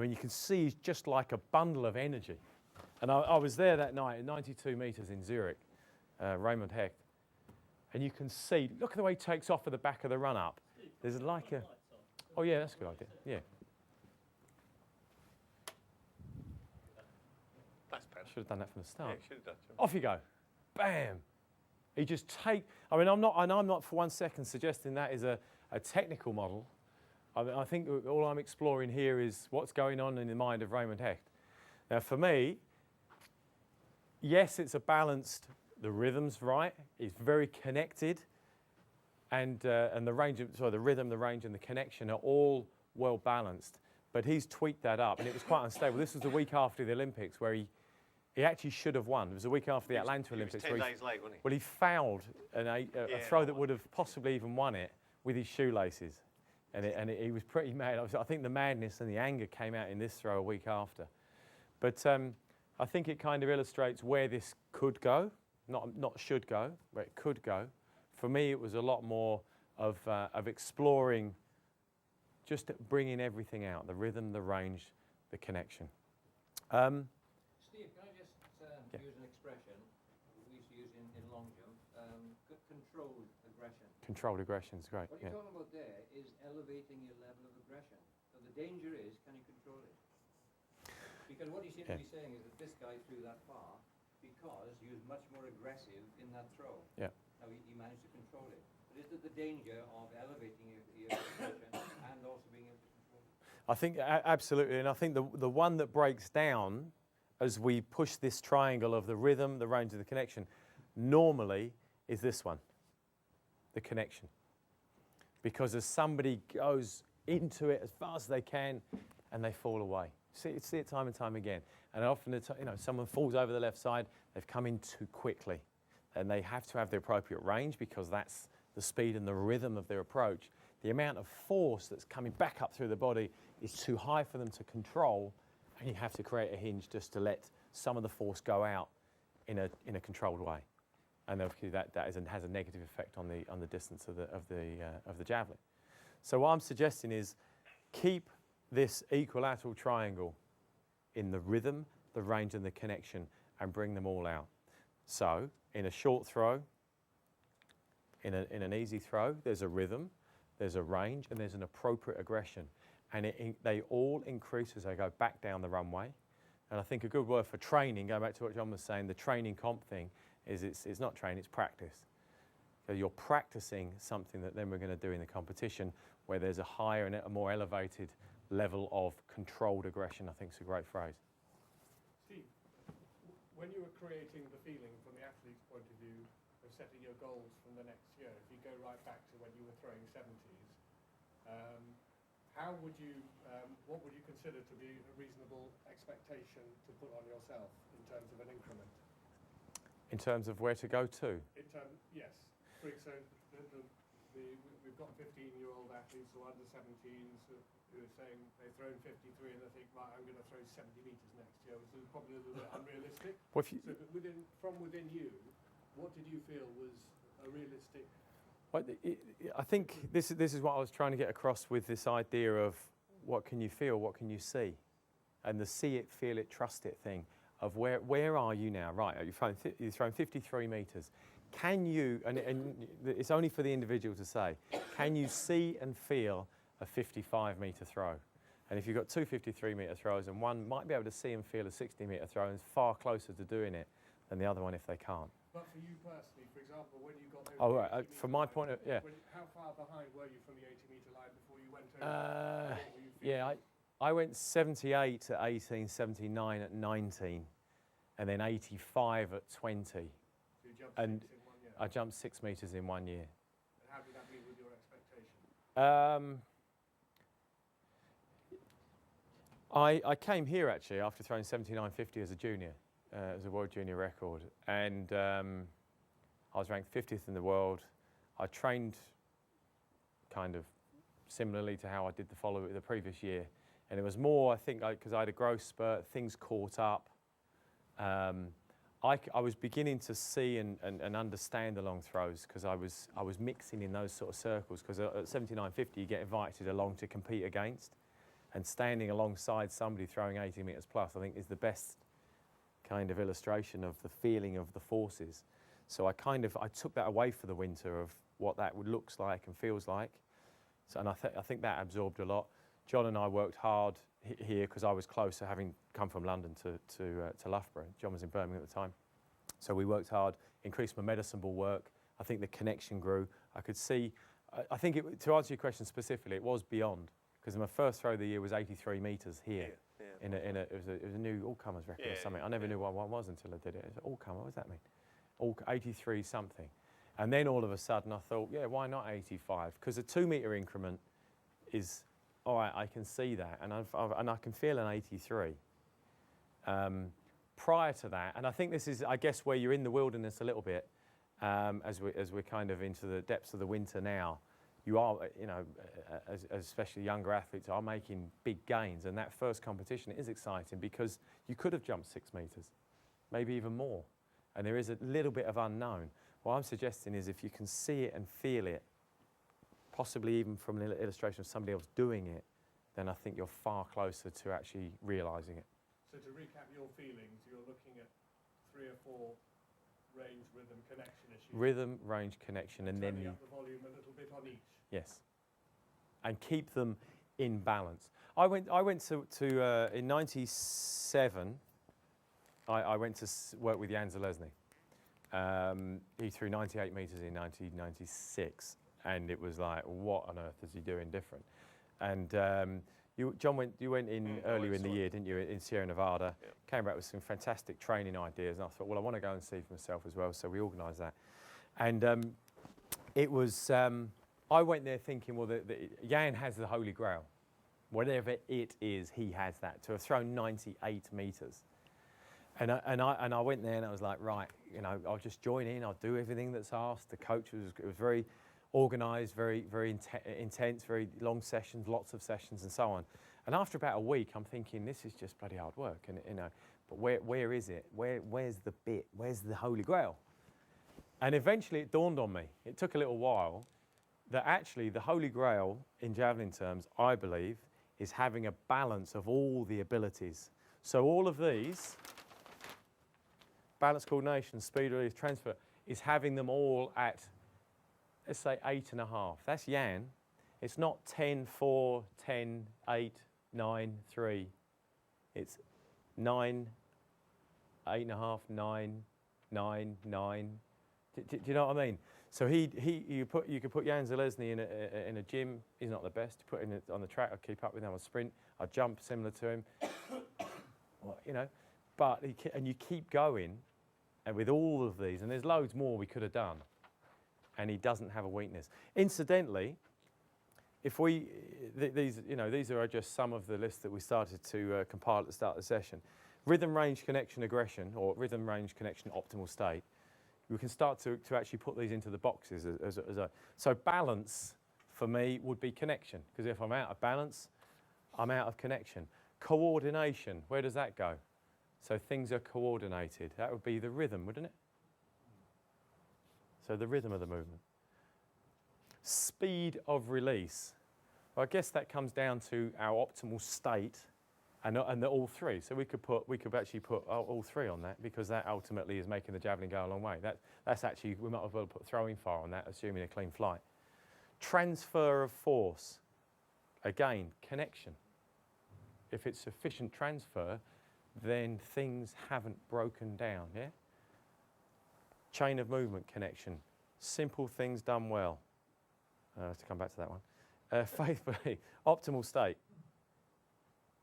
you can see he's just like a bundle of energy. And I was there that night at 92 metres in Zurich, Raymond Hecht. And you can see, look at the way he takes off at the back of the run-up. There's like a, oh yeah, that's a good idea, yeah. That's better. Should have done that from the start. Yeah, should have done. Off you go, bam. He just I'm not for 1 second suggesting that is a technical model. I think all I'm exploring here is what's going on in the mind of Raymond Hecht. Now for me, yes, it's a balanced, the rhythm's right, it's very connected, and the range of, the rhythm, the range and the connection are all well balanced. But he's tweaked that up, and it was quite unstable. This was the week after the Olympics where he actually should have won. It was the week after the Atlanta Olympics. He was 10 days late, wasn't he? Well, he fouled a throw that would have possibly even won it with his shoelaces. And he was pretty mad. I think the madness and the anger came out in this throw a week after. But I think it kind of illustrates where this could go, not should go, where it could go. For me, it was a lot more of exploring, just bringing everything out, the rhythm, the range, the connection. Steve, can I just use an expression we used to use in long jump, controlled aggression. Controlled aggression is great. What you're talking about there is elevating your level of aggression. So the danger is, can you control it? Because what you seem to be saying is that this guy threw that far because he was much more aggressive in that throw. Yeah. Now he managed to control it. But is it the danger of elevating your aggression and also being able to control it? I think absolutely, and I think the one that breaks down as we push this triangle of the rhythm, the range, of the connection, normally is this one, the connection. Because as somebody goes into it as fast as they can, and they fall away. See it time and time again. And often, someone falls over the left side, they've come in too quickly, and they have to have the appropriate range because that's the speed and the rhythm of their approach. The amount of force that's coming back up through the body is too high for them to control, and you have to create a hinge just to let some of the force go out in a controlled way. And obviously that has a negative effect on the distance of the javelin. So what I'm suggesting is keep this equilateral triangle in the rhythm, the range and the connection and bring them all out. So in a short throw, in an easy throw, there's a rhythm, there's a range, and there's an appropriate aggression. And they all increase as they go back down the runway. And I think a good word for training, going back to what John was saying, the training comp thing, is it's not training, it's practice. So you're practicing something that then we're going to do in the competition where there's a higher and a more elevated level of controlled aggression. I think is a great phrase. Steve, when you were creating the feeling from the athlete's point of view of setting your goals from the next year, if you go right back to when you were throwing 70s, how would you, what would you consider to be a reasonable expectation to put on yourself in terms of an increment? In terms of where to go to? In terms, yes. So we've got 15-year-old athletes or under 17s who are saying they've thrown 53 and they think, right, I'm going to throw 70 metres next year, which is probably a little bit unrealistic. Well, so from within you, what did you feel was a realistic? Well, I think this is what I was trying to get across with this idea of what can you feel, what can you see, and the see it, feel it, trust it thing of where are you now? Right, you've thrown 53 metres. Can you, and it's only for the individual to say, can you see and feel a 55-metre throw? And if you've got two 53-metre throws and one might be able to see and feel a 60-metre throw and is far closer to doing it than the other one if they can't. But for you personally, for example, when you got over from my point of yeah. How far behind were you from the 80-metre line before you went over? Yeah, I went 78 at 18, 79 at 19, and then 85 at 20. So you jumped and 6 in 1 year? I jumped 6 metres in 1 year. And how did that meet with your expectation? I came here actually after throwing 79.50 as a junior, as a world junior record, and I was ranked 50th in the world. I trained kind of similarly to how I did the previous year, and it was more, I think, because I had a growth spurt, things caught up. I was beginning to see and understand the long throws because I was mixing in those sort of circles, because at 79.50 you get invited along to compete against, and standing alongside somebody throwing 80 metres plus I think is the best kind of illustration of the feeling of the forces. So I took that away for the winter of what that looks like and feels like. So, and I think that absorbed a lot. John and I worked hard here because I was closer, having come from London to Loughborough. John was in Birmingham at the time. So we worked hard, increased my medicine ball work. I think the connection grew. I could see, I think to answer your question specifically, it was beyond, because my first throw of the year was 83 metres here. Yeah. It was a new all-comers record or something. I never knew what one was until I did it. It was all-comer, what does that mean? 83 something. And then all of a sudden I thought, yeah, why not 85? Because a 2 metre increment is, all right, I can see that, and I can feel an 83. Prior to that, and I think this is, I guess, where you're in the wilderness a little bit, as we're kind of into the depths of the winter now, you are, you know, as especially younger athletes are making big gains, and that first competition is exciting because you could have jumped 6 metres, maybe even more, and there is a little bit of unknown. What I'm suggesting is if you can see it and feel it, possibly even from an illustration of somebody else doing it, then I think you're far closer to actually realising it. So to recap your feelings, you're looking at 3 or 4 range, rhythm, connection issues. Rhythm, range, connection, and then turning up the volume a little bit on each. Yes, and keep them in balance. I went to in '97. I went to work with Jan Zalesny. He threw 98 metres in 1996, and it was like, what on earth is he doing different? And John, you went in earlier in the year, didn't you, in Sierra Nevada? Yep. Came back with some fantastic training ideas, and I thought, well, I want to go and see for myself as well, so we organised that. And it was, I went there thinking, well, Jan has the Holy Grail. Whatever it is, he has that. To have thrown 98 metres. And I went there and I was like, right, you know, I'll just join in, I'll do everything that's asked. The coach was very organised, very intense, very long sessions, lots of sessions and so on. And after about a week, I'm thinking, this is just bloody hard work, and you know, but where is it? Where's the bit? Where's the Holy Grail? And eventually it dawned on me, it took a little while, that actually the Holy Grail, in javelin terms, I believe, is having a balance of all the abilities. So all of these, balance, coordination, speed, release, transfer, is having them all at, let's say, 8.5. That's Jan. It's not 10, 4, 10, 8, 9, 3. It's 9, 8.5, 9, 9, 9. Do you know what I mean? So you could put Jan Zalesny in a gym. He's not the best. You put him on the track. I keep up with him on a sprint. I jump similar to him. Well, you know, but and you keep going, and with all of these, and there's loads more we could have done, and he doesn't have a weakness. Incidentally, if these are just some of the lists that we started to compile at the start of the session. Rhythm, range, connection, aggression, or rhythm, range, connection, optimal state. We can start to actually put these into the boxes so balance for me would be connection, because if I'm out of balance, I'm out of connection. Coordination, where does that go? So things are coordinated. That would be the rhythm, wouldn't it? So the rhythm of the movement. Speed of release. Well, I guess that comes down to our optimal state and all three. So we could actually put all three on that, because that ultimately is making the javelin go a long way. That's actually, we might as well put throwing fire on that, assuming a clean flight. Transfer of force. Again, connection. If it's sufficient transfer, then things haven't broken down, yeah? Chain of movement connection. Simple things done well. To come back to that one. Faithfully, optimal state.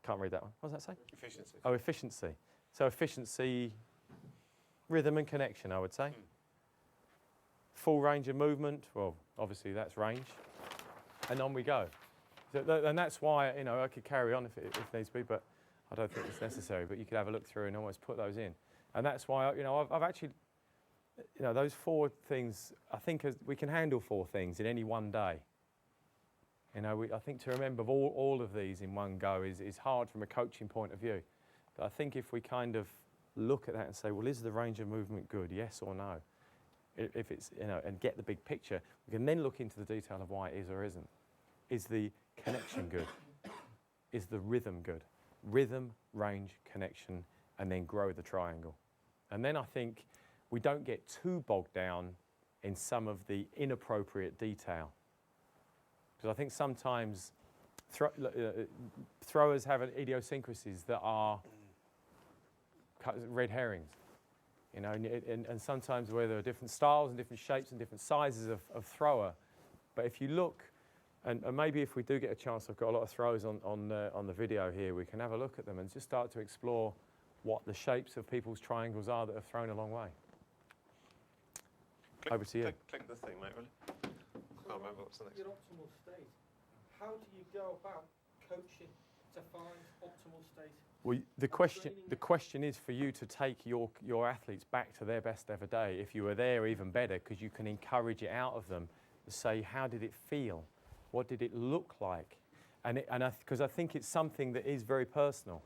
Can't read that one. What does that say? Efficiency. Oh, efficiency. So efficiency, rhythm and connection, I would say. Full range of movement. Well, obviously that's range. And on we go. So and that's why, you know, I could carry on if needs be, but I don't think it's necessary. But you could have a look through and almost put those in. And that's why, you know, I've actually, you know, those 4 things, I think we can handle 4 things in any one day. You know, I think to remember all of these in one go is hard from a coaching point of view. But I think if we kind of look at that and say, well, is the range of movement good, yes or no? If it's, you know, and get the big picture, we can then look into the detail of why it is or isn't. Is the connection good? Is the rhythm good? Rhythm, range, connection, and then grow the triangle. And then I think we don't get too bogged down in some of the inappropriate detail. Because I think sometimes throwers have idiosyncrasies that are red herrings, you know, and sometimes where there are different styles and different shapes and different sizes of thrower. But if you look, and maybe if we do get a chance, I've got a lot of throwers on the video here, we can have a look at them and just start to explore what the shapes of people's triangles are that have thrown a long way. Over to you. Click the thing, mate, will you? Can't remember what's the next Your optimal state. How do you go about coaching to find optimal state? Well, the question is for you to take your athletes back to their best ever day. If you were there, even better, because you can encourage it out of them. Say, how did it feel? What did it look like? Because I think it's something that is very personal.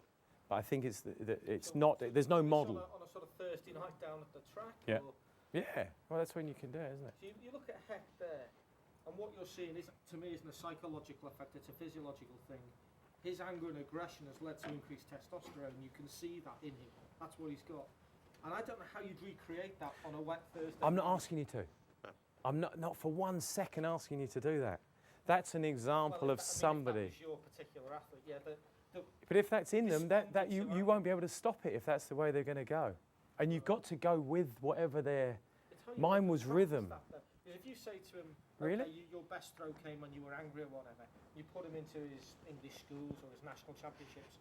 But I think it's not. There's no model. On a sort of Thursday night down at the track. Yeah. Or Yeah. Well, that's when you can do it, isn't it? so you look at Heck there, and what you're seeing is, to me, isn't a psychological effect. It's a physiological thing. His anger and aggression has led to increased testosterone. You can see that in him. That's what he's got. And I don't know how you'd recreate that on a wet Thursday. I'm not asking you to. I'm not for 1 second asking you to do that. That's an example of somebody. If that was your particular athlete, yeah. But if that's in them, that you won't be able to stop it if that's the way they're going to go. And you've got to go with whatever their. Mine was rhythm. If you say to him, Really? okay, your best throw came when you were angry or whatever, you put him into his English schools or his national championships,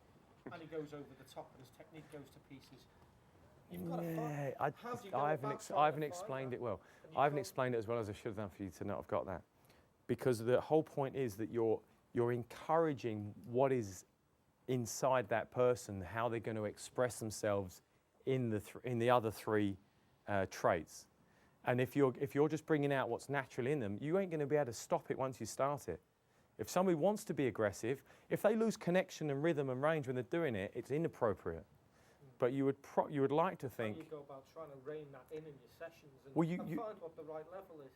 and he goes over the top and his technique goes to pieces. You've got to find. I haven't explained it well. I haven't explained it as well as I should have done for you to not have got that. Because the whole point is that you're encouraging what is inside that person, how they're going to express themselves in the other 3 traits. And if you're just bringing out what's natural in them, you ain't going to be able to stop it once you start it. If somebody wants to be aggressive, if they lose connection and rhythm and range when they're doing it, it's inappropriate. But you would like to think. How do you go about trying to rein that in your sessions and, well, and find what the right level is?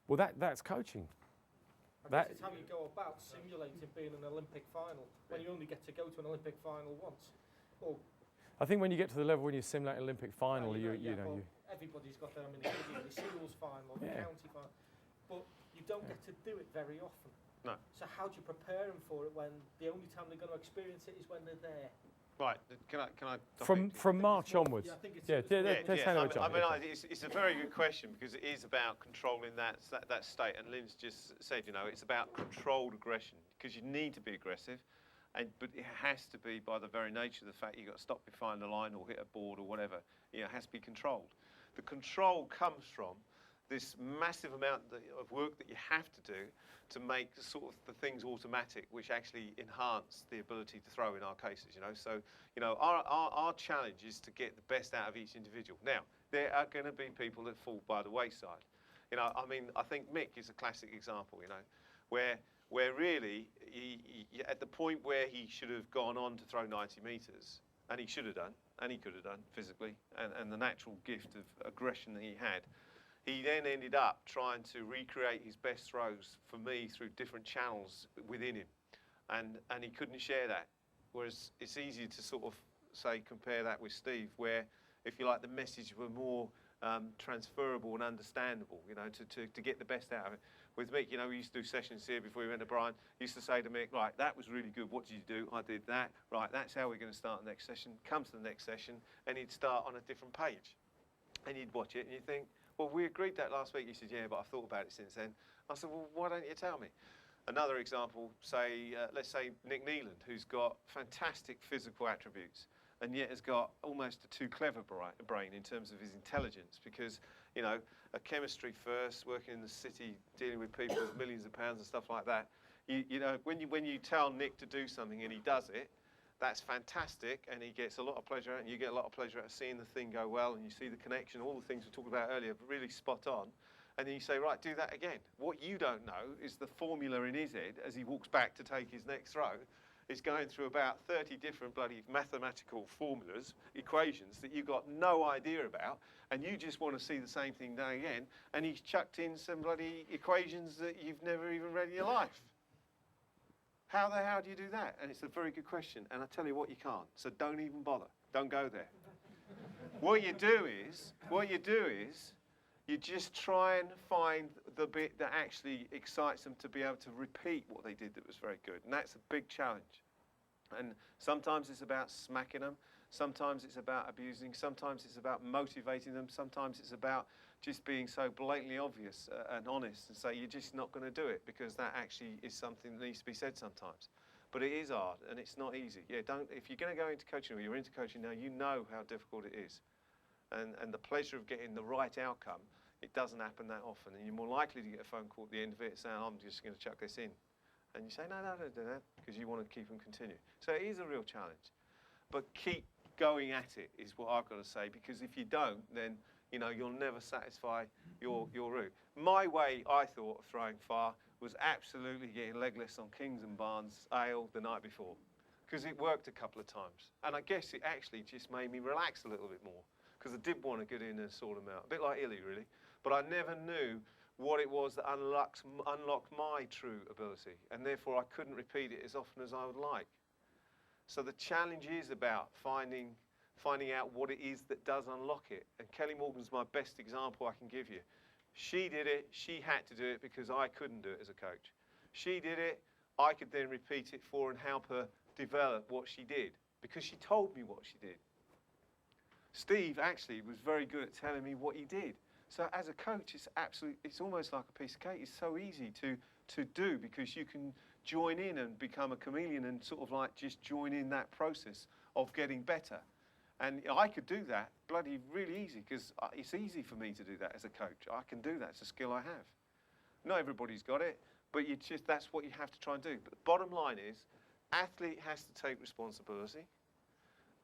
Well, that's coaching. That is how you go about simulating being an Olympic final when you only get to go to an Olympic final once. Or I think when you get to the level when you simulate an Olympic final, well, you everybody's got their mini video, the singles final, the county final, but you don't get to do it very often. No. So how do you prepare them for it when the only time they're going to experience it is when they're there? Right. Can I? from March onwards. Yeah, I think it's let's hand over to I mean, John. it's a very good question because it is about controlling that state. And Lynn's just said, it's about controlled aggression because you need to be aggressive, but it has to be by the very nature of the fact you've got to stop behind the line or hit a board or whatever. It has to be controlled. The control comes from this massive amount of work that you have to do to make sort of the things automatic, which actually enhance the ability to throw in our cases, So, our challenge is to get the best out of each individual. Now, there are going to be people that fall by the wayside. I think Mick is a classic example, where really, at the point where he should have gone on to throw 90 metres, and he should have done, and he could have done physically, and the natural gift of aggression that he had, he then ended up trying to recreate his best throws for me through different channels within him. And he couldn't share that. Whereas it's easy to sort of say, compare that with Steve, where, if you like, the message were more transferable and understandable, to get the best out of it. With Mick, we used to do sessions here before we went to Brian. He used to say to Mick, right, that was really good. What did you do? I did that. Right, that's how we're going to start the next session. Come to the next session, and he'd start on a different page. And you'd watch it, and you'd think, well, we agreed that last week. He said, yeah, but I've thought about it since then. I said, well, why don't you tell me? Another example, let's say Nick Neeland, who's got fantastic physical attributes, and yet has got almost a too clever brain in terms of his intelligence, because, a chemistry first, working in the city, dealing with people with millions of pounds and stuff like that. When you tell Nick to do something and he does it, that's fantastic, and he gets a lot of pleasure out, and you get a lot of pleasure out of seeing the thing go well, and you see the connection, all the things we talked about earlier, really spot on. And then you say, right, do that again. What you don't know is the formula in his head, as he walks back to take his next throw, is going through about 30 different bloody mathematical formulas, equations, that you've got no idea about, and you just want to see the same thing done again, and he's chucked in some bloody equations that you've never even read in your life. How the hell do you do that? And it's a very good question, and I tell you what, you can't. So don't even bother. Don't go there. What you do is, you just try and find the bit that actually excites them to be able to repeat what they did that was very good. And that's a big challenge. And sometimes it's about smacking them. Sometimes it's about abusing. Sometimes it's about motivating them. Sometimes it's about just being so blatantly obvious and honest and say you're just not going to do it, because that actually is something that needs to be said sometimes. But it is hard and it's not easy. If you're going to go into coaching, or you're into coaching now, you know how difficult it is. And the pleasure of getting the right outcome, it doesn't happen that often. And you're more likely to get a phone call at the end of it saying, I'm just going to chuck this in. And you say, no, don't do that, because you want to keep them continuing. So it is a real challenge. But keep going at it is what I've got to say, because if you don't, then you'll never satisfy your route. My way, I thought, of throwing far was absolutely getting legless on Kings and Barnes ale the night before, because it worked a couple of times. And I guess it actually just made me relax a little bit more, because I did want to get in and sort them out. A bit like Illy, really. But I never knew what it was that unlocked my true ability, and therefore I couldn't repeat it as often as I would like. So the challenge is about finding out what it is that does unlock it. And Kelly Morgan's my best example I can give you. She did it, she had to do it because I couldn't do it as a coach. She did it, I could then repeat it for and help her develop what she did, because she told me what she did. Steve actually was very good at telling me what he did. So as a coach, it's almost like a piece of cake. It's so easy to do, because you can join in and become a chameleon and sort of like just join in that process of getting better. And I could do that bloody really easy, because it's easy for me to do that as a coach. I can do that. It's a skill I have. Not everybody's got it, but that's what you have to try and do. But the bottom line is, athlete has to take responsibility.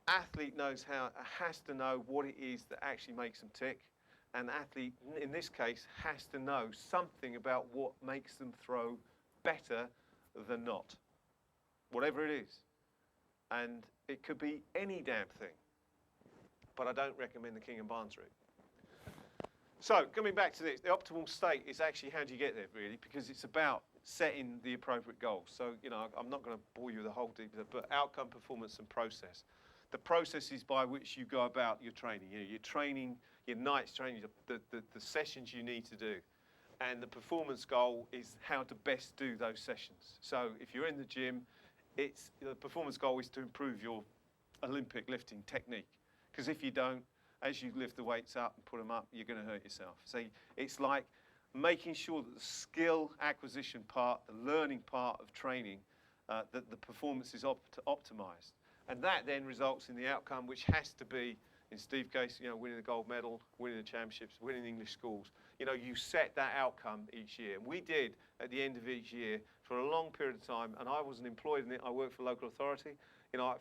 Athlete has to know what it is that actually makes them tick. And athlete, in this case, has to know something about what makes them throw better than not, whatever it is. And it could be any damn thing. But I don't recommend the King and Barnes route. So, coming back to this, the optimal state is actually how do you get there, really, because it's about setting the appropriate goals. So, I'm not going to bore you with the whole detail, but outcome, performance, and process. the processes by which you go about your training. You know, your training, your night's training, the sessions you need to do. And the performance goal is how to best do those sessions. So if you're in the gym, the performance goal is to improve your Olympic lifting technique. Because if you don't, as you lift the weights up and put them up, you're going to hurt yourself. So it's like making sure that the skill acquisition part, the learning part of training, that the performance is optimized. And that then results in the outcome, which has to be, in Steve's case, you know, winning the gold medal, winning the championships, winning English schools. You know, you set that outcome each year. And we did at the end of each year for a long period of time, and I wasn't employed in it. I worked for local authority. You know,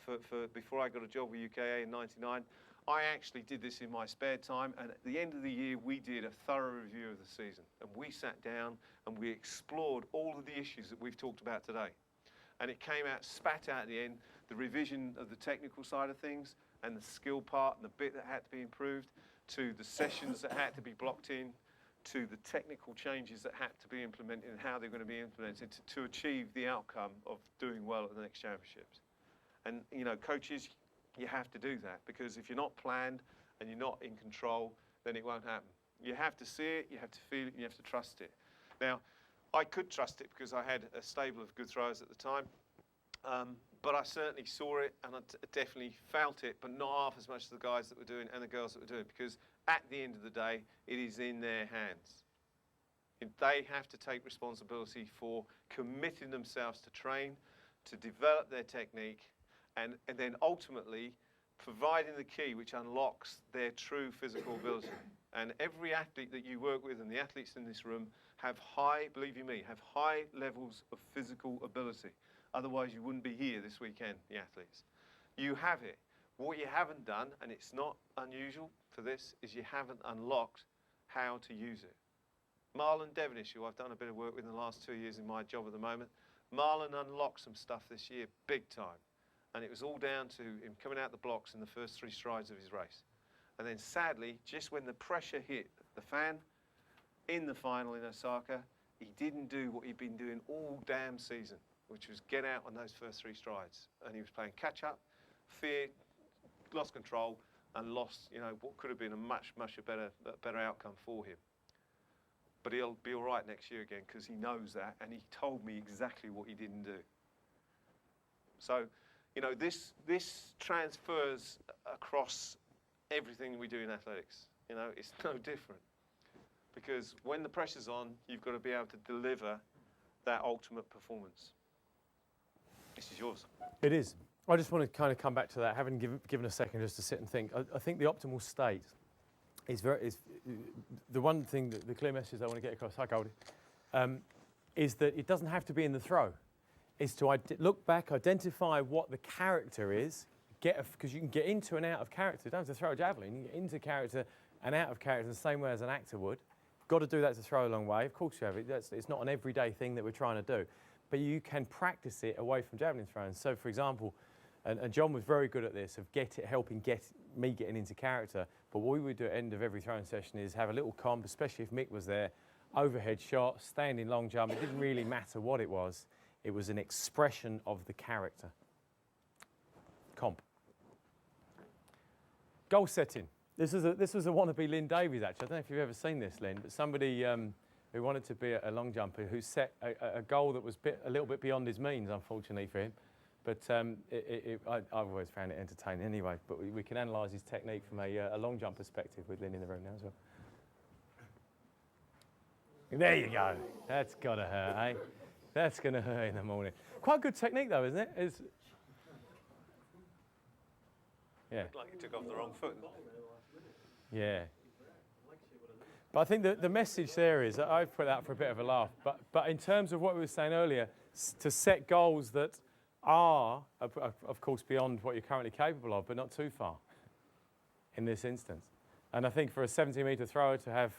before I got a job with UKA in '99, I actually did this in my spare time, and at the end of the year, we did a thorough review of the season. And we sat down and we explored all of the issues that we've talked about today. And it came out, spat out at the end, the revision of the technical side of things, and the skill part, and the bit that had to be improved, to the sessions that had to be blocked in, to the technical changes that had to be implemented and how they're going to be implemented to achieve the outcome of doing well at the next championships. And, you know, coaches, you have to do that, because if you're not planned and you're not in control, then it won't happen. You have to see it, you have to feel it, you have to trust it. Now, I could trust it because I had a stable of good throwers at the time, but I certainly saw it and I definitely felt it, but not half as much as the guys that were doing and the girls that were doing, because at the end of the day, it is in their hands. They have to take responsibility for committing themselves to train, to develop their technique, and then ultimately providing the key which unlocks their true physical ability. And every athlete that you work with, and the athletes in this room, have high, believe you me, have high levels of physical ability. Otherwise you wouldn't be here this weekend, the athletes. You have it. What you haven't done, and it's not unusual for this, is you haven't unlocked how to use it. Marlon Devonish, who I've done a bit of work with in the last 2 years in my job at the moment, Marlon unlocked some stuff this year, big time. And it was all down to him coming out the blocks in the first 3 strides of his race. And then sadly, just when the pressure hit the fan, in the final in Osaka, he didn't do what he'd been doing all damn season, which was get out on those first 3 strides. And he was playing catch up, fear, lost control, and lost, you know, what could have been a much better outcome for him. But he'll be all right next year again, because he knows that, and he told me exactly what he didn't do. So, you know, this transfers across everything we do in athletics. You know, it's no different. Because when the pressure's on, you've got to be able to deliver that ultimate performance. This is yours. It is. I just want to kind of come back to that, having given a second just to sit and think. I think the optimal state is the one thing, the clear message I want to get across, hi Goldie, is that it doesn't have to be in the throw. It's to look back, identify what the character is, because you can get into and out of character. You don't have to throw a javelin. You can get into character and out of character the same way as an actor would. Got to do that to throw a long way. Of course you have it. It's not an everyday thing that we're trying to do. But you can practice it away from javelin throwing. So, for example, and John was very good at this, of helping get me getting into character. But what we would do at the end of every throwing session is have a little comp, especially if Mick was there, overhead shot, standing long jump. It didn't really matter what it was. It was an expression of the character. Comp. Goal setting. This was a wannabe Lynn Davies, actually. I don't know if you've ever seen this, Lynn, but somebody who wanted to be a long jumper who set a goal that was a little bit beyond his means, unfortunately for him. But I've always found it entertaining anyway. But we can analyse his technique from a long jump perspective with Lynn in the room now as well. There you go. That's got to hurt, eh? That's going to hurt in the morning. Quite good technique, though, isn't it? Yeah. Like you took off the wrong foot. Yeah. But I think the message there is, I've put that for a bit of a laugh, but in terms of what we were saying earlier, to set goals that are, of course, beyond what you're currently capable of, but not too far in this instance. And I think for a 70-metre thrower to have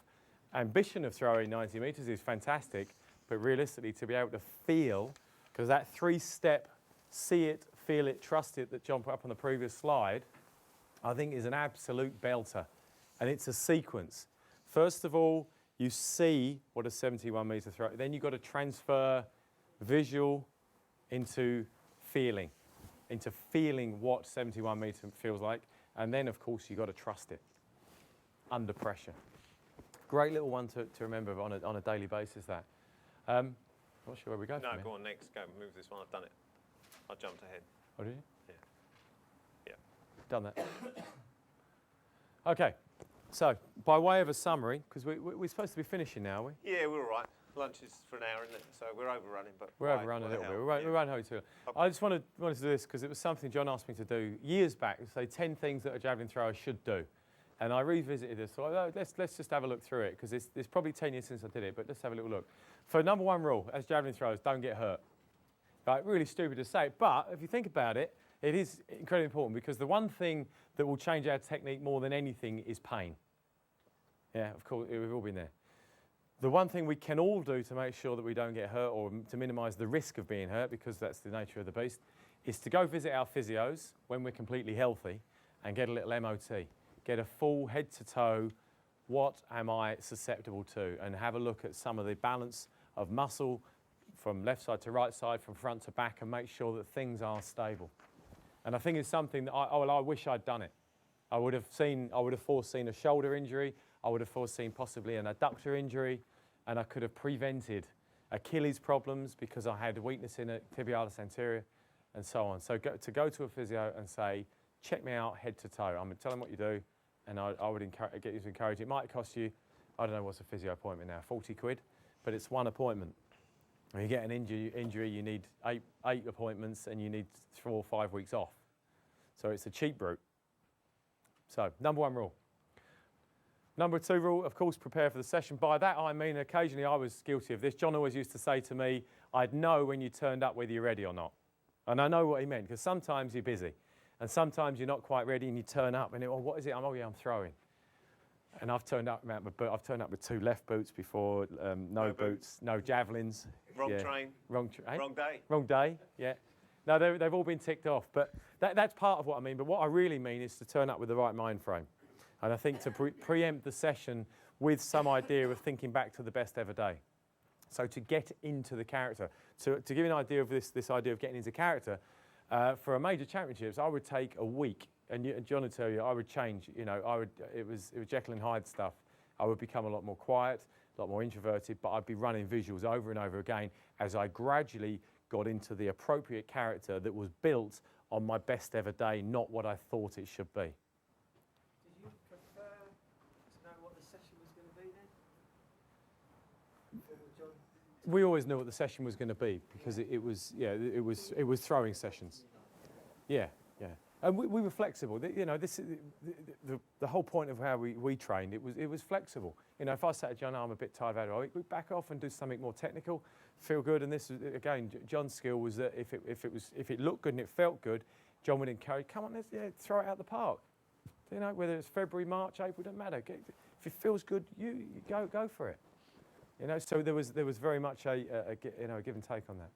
ambition of throwing 90 metres is fantastic, but realistically to be able to feel, because that 3-step, see it, feel it, trust it that John put up on the previous slide, I think is an absolute belter. And it's a sequence. First of all, you see what a 71-metre throw, then you've got to transfer visual into feeling. into feeling what 71 metre feels like. And then, of course, you've got to trust it under pressure. Great little one to remember on a daily basis, that. I'm not sure where we go from No, here. go on next. Go move this one. I've done it. I jumped ahead. Oh, did you? Yeah. Yeah. Done that. Okay. So, by way of a summary, because we're supposed to be finishing now, are we? Yeah, we're all right. Lunch is for an hour, isn't it? So we're overrunning, but We're overrunning a little bit. Yeah. We won't hold you to it. I just wanted to do this because it was something John asked me to do years back. Say 10 things that a javelin thrower should do, and I revisited this. So let's just have a look through it because it's probably 10 years since I did it. But let's have a little look. For number one rule, as javelin throwers, don't get hurt. Like, really stupid to say, but if you think about it, it is incredibly important because the one thing that will change our technique more than anything is pain. Yeah, of course, we've all been there. The one thing we can all do to make sure that we don't get hurt or to minimise the risk of being hurt, because that's the nature of the beast, is to go visit our physios when we're completely healthy and get a little MOT. Get a full head to toe, what am I susceptible to, and have a look at some of the balance of muscle from left side to right side, from front to back, and make sure that things are stable. And I think it's something that I wish I'd done it. I would have foreseen a shoulder injury, I would have foreseen possibly an adductor injury, and I could have prevented Achilles problems because I had weakness in it, tibialis anterior, and so on. So to go to a physio and say, check me out head to toe. I'm going to tell them what you do, and I would get you to encourage it. It might cost you, I don't know what's a physio appointment now, 40 quid, but it's one appointment. When you get an injury, you need eight appointments, and you need 4 or 5 weeks off. So it's a cheap route. So number one rule. Number two rule, of course, prepare for the session. By that I mean occasionally I was guilty of this. John always used to say to me, I'd know when you turned up whether you're ready or not. And I know what he meant, because sometimes you're busy. And sometimes you're not quite ready and you turn up and, what is it? Oh, yeah, I'm throwing. And I've turned up with 2 left boots before, no boots, no javelins. Wrong train. Wrong day. Wrong day, yeah. No, they've all been ticked off. But that's part of what I mean. But what I really mean is to turn up with the right mind frame. And I think to preempt the session with some idea of thinking back to the best ever day. So to get into the character, to give you an idea of this idea of getting into character, for a major championships, I would take a week, and John would tell you, I would change. It was Jekyll and Hyde stuff. I would become a lot more quiet, a lot more introverted, but I'd be running visuals over and over again as I gradually got into the appropriate character that was built on my best ever day, not what I thought it should be. Did you prefer to know what the session was going to be then? We always knew what the session was going to be because it was throwing sessions. Yeah. And we were flexible. This is the whole point of how we trained. It was flexible. If I said to John, I'm a bit tired of it, we back off and do something more technical, feel good. And this was, again, John's skill was that if it looked good and it felt good, John would encourage, come on, let's throw it out the park. Whether it's February, March, April, doesn't matter. If it feels good, you go for it. So there was very much a give and take on that.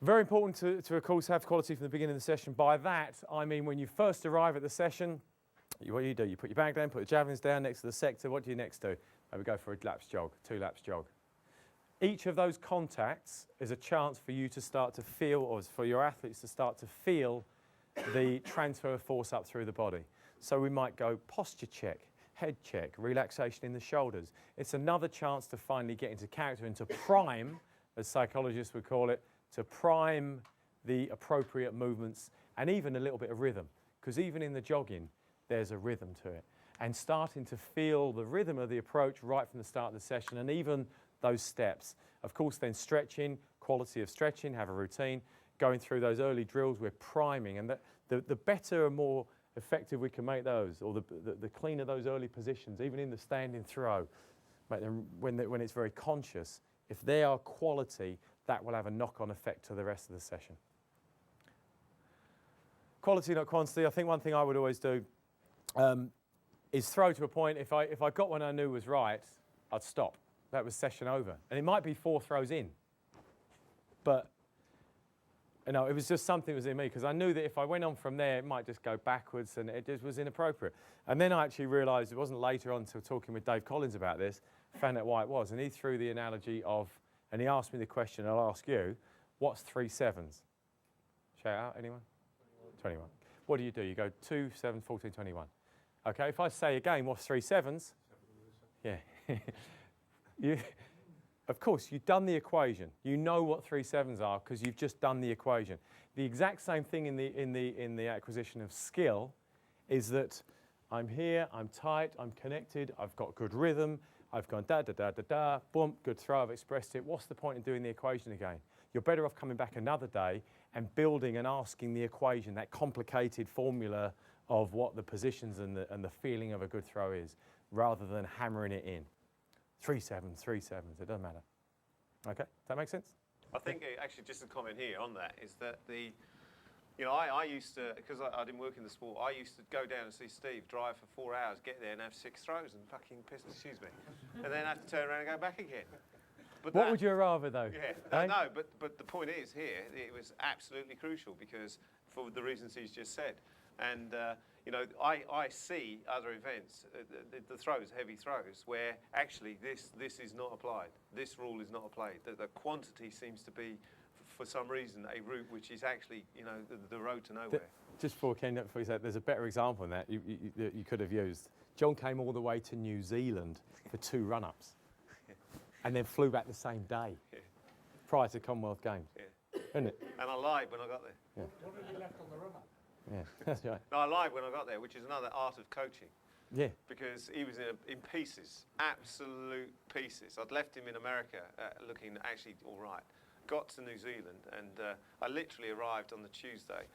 Very important to of course, have quality from the beginning of the session. By that, I mean when you first arrive at the session, what do? You put your bag down, put the javelins down next to the sector. What do you next do? Maybe go for a laps jog, 2 laps jog. Each of those contacts is a chance for you to start to feel, or for your athletes to start to feel the transfer of force up through the body. So we might go posture check, head check, relaxation in the shoulders. It's another chance to finally get into character and to prime, as psychologists would call it, to prime the appropriate movements and even a little bit of rhythm. Because even in the jogging, there's a rhythm to it. And starting to feel the rhythm of the approach right from the start of the session and even those steps. Of course, then stretching, quality of stretching, have a routine. Going through those early drills, we're priming. And the better and more effective we can make those, or the cleaner those early positions, even in the standing throw, make them, when it's very conscious, if they are quality, that will have a knock-on effect to the rest of the session. Quality, not quantity. I think one thing I would always do is throw to a point. If I got one I knew was right, I'd stop. That was session over. And it might be 4 throws in. But it was just something that was in me, because I knew that if I went on from there, it might just go backwards, and it just was inappropriate. And then I actually realised, it wasn't later on until talking with Dave Collins about this, found out why it was. And he threw the analogy of, and he asked me the question, I'll ask you, what's 3 sevens? Shout out, anyone? 21. What do? You go 2, 7, 14, 21. Okay, if I say again, what's 3 sevens? Yeah. Of course, you've done the equation. You know what 3 sevens are because you've just done the equation. The exact same thing in the acquisition of skill is that I'm here, I'm tight, I'm connected, I've got good rhythm, I've gone da da da da da, boom, good throw, I've expressed it. What's the point in doing the equation again? You're better off coming back another day and building and asking the equation, that complicated formula of what the positions and the feeling of a good throw is, rather than hammering it in. 3 sevens, 3 sevens, it doesn't matter. Okay, does that make sense? I think actually just a comment here on that is that I used to, because I didn't work in the sport, I used to go down and see Steve drive for 4 hours, get there and have 6 throws and fucking excuse me, and then have to turn around and go back again. But what would you rather though? Yeah, no, but the point is here, it was absolutely crucial because for the reasons he's just said. And I see other events, the throws, heavy throws, where actually this is not applied. This rule is not applied. The quantity seems to be, for some reason, a route which is actually, the road to nowhere. Just before Ken, before you said, there's a better example than that you could have used. John came all the way to New Zealand for 2 run-ups, and then flew back the same day, prior to Commonwealth Games. Yeah. Isn't it? And I lied when I got there. Yeah. What have you left on the run-up? Yeah, that's right. No, I lied when I got there, which is another art of coaching. Yeah. Because he was in pieces, absolute pieces. I'd left him in America looking actually all right. Got to New Zealand and I literally arrived on the Tuesday,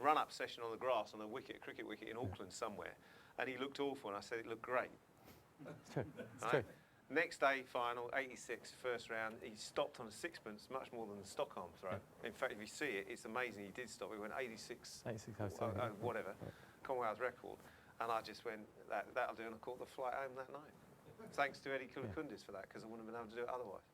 run-up session on the grass on a cricket wicket in Auckland somewhere. And he looked awful and I said it looked great. It's true. It's Right? true. Next day, final, 86, first round. He stopped on a sixpence, much more than the Stockholm throw. In fact, if you see it, it's amazing. He did stop. He went 86, 86.02, whatever, Commonwealth record. And I just went, that'll do, and I caught the flight home that night. Thanks to Eddie Kulakundis for that, because I wouldn't have been able to do it otherwise.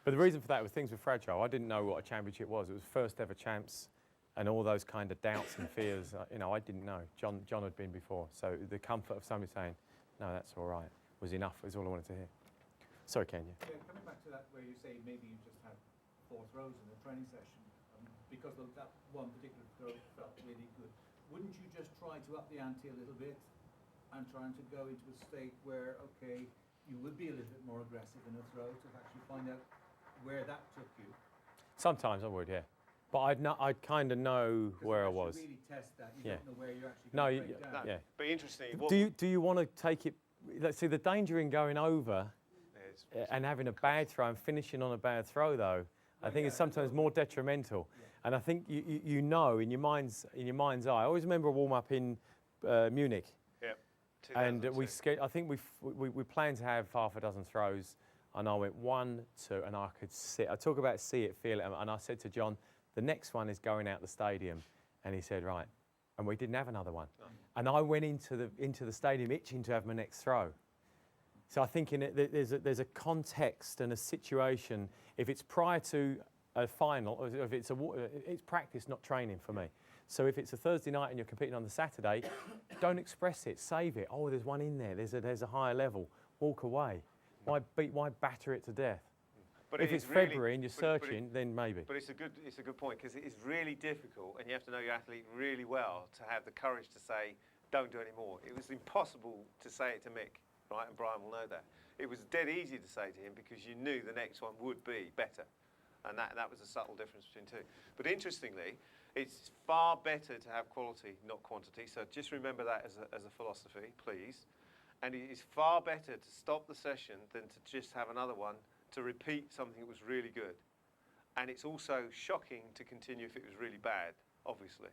But the reason for that was things were fragile. I didn't know what a championship was. It was first ever champs, and all those kind of doubts and fears. I didn't know. John had been before, so the comfort of somebody saying, "No, that's all right," was enough. Was all I wanted to hear. Sorry, Kenya. Yeah, coming back to that where you say maybe you just had 4 throws in a training session because of that one particular throw felt really good. Wouldn't you just try to up the ante a little bit and trying to go into a state where, okay, you would be a little bit more aggressive in a throw to actually find out where that took you? Sometimes I would, yeah. But I'd kind of know where I was. Really test that. You don't know where you're actually No, going to break down. yeah. But interesting. Do you want to take it? Let's see, the danger in going over and having a bad throw and finishing on a bad throw, though, I think it's sometimes more detrimental. Yeah. And I think you know in your mind's eye. I always remember a warm up in Munich. Yep. And I think we planned to have half a dozen throws, and I went 1, 2, and I could see. I talk about see it, feel it, and I said to John, the next one is going out the stadium, and he said right, and we didn't have another one, and I went into the stadium itching to have my next throw. So I think there's a context and a situation. If it's prior to a final, or if it's practice, not training for me. So if it's a Thursday night and you're competing on the Saturday, don't express it, save it. Oh, there's one in there. There's a higher level. Walk away. Why batter it to death? But if it's February and you're searching, then maybe. But it's a good point because it is really difficult, and you have to know your athlete really well to have the courage to say, don't do any more. It was impossible to say it to Mick. Right, and Brian will know that. It was dead easy to say to him because you knew the next one would be better. And that was a subtle difference between two. But interestingly, it's far better to have quality, not quantity. So just remember that as a philosophy, please. And it is far better to stop the session than to just have another one to repeat something that was really good. And it's also shocking to continue if it was really bad, obviously.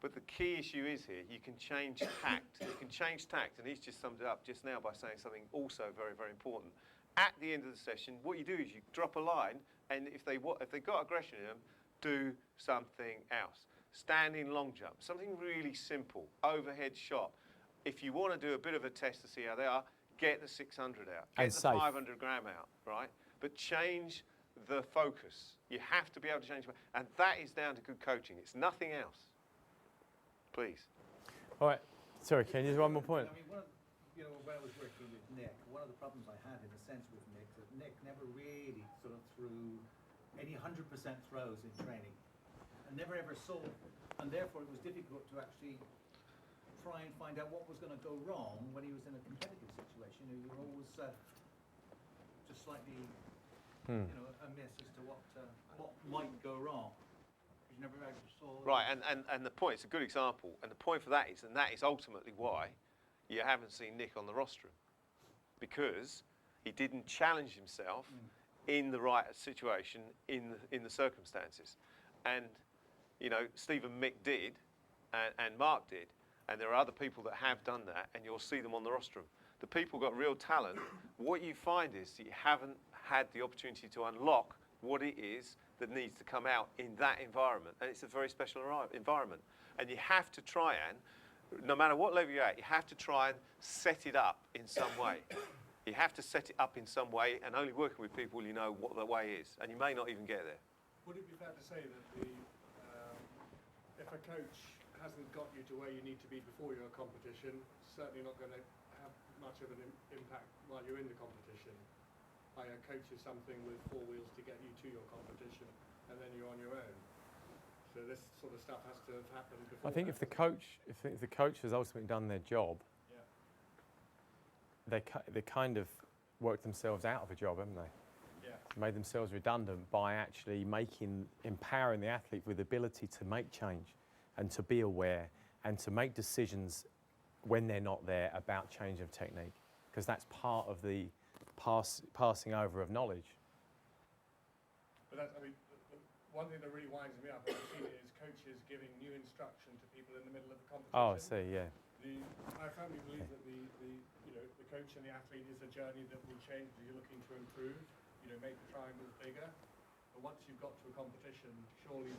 But the key issue is here, you can change tact. You can change tact, and he's just summed it up just now by saying something also very, very important. At the end of the session, what you do is you drop a line, and if they've got aggression in them, do something else. Standing long jump, something really simple, overhead shot. If you want to do a bit of a test to see how they are, get the 600 out, get the 500 gram out, right? But change the focus. You have to be able to change, and that is down to good coaching. It's nothing else. Please. All right. Sorry, Ken, there's one more point. I mean, when I was working with Nick, one of the problems I had in a sense with Nick, that Nick never really sort of threw any 100% throws in training. and never ever saw, and therefore it was difficult to actually try and find out what was going to go wrong when he was in a competitive situation. You were always just slightly, amiss as to what might go wrong. You never actually saw. Right, and the point, it's a good example, and the point for that is, and that is ultimately why you haven't seen Nick on the rostrum, because he didn't challenge himself in the right situation, in the circumstances. And, Steve and Mick did, and Mark did, and there are other people that have done that, and you'll see them on the rostrum. The people got real talent. What you find is that you haven't had the opportunity to unlock what it is that needs to come out in that environment, and it's a very special environment. And you have to try and, no matter what level you're at, you have to try and set it up in some way. You have to set it up in some way, and only working with people you know what the way is, and you may not even get there. Would it be fair to say that if a coach hasn't got you to where you need to be before you're a competition, certainly not going to have much of an impact while you're in the competition? A coach is something with four wheels to get you to your competition, and then you're on your own. So this sort of stuff has to have happened before. I think if the coach has ultimately done their job, they kind of worked themselves out of a job, haven't they? Yeah. Made themselves redundant by actually empowering the athlete with the ability to make change and to be aware and to make decisions when they're not there about change of technique, because that's part of the passing over of knowledge. But one thing that really winds me up, and I've seen it, is coaches giving new instruction to people in the middle of the competition. Oh, I see, yeah. I firmly believe that the coach and the athlete is a journey that will change, that you're looking to improve, make the triangles bigger. But once you've got to a competition, surely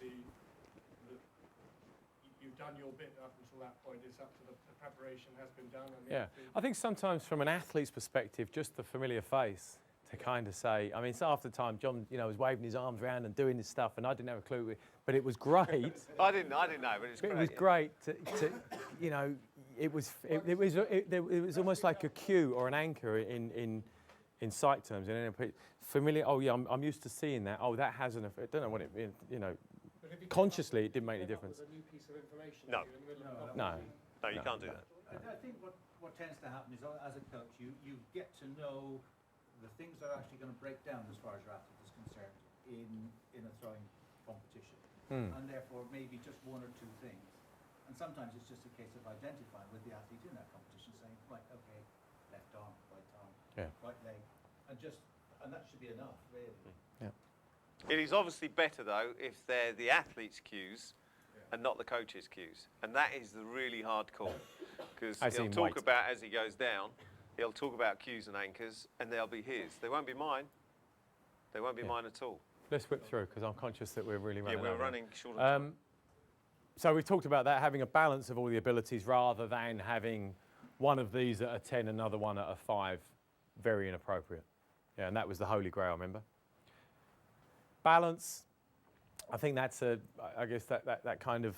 you've done your bit up until that point. It's up to the preparation has been done. And I think sometimes from an athlete's perspective, just the familiar face to kind of say, so half the time John, was waving his arms around and doing this stuff, and I didn't have a clue, but it was great. I didn't know, but it's great. It was great to it was almost like a cue or an anchor in psych terms. Familiar. Oh yeah, I'm used to seeing that. Oh, that has an effect. I don't know what it means. Consciously, it didn't make any difference. A new piece of information. No. No, you can't do that. I think what tends to happen is, as a coach, you get to know the things that are actually going to break down as far as your athlete is concerned in a throwing competition, and therefore maybe just one or two things. And sometimes it's just a case of identifying with the athlete in that competition, saying, right, okay, left arm, right leg, and that should be enough, really. Yeah. It is obviously better though if they're the athlete's cues and not the coach's cues, and that is the really hard call, because he'll talk about as he goes down. He'll talk about cues and anchors, and they'll be his. They won't be mine. They won't be mine at all. Let's whip through, because I'm conscious that we're really running. Yeah, we're running short of time. So we've talked about that, having a balance of all the abilities rather than having one of these at a 10, another one at a 5. Very inappropriate. Yeah, and that was the holy grail, remember? Balance, I think that's I guess that kind of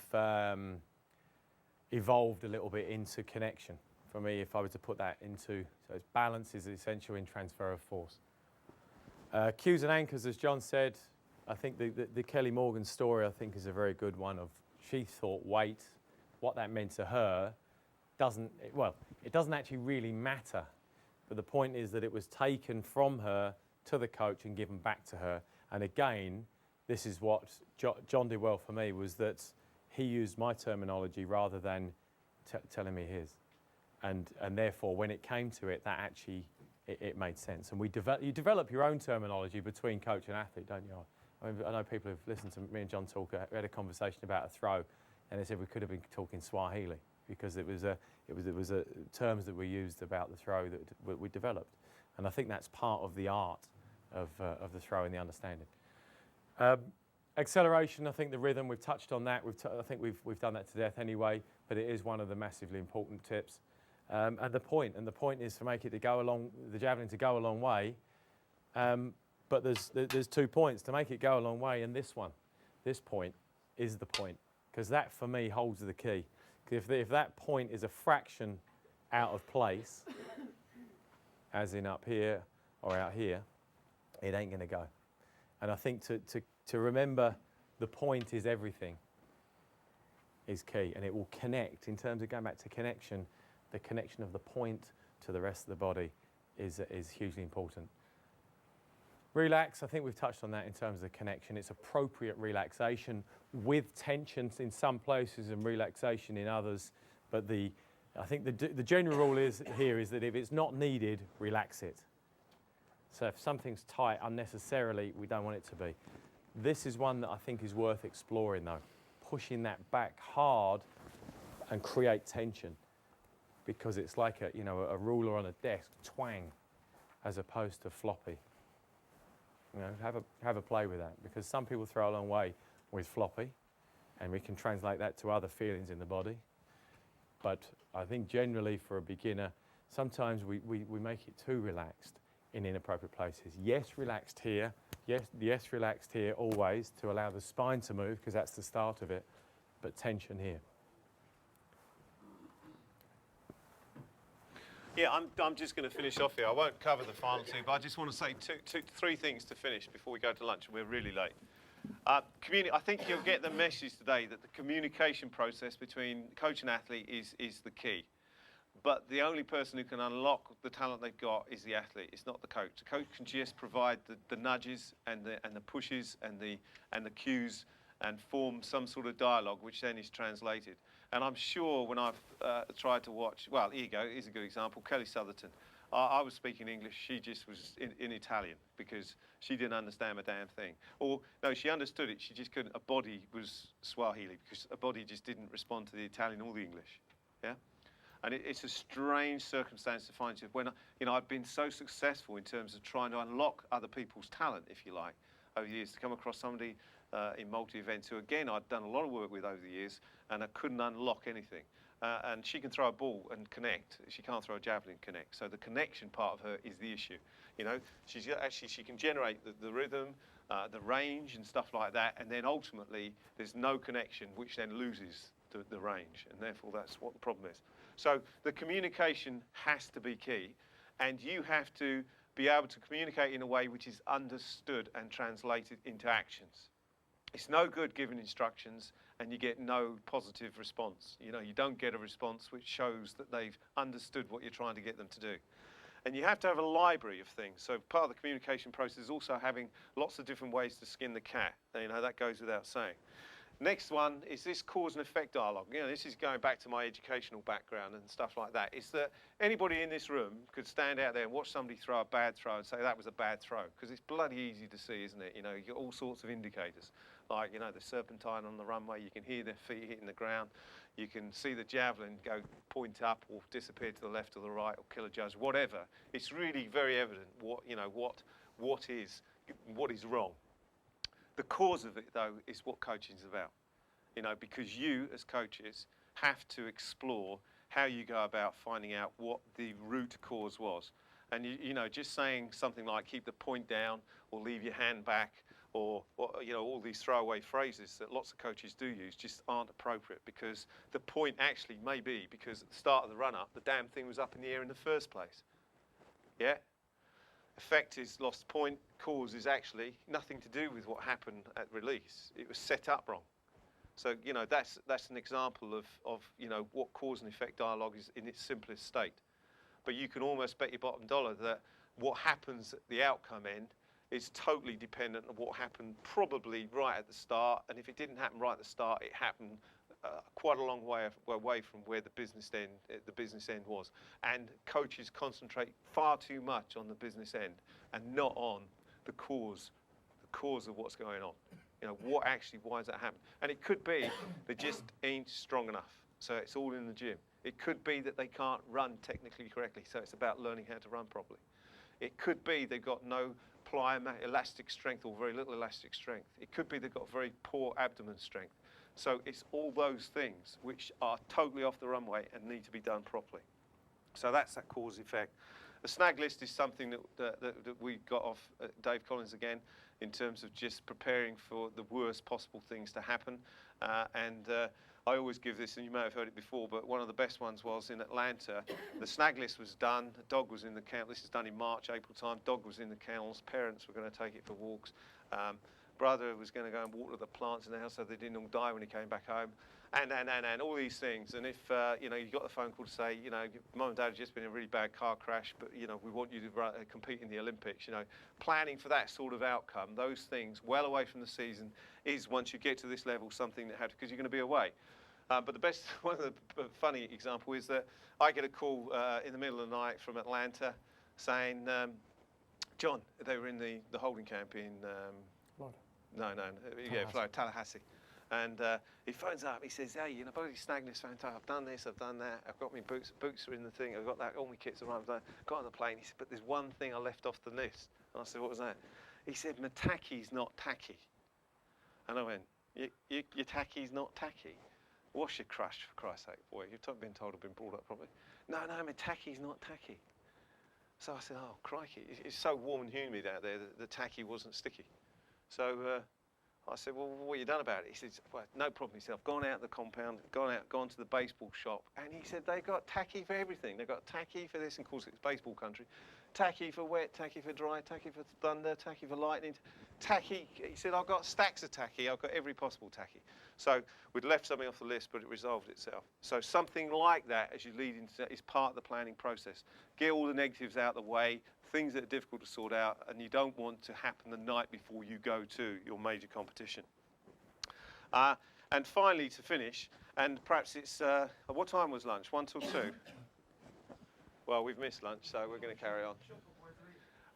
evolved a little bit into connection. For me, if I were to put that into, so balance is essential in transfer of force. Cues and anchors, as John said, I think the Kelly Morgan story, I think, is a very good one of, she thought weight, what that meant to her, it doesn't actually really matter. But the point is that it was taken from her to the coach and given back to her. And again, this is what John did well for me, was that he used my terminology rather than telling me his. And therefore, when it came to it, that actually, it made sense. And you develop your own terminology between coach and athlete, don't you? I know people who've listened to me and John talk. We had a conversation about a throw, and they said we could have been talking Swahili because it was terms that we used about the throw that we developed. And I think that's part of the art of the throw and the understanding. Acceleration, I think the rhythm, we've touched on that. I think we've done that to death anyway, but it is one of the massively important tips. And the point is to make it the javelin to go a long way. But there's 2 points to make it go a long way, and this point is the point, because that for me holds the key. If that point is a fraction out of place, as in up here or out here, it ain't going to go. And I think to remember the point is everything, is key, and it will connect. In terms of going back to connection, the connection of the point to the rest of the body is hugely important. Relax, I think we've touched on that in terms of the connection. It's appropriate relaxation with tensions in some places and relaxation in others, but I think the general rule is that if it's not needed, relax it. So if something's tight unnecessarily, we don't want it to be. This is one that I think is worth exploring though. Pushing that back hard and create tension, because it's like a ruler on a desk, twang, as opposed to floppy. Have a play with that, because some people throw a long way with floppy, and we can translate that to other feelings in the body. But I think generally for a beginner, sometimes we make it too relaxed in inappropriate places. Yes, relaxed here. Yes, relaxed here always to allow the spine to move, because that's the start of it, but tension here. Yeah, I'm just going to finish off here. I won't cover the final two, but I just want to say three things to finish before we go to lunch. We're really late. I think you'll get the message today that the communication process between coach and athlete is the key. But the only person who can unlock the talent they've got is the athlete. It's not the coach. The coach can just provide the nudges and the pushes and the cues and form some sort of dialogue, which then is translated. And I'm sure when I've tried to watch, well, here you go, here's a good example, Kelly Southerton. I was speaking English, she just was in Italian because she didn't understand a damn thing. Or, no, she understood it, she just couldn't, her body was Swahili because her body just didn't respond to the Italian or the English, yeah? And it's a strange circumstance to find when, I've been so successful in terms of trying to unlock other people's talent, if you like, over the years, to come across somebody in multi-events who, again, I'd done a lot of work with over the years, and I couldn't unlock anything. And she can throw a ball and connect. She can't throw a javelin and connect. So the connection part of her is the issue. She can generate the rhythm, the range and stuff like that, and then ultimately there's no connection, which then loses the range, and therefore that's what the problem is. So the communication has to be key, and you have to be able to communicate in a way which is understood and translated into actions. It's no good giving instructions and you get no positive response. You don't get a response which shows that they've understood what you're trying to get them to do. And you have to have a library of things. So part of the communication process is also having lots of different ways to skin the cat. That goes without saying. Next one is this cause and effect dialogue. This is going back to my educational background and stuff like that. It's that anybody in this room could stand out there and watch somebody throw a bad throw and say that was a bad throw, because it's bloody easy to see, isn't it? You get all sorts of indicators, like, the serpentine on the runway, you can hear their feet hitting the ground, you can see the javelin go point up or disappear to the left or the right or kill a judge, whatever. It's really very evident what is wrong. The cause of it, though, is what coaching is about, because you, as coaches, have to explore how you go about finding out what the root cause was. And, just saying something like keep the point down or leave your hand back or all these throwaway phrases that lots of coaches do use just aren't appropriate, because the point actually may be because at the start of the run-up, the damn thing was up in the air in the first place. Yeah? Effect is lost point, cause is actually nothing to do with what happened at release. It was set up wrong. So, that's an example of what cause and effect dialogue is in its simplest state. But you can almost bet your bottom dollar that what happens at the outcome end is totally dependent on what happened probably right at the start. And if it didn't happen right at the start, it happened quite a long way away from where the business end was. And coaches concentrate far too much on the business end and not on the cause of what's going on. Why does that happen? And it could be they just ain't strong enough, so it's all in the gym. It could be that they can't run technically correctly, so it's about learning how to run properly. It could be they've got no elastic strength or very little elastic strength. It could be they've got very poor abdomen strength. So it's all those things which are totally off the runway and need to be done properly. So that's that cause effect. The snag list is something that we got off Dave Collins again, in terms of just preparing for the worst possible things to happen. I always give this, and you may have heard it before, but one of the best ones was in Atlanta. The snag list was done, the dog was in the kennel. This is done in March, April time. Dog was in the kennels, parents were going to take it for walks. brother was going to go and water the plants in the house so they didn't all die when he came back home, and all these things. And if you know, you got the phone call to say, you know, mum and dad have just been in a really bad car crash, but you know, we want you to compete in the Olympics. You know, planning for that sort of outcome, those things, well away from the season, is once you get to this level something that because you're going to be away. But the best, one of the funny example is that I get a call in the middle of the night from Atlanta saying, John, they were in the holding camp in, Tallahassee. And he phones up, he says, hey, you know, bloody snagging this fantastic, I've done this, I've done that, I've got my boots are in the thing, I've got that, all my kits are right, I've got on the plane. He said, but there's one thing I left off the list. And I said, what was that? He said, my tacky's not tacky. And I went, your tacky's not tacky? Wash your crush, for Christ's sake, boy. You've been told I've been brought up properly. No, my tacky's not tacky. So I said, oh, crikey. It's so warm and humid out there that the tacky wasn't sticky. So I said, well, what have you done about it? He said, well, no problem. He said, I've gone out the compound, gone to the baseball shop, and he said, they've got tacky for everything. They've got tacky for this, and of course it's baseball country. Tacky for wet, tacky for dry, tacky for thunder, tacky for lightning. Tacky, he said, I've got stacks of tacky. I've got every possible tacky. So we'd left something off the list, but it resolved itself. So something like that, as you lead into that, is part of the planning process. Get all the negatives out of the way, things that are difficult to sort out, and you don't want to happen the night before you go to your major competition. And finally, to finish, and perhaps it's, what time was lunch? 1 till 2? Well, we've missed lunch, so we're going to carry on.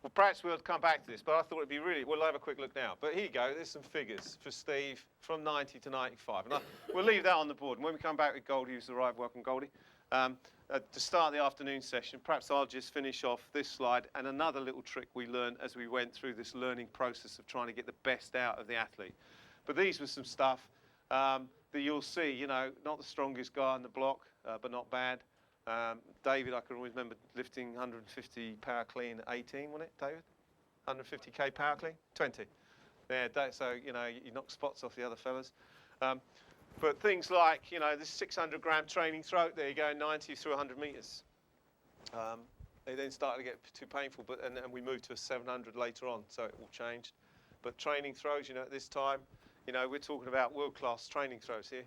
Well, perhaps we'll come back to this, but I thought it'd be we'll have a quick look now. But here you go, there's some figures for Steve from 90 to 95. And we'll leave that on the board. And when we come back with Goldie, who's arrived, welcome Goldie, to start the afternoon session, perhaps I'll just finish off this slide and another little trick we learned as we went through this learning process of trying to get the best out of the athlete. But these were some stuff that you'll see, you know, not the strongest guy on the block, but not bad. David, I can always remember lifting 150 power clean at 18, wasn't it, David? 150k power clean? 20. Yeah, so, you know, you knock spots off the other fellas. But things like, you know, this 600 gram training throw, there you go, 90 through 100 metres. They then started to get too painful, and we moved to a 700 later on, so it all changed. But training throws, you know, at this time, you know, we're talking about world-class training throws here.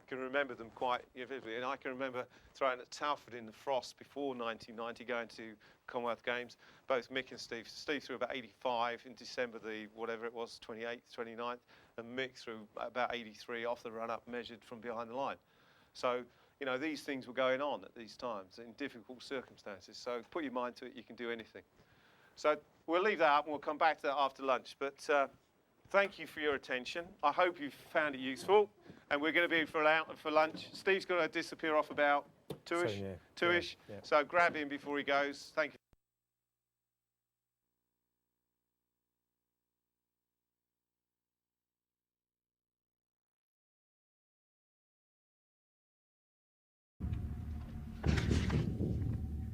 Can remember them quite vividly, and I can remember throwing at Telford in the frost before 1990, going to Commonwealth Games. Both Mick and Steve. Steve threw about 85 in December, whatever it was, 28th, 29th, and Mick threw about 83 off the run-up, measured from behind the line. So, you know, these things were going on at these times in difficult circumstances. So put your mind to it, you can do anything. So we'll leave that up, and we'll come back to that after lunch. But thank you for your attention. I hope you've found it useful. And we're going to be for lunch. Steve's going to disappear off about 2-ish. So, yeah. 2-ish. Yeah. So grab him before he goes. Thank you.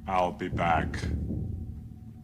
I'll be back.